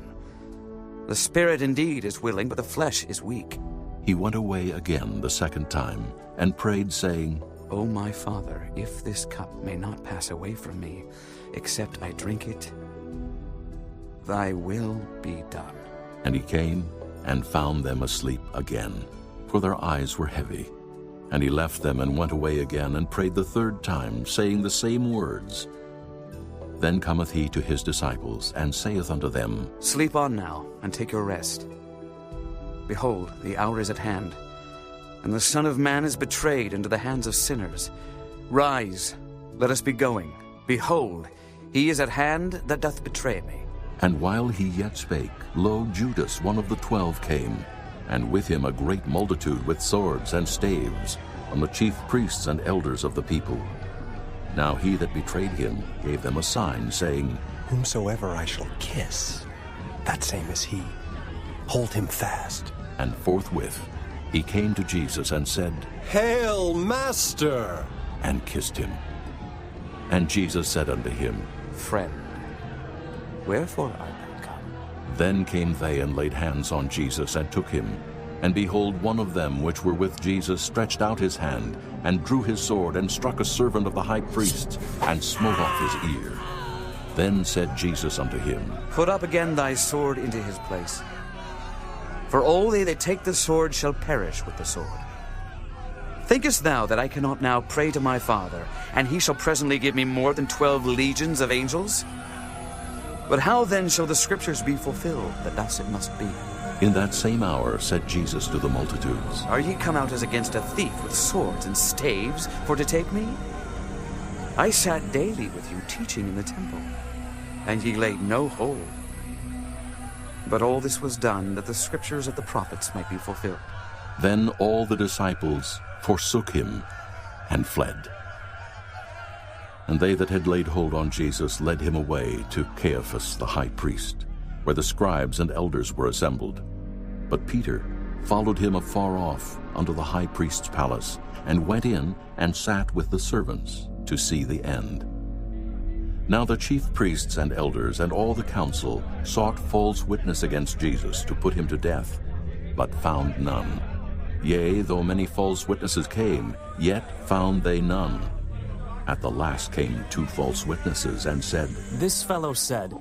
The spirit indeed is willing, but the flesh is weak. He went away again the 2nd time, and prayed, saying, O my Father, if this cup may not pass away from me, except I drink it, thy will be done. And he came, and found them asleep again, for their eyes were heavy. And he left them, and went away again, and prayed the 3rd time, saying the same words. Then cometh he to his disciples, and saith unto them, Sleep on now, and take your rest. Behold, the hour is at hand, and the Son of Man is betrayed into the hands of sinners. Rise, let us be going. Behold, he is at hand that doth betray me. And while he yet spake, lo, Judas, one of the 12, came, and with him a great multitude with swords and staves, from the chief priests and elders of the people. Now he that betrayed him gave them a sign, saying, Whomsoever I shall kiss, that same is he. Hold him fast. And forthwith he came to Jesus, and said, Hail, Master! And kissed him. And Jesus said unto him, Friend, wherefore art thou come? Then came they, and laid hands on Jesus, and took him. And behold, one of them which were with Jesus stretched out his hand, and drew his sword, and struck a servant of the high priest, and smote off his ear. Then said Jesus unto him, Put up again thy sword into his place. For all they that take the sword shall perish with the sword. Thinkest thou that I cannot now pray to my Father, and he shall presently give me more than 12 legions of angels? But how then shall the scriptures be fulfilled, that thus it must be? In that same hour said Jesus to the multitudes, Are ye come out as against a thief with swords and staves for to take me? I sat daily with you teaching in the temple, and ye laid no hold. But all this was done, that the scriptures of the prophets might be fulfilled. Then all the disciples forsook him, and fled. And they that had laid hold on Jesus led him away to Caiaphas the high priest, where the scribes and elders were assembled. But Peter followed him afar off unto the high priest's palace, and went in and sat with the servants to see the end. Now the chief priests and elders and all the council sought false witness against Jesus to put him to death, but found none. Yea, though many false witnesses came, yet found they none. At the last came 2 false witnesses, and said, This fellow said,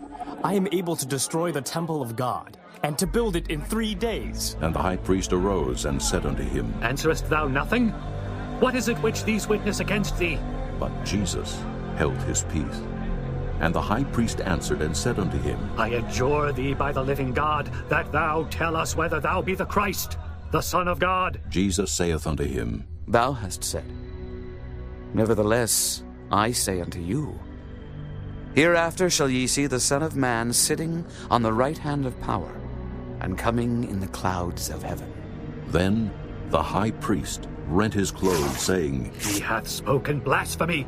I am able to destroy the temple of God, and to build it in 3 days. And the high priest arose and said unto him, Answerest thou nothing? What is it which these witness against thee? But Jesus held his peace. And the high priest answered and said unto him, I adjure thee by the living God, that thou tell us whether thou be the Christ, the Son of God. Jesus saith unto him, Thou hast said. Nevertheless, I say unto you, Hereafter shall ye see the Son of Man sitting on the right hand of power, and coming in the clouds of heaven. Then the high priest rent his clothes, saying, He hath spoken blasphemy.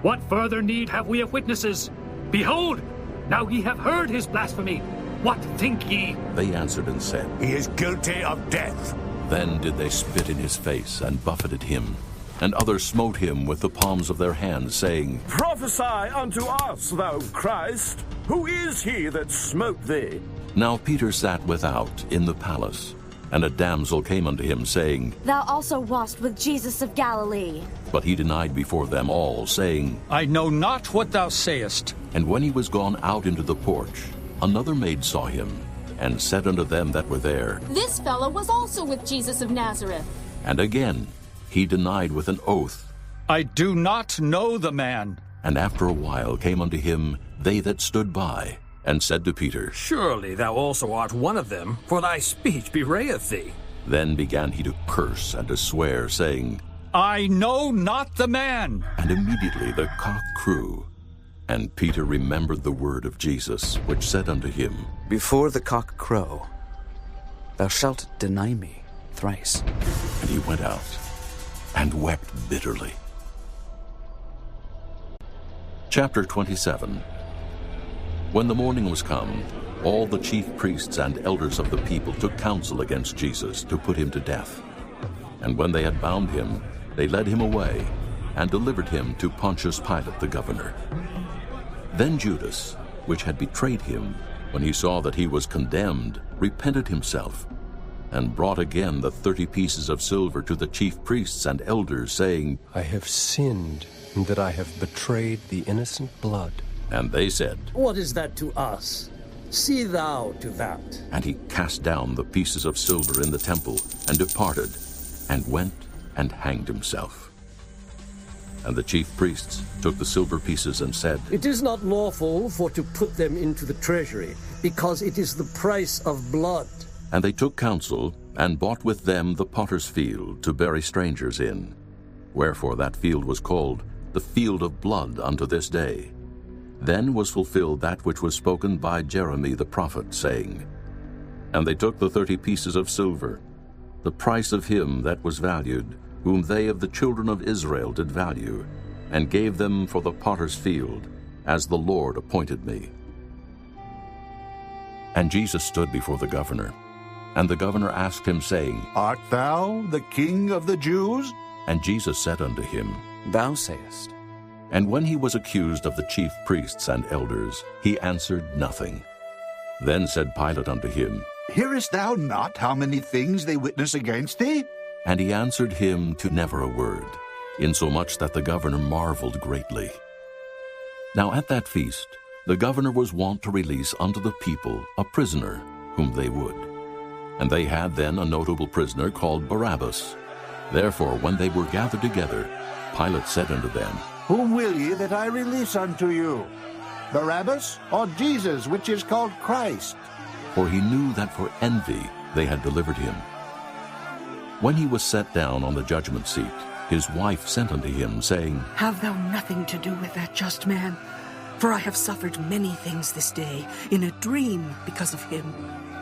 What further need have we of witnesses? Behold, now ye have heard his blasphemy. What think ye? They answered and said, He is guilty of death. Then did they spit in his face, and buffeted him. And others smote him with the palms of their hands, saying, Prophesy unto us, thou Christ. Who is he that smote thee? Now Peter sat without in the palace. And a damsel came unto him, saying, Thou also wast with Jesus of Galilee. But he denied before them all, saying, I know not what thou sayest. And when he was gone out into the porch, another maid saw him, and said unto them that were there, This fellow was also with Jesus of Nazareth. And again he denied with an oath, I do not know the man. And after a while came unto him they that stood by, and said to Peter, Surely thou also art one of them, for thy speech bewrayeth thee. Then began he to curse and to swear, saying, I know not the man. And immediately the cock crew. And Peter remembered the word of Jesus, which said unto him, Before the cock crow, thou shalt deny me thrice. And he went out and wept bitterly. Chapter 27. When the morning was come, all the chief priests and elders of the people took counsel against Jesus to put him to death. And when they had bound him, they led him away and delivered him to Pontius Pilate the governor. Then Judas, which had betrayed him, when he saw that he was condemned, repented himself, and brought again the 30 pieces of silver to the chief priests and elders, saying, I have sinned in that I have betrayed the innocent blood. And they said, What is that to us? See thou to that. And he cast down the pieces of silver in the temple, and departed, and went and hanged himself. And the chief priests took the silver pieces and said, It is not lawful for to put them into the treasury, because it is the price of blood. And they took counsel, and bought with them the potter's field to bury strangers in. Wherefore that field was called the field of blood unto this day. Then was fulfilled that which was spoken by Jeremy the prophet, saying, And they took the 30 pieces of silver, the price of him that was valued, whom they of the children of Israel did value, and gave them for the potter's field, as the Lord appointed me. And Jesus stood before the governor. And the governor asked him, saying, Art thou the King of the Jews? And Jesus said unto him, Thou sayest. And when he was accused of the chief priests and elders, he answered nothing. Then said Pilate unto him, Hearest thou not how many things they witness against thee? And he answered him to never a word, insomuch that the governor marveled greatly. Now at that feast the governor was wont to release unto the people a prisoner whom they would. And they had then a notable prisoner called Barabbas. Therefore when they were gathered together, Pilate said unto them, Whom will ye that I release unto you? Barabbas, or Jesus, which is called Christ? For he knew that for envy they had delivered him. When he was set down on the judgment seat, his wife sent unto him, saying, Have thou nothing to do with that just man? For I have suffered many things this day in a dream because of him.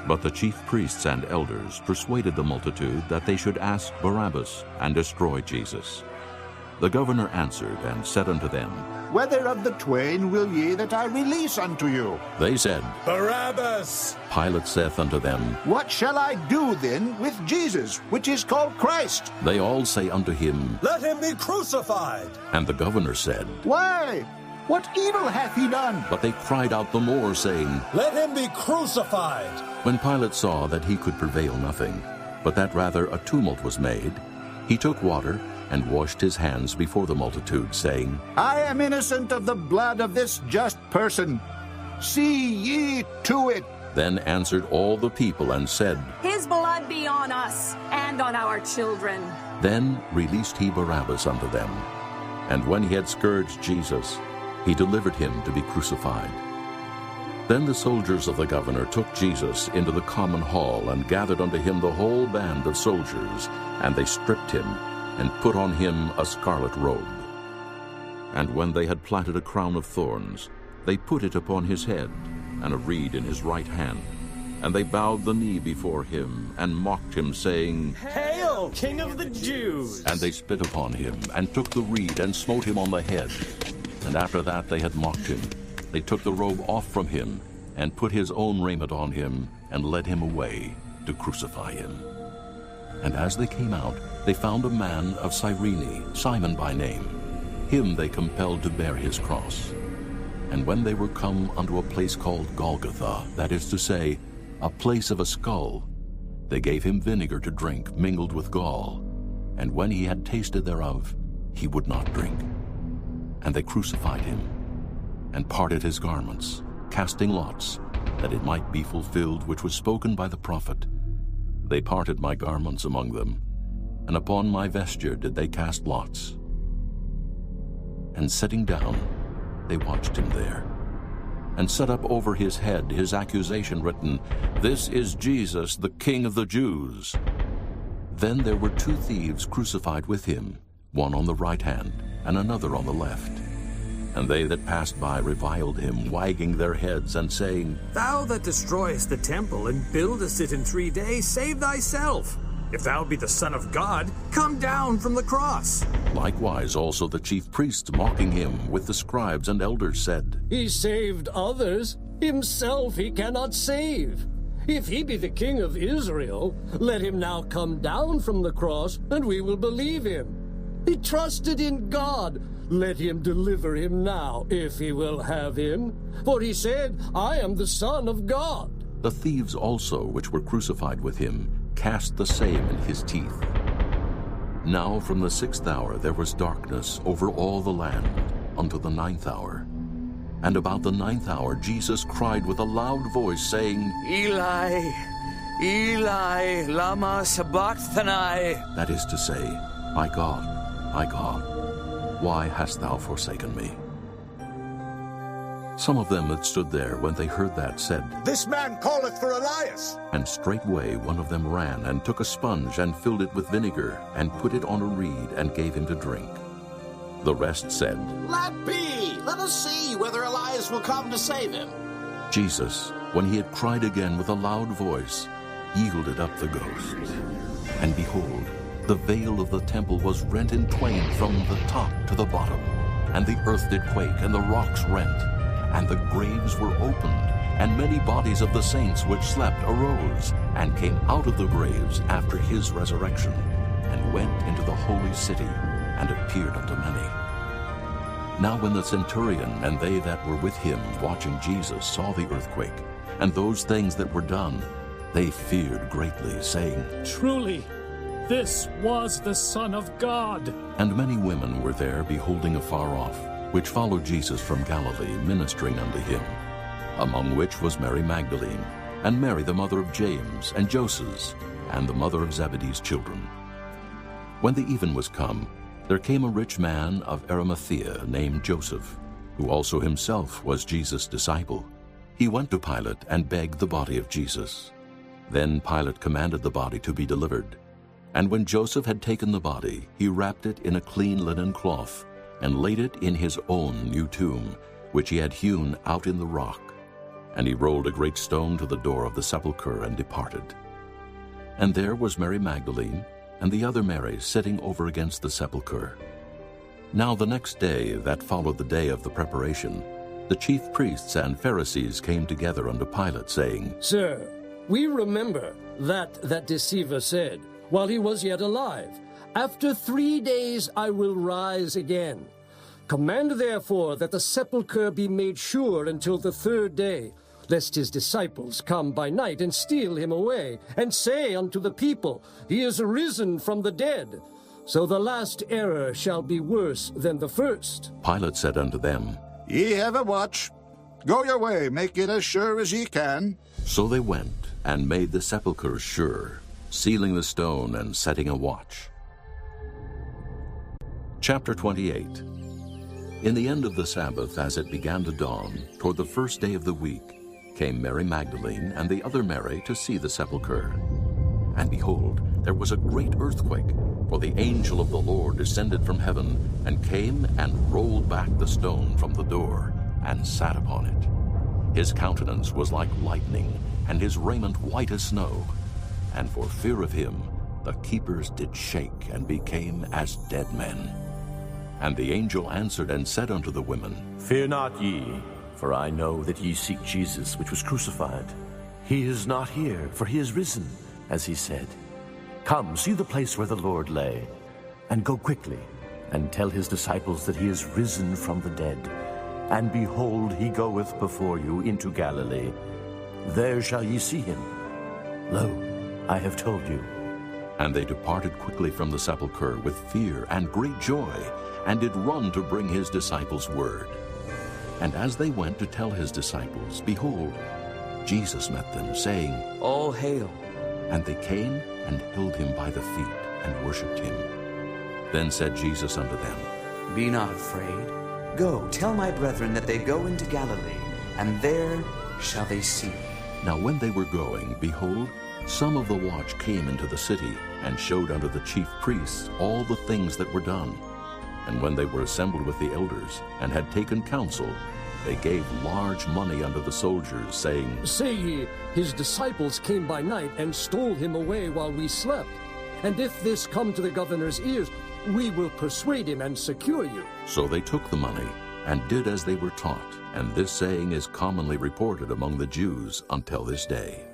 But the chief priests and elders persuaded the multitude that they should ask Barabbas and destroy Jesus. The governor answered and said unto them, Whether of the twain will ye that I release unto you? They said, Barabbas. Pilate saith unto them, What shall I do then with Jesus, which is called Christ? They all say unto him, Let him be crucified. And the governor said, Why? What evil hath he done? But they cried out the more, saying, Let him be crucified. When Pilate saw that he could prevail nothing, but that rather a tumult was made, he took water and washed his hands before the multitude, saying, I am innocent of the blood of this just person. See ye to it. Then answered all the people and said, His blood be on us and on our children. Then released he Barabbas unto them. And when he had scourged Jesus, he delivered him to be crucified. Then the soldiers of the governor took Jesus into the common hall, and gathered unto him the whole band of soldiers, and they stripped him, and put on him a scarlet robe. And when they had platted a crown of thorns, they put it upon his head, and a reed in his right hand. And they bowed the knee before him, and mocked him, saying, Hail, King of the Jews! And they spit upon him, and took the reed, and smote him on the head. And after that they had mocked him, they took the robe off from him, and put his own raiment on him, and led him away to crucify him. And as they came out, they found a man of Cyrene, Simon by name. Him they compelled to bear his cross. And when they were come unto a place called Golgotha, that is to say, a place of a skull, they gave him vinegar to drink mingled with gall. And when he had tasted thereof, he would not drink. And they crucified him, and parted his garments, casting lots, that it might be fulfilled which was spoken by the prophet. They parted my garments among them, and upon my vesture did they cast lots. And sitting down, they watched him there, and set up over his head his accusation written, This is Jesus, the King of the Jews. Then there were 2 thieves crucified with him, one on the right hand and another on the left. And they that passed by reviled him, wagging their heads and saying, Thou that destroyest the temple and buildest it in 3 days, save thyself. If thou be the Son of God, come down from the cross. Likewise also the chief priests, mocking him with the scribes and elders, said, He saved others, himself he cannot save. If he be the King of Israel, let him now come down from the cross, and we will believe him. He trusted in God. Let him deliver him now, if he will have him. For he said, I am the Son of God. The thieves also, which were crucified with him, cast the same in his teeth. Now from the 6th hour there was darkness over all the land unto the 9th hour. And about the 9th hour Jesus cried with a loud voice, saying, Eli, Eli, lama sabachthani. That is to say, my God, why hast thou forsaken me? Some of them that stood there, when they heard that, said, This man calleth for Elias. And straightway one of them ran, and took a sponge, and filled it with vinegar, and put it on a reed, and gave him to drink. The rest said, Let be! Let us see whether Elias will come to save him. Jesus, when he had cried again with a loud voice, yielded up the ghost. And behold, the veil of the temple was rent in twain from the top to the bottom, and the earth did quake, and the rocks rent, and the graves were opened, and many bodies of the saints which slept arose, and came out of the graves after his resurrection, and went into the holy city, and appeared unto many. Now when the centurion and they that were with him watching Jesus saw the earthquake, and those things that were done, they feared greatly, saying, Truly, this was the Son of God. And many women were there beholding afar off, which followed Jesus from Galilee, ministering unto him, among which was Mary Magdalene, and Mary the mother of James, and Joses, and the mother of Zebedee's children. When the even was come, there came a rich man of Arimathea named Joseph, who also himself was Jesus' disciple. He went to Pilate and begged the body of Jesus. Then Pilate commanded the body to be delivered. And when Joseph had taken the body, he wrapped it in a clean linen cloth, and laid it in his own new tomb, which he had hewn out in the rock. And he rolled a great stone to the door of the sepulchre, and departed. And there was Mary Magdalene, and the other Mary sitting over against the sepulchre. Now the next day, that followed the day of the preparation, the chief priests and Pharisees came together unto Pilate, saying, Sir, we remember that deceiver said, while he was yet alive, After 3 days I will rise again. Command therefore that the sepulchre be made sure until the 3rd day, lest his disciples come by night and steal him away, and say unto the people, He is risen from the dead. So the last error shall be worse than the first. Pilate said unto them, Ye have a watch. Go your way, make it as sure as ye can. So they went, and made the sepulchre sure, sealing the stone and setting a watch. Chapter 28. In the end of the Sabbath, as it began to dawn, toward the 1st day of the week, came Mary Magdalene and the other Mary to see the sepulchre. And behold, there was a great earthquake, for the angel of the Lord descended from heaven, and came and rolled back the stone from the door, and sat upon it. His countenance was like lightning, and his raiment white as snow. And for fear of him, the keepers did shake, and became as dead men. And the angel answered and said unto the women, Fear not ye, for I know that ye seek Jesus, which was crucified. He is not here, for he is risen, as he said. Come, see the place where the Lord lay, and go quickly, and tell his disciples that he is risen from the dead. And behold, he goeth before you into Galilee. There shall ye see him. Lo, I have told you. And they departed quickly from the sepulchre with fear and great joy, and did run to bring his disciples word. And as they went to tell his disciples, behold, Jesus met them, saying, All hail. And they came and held him by the feet, and worshipped him. Then said Jesus unto them, Be not afraid. Go, tell my brethren that they go into Galilee, and there shall they see me. Now when they were going, behold, Some of the watch came into the city and showed unto the chief priests all the things that were done. And when they were assembled with the elders and had taken counsel, they gave large money unto the soldiers, saying, Say ye, his disciples came by night and stole him away while we slept. And if this come to the governor's ears, we will persuade him and secure you. So they took the money and did as they were taught. And this saying is commonly reported among the Jews until this day.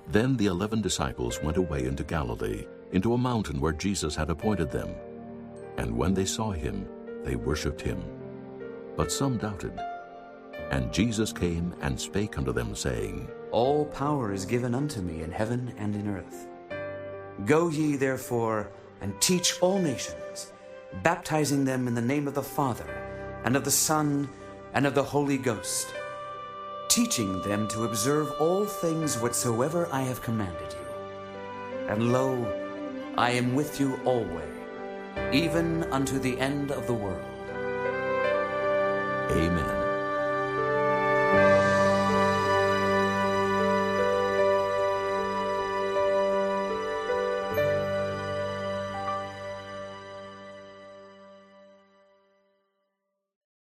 Then the 11 disciples went away into Galilee, into a mountain where Jesus had appointed them. And when they saw him, they worshipped him. But some doubted. And Jesus came and spake unto them, saying, All power is given unto me in heaven and in earth. Go ye therefore and teach all nations, baptizing them in the name of the Father, and of the Son, and of the Holy Ghost, teaching them to observe all things whatsoever I have commanded you. And lo, I am with you always, even unto the end of the world.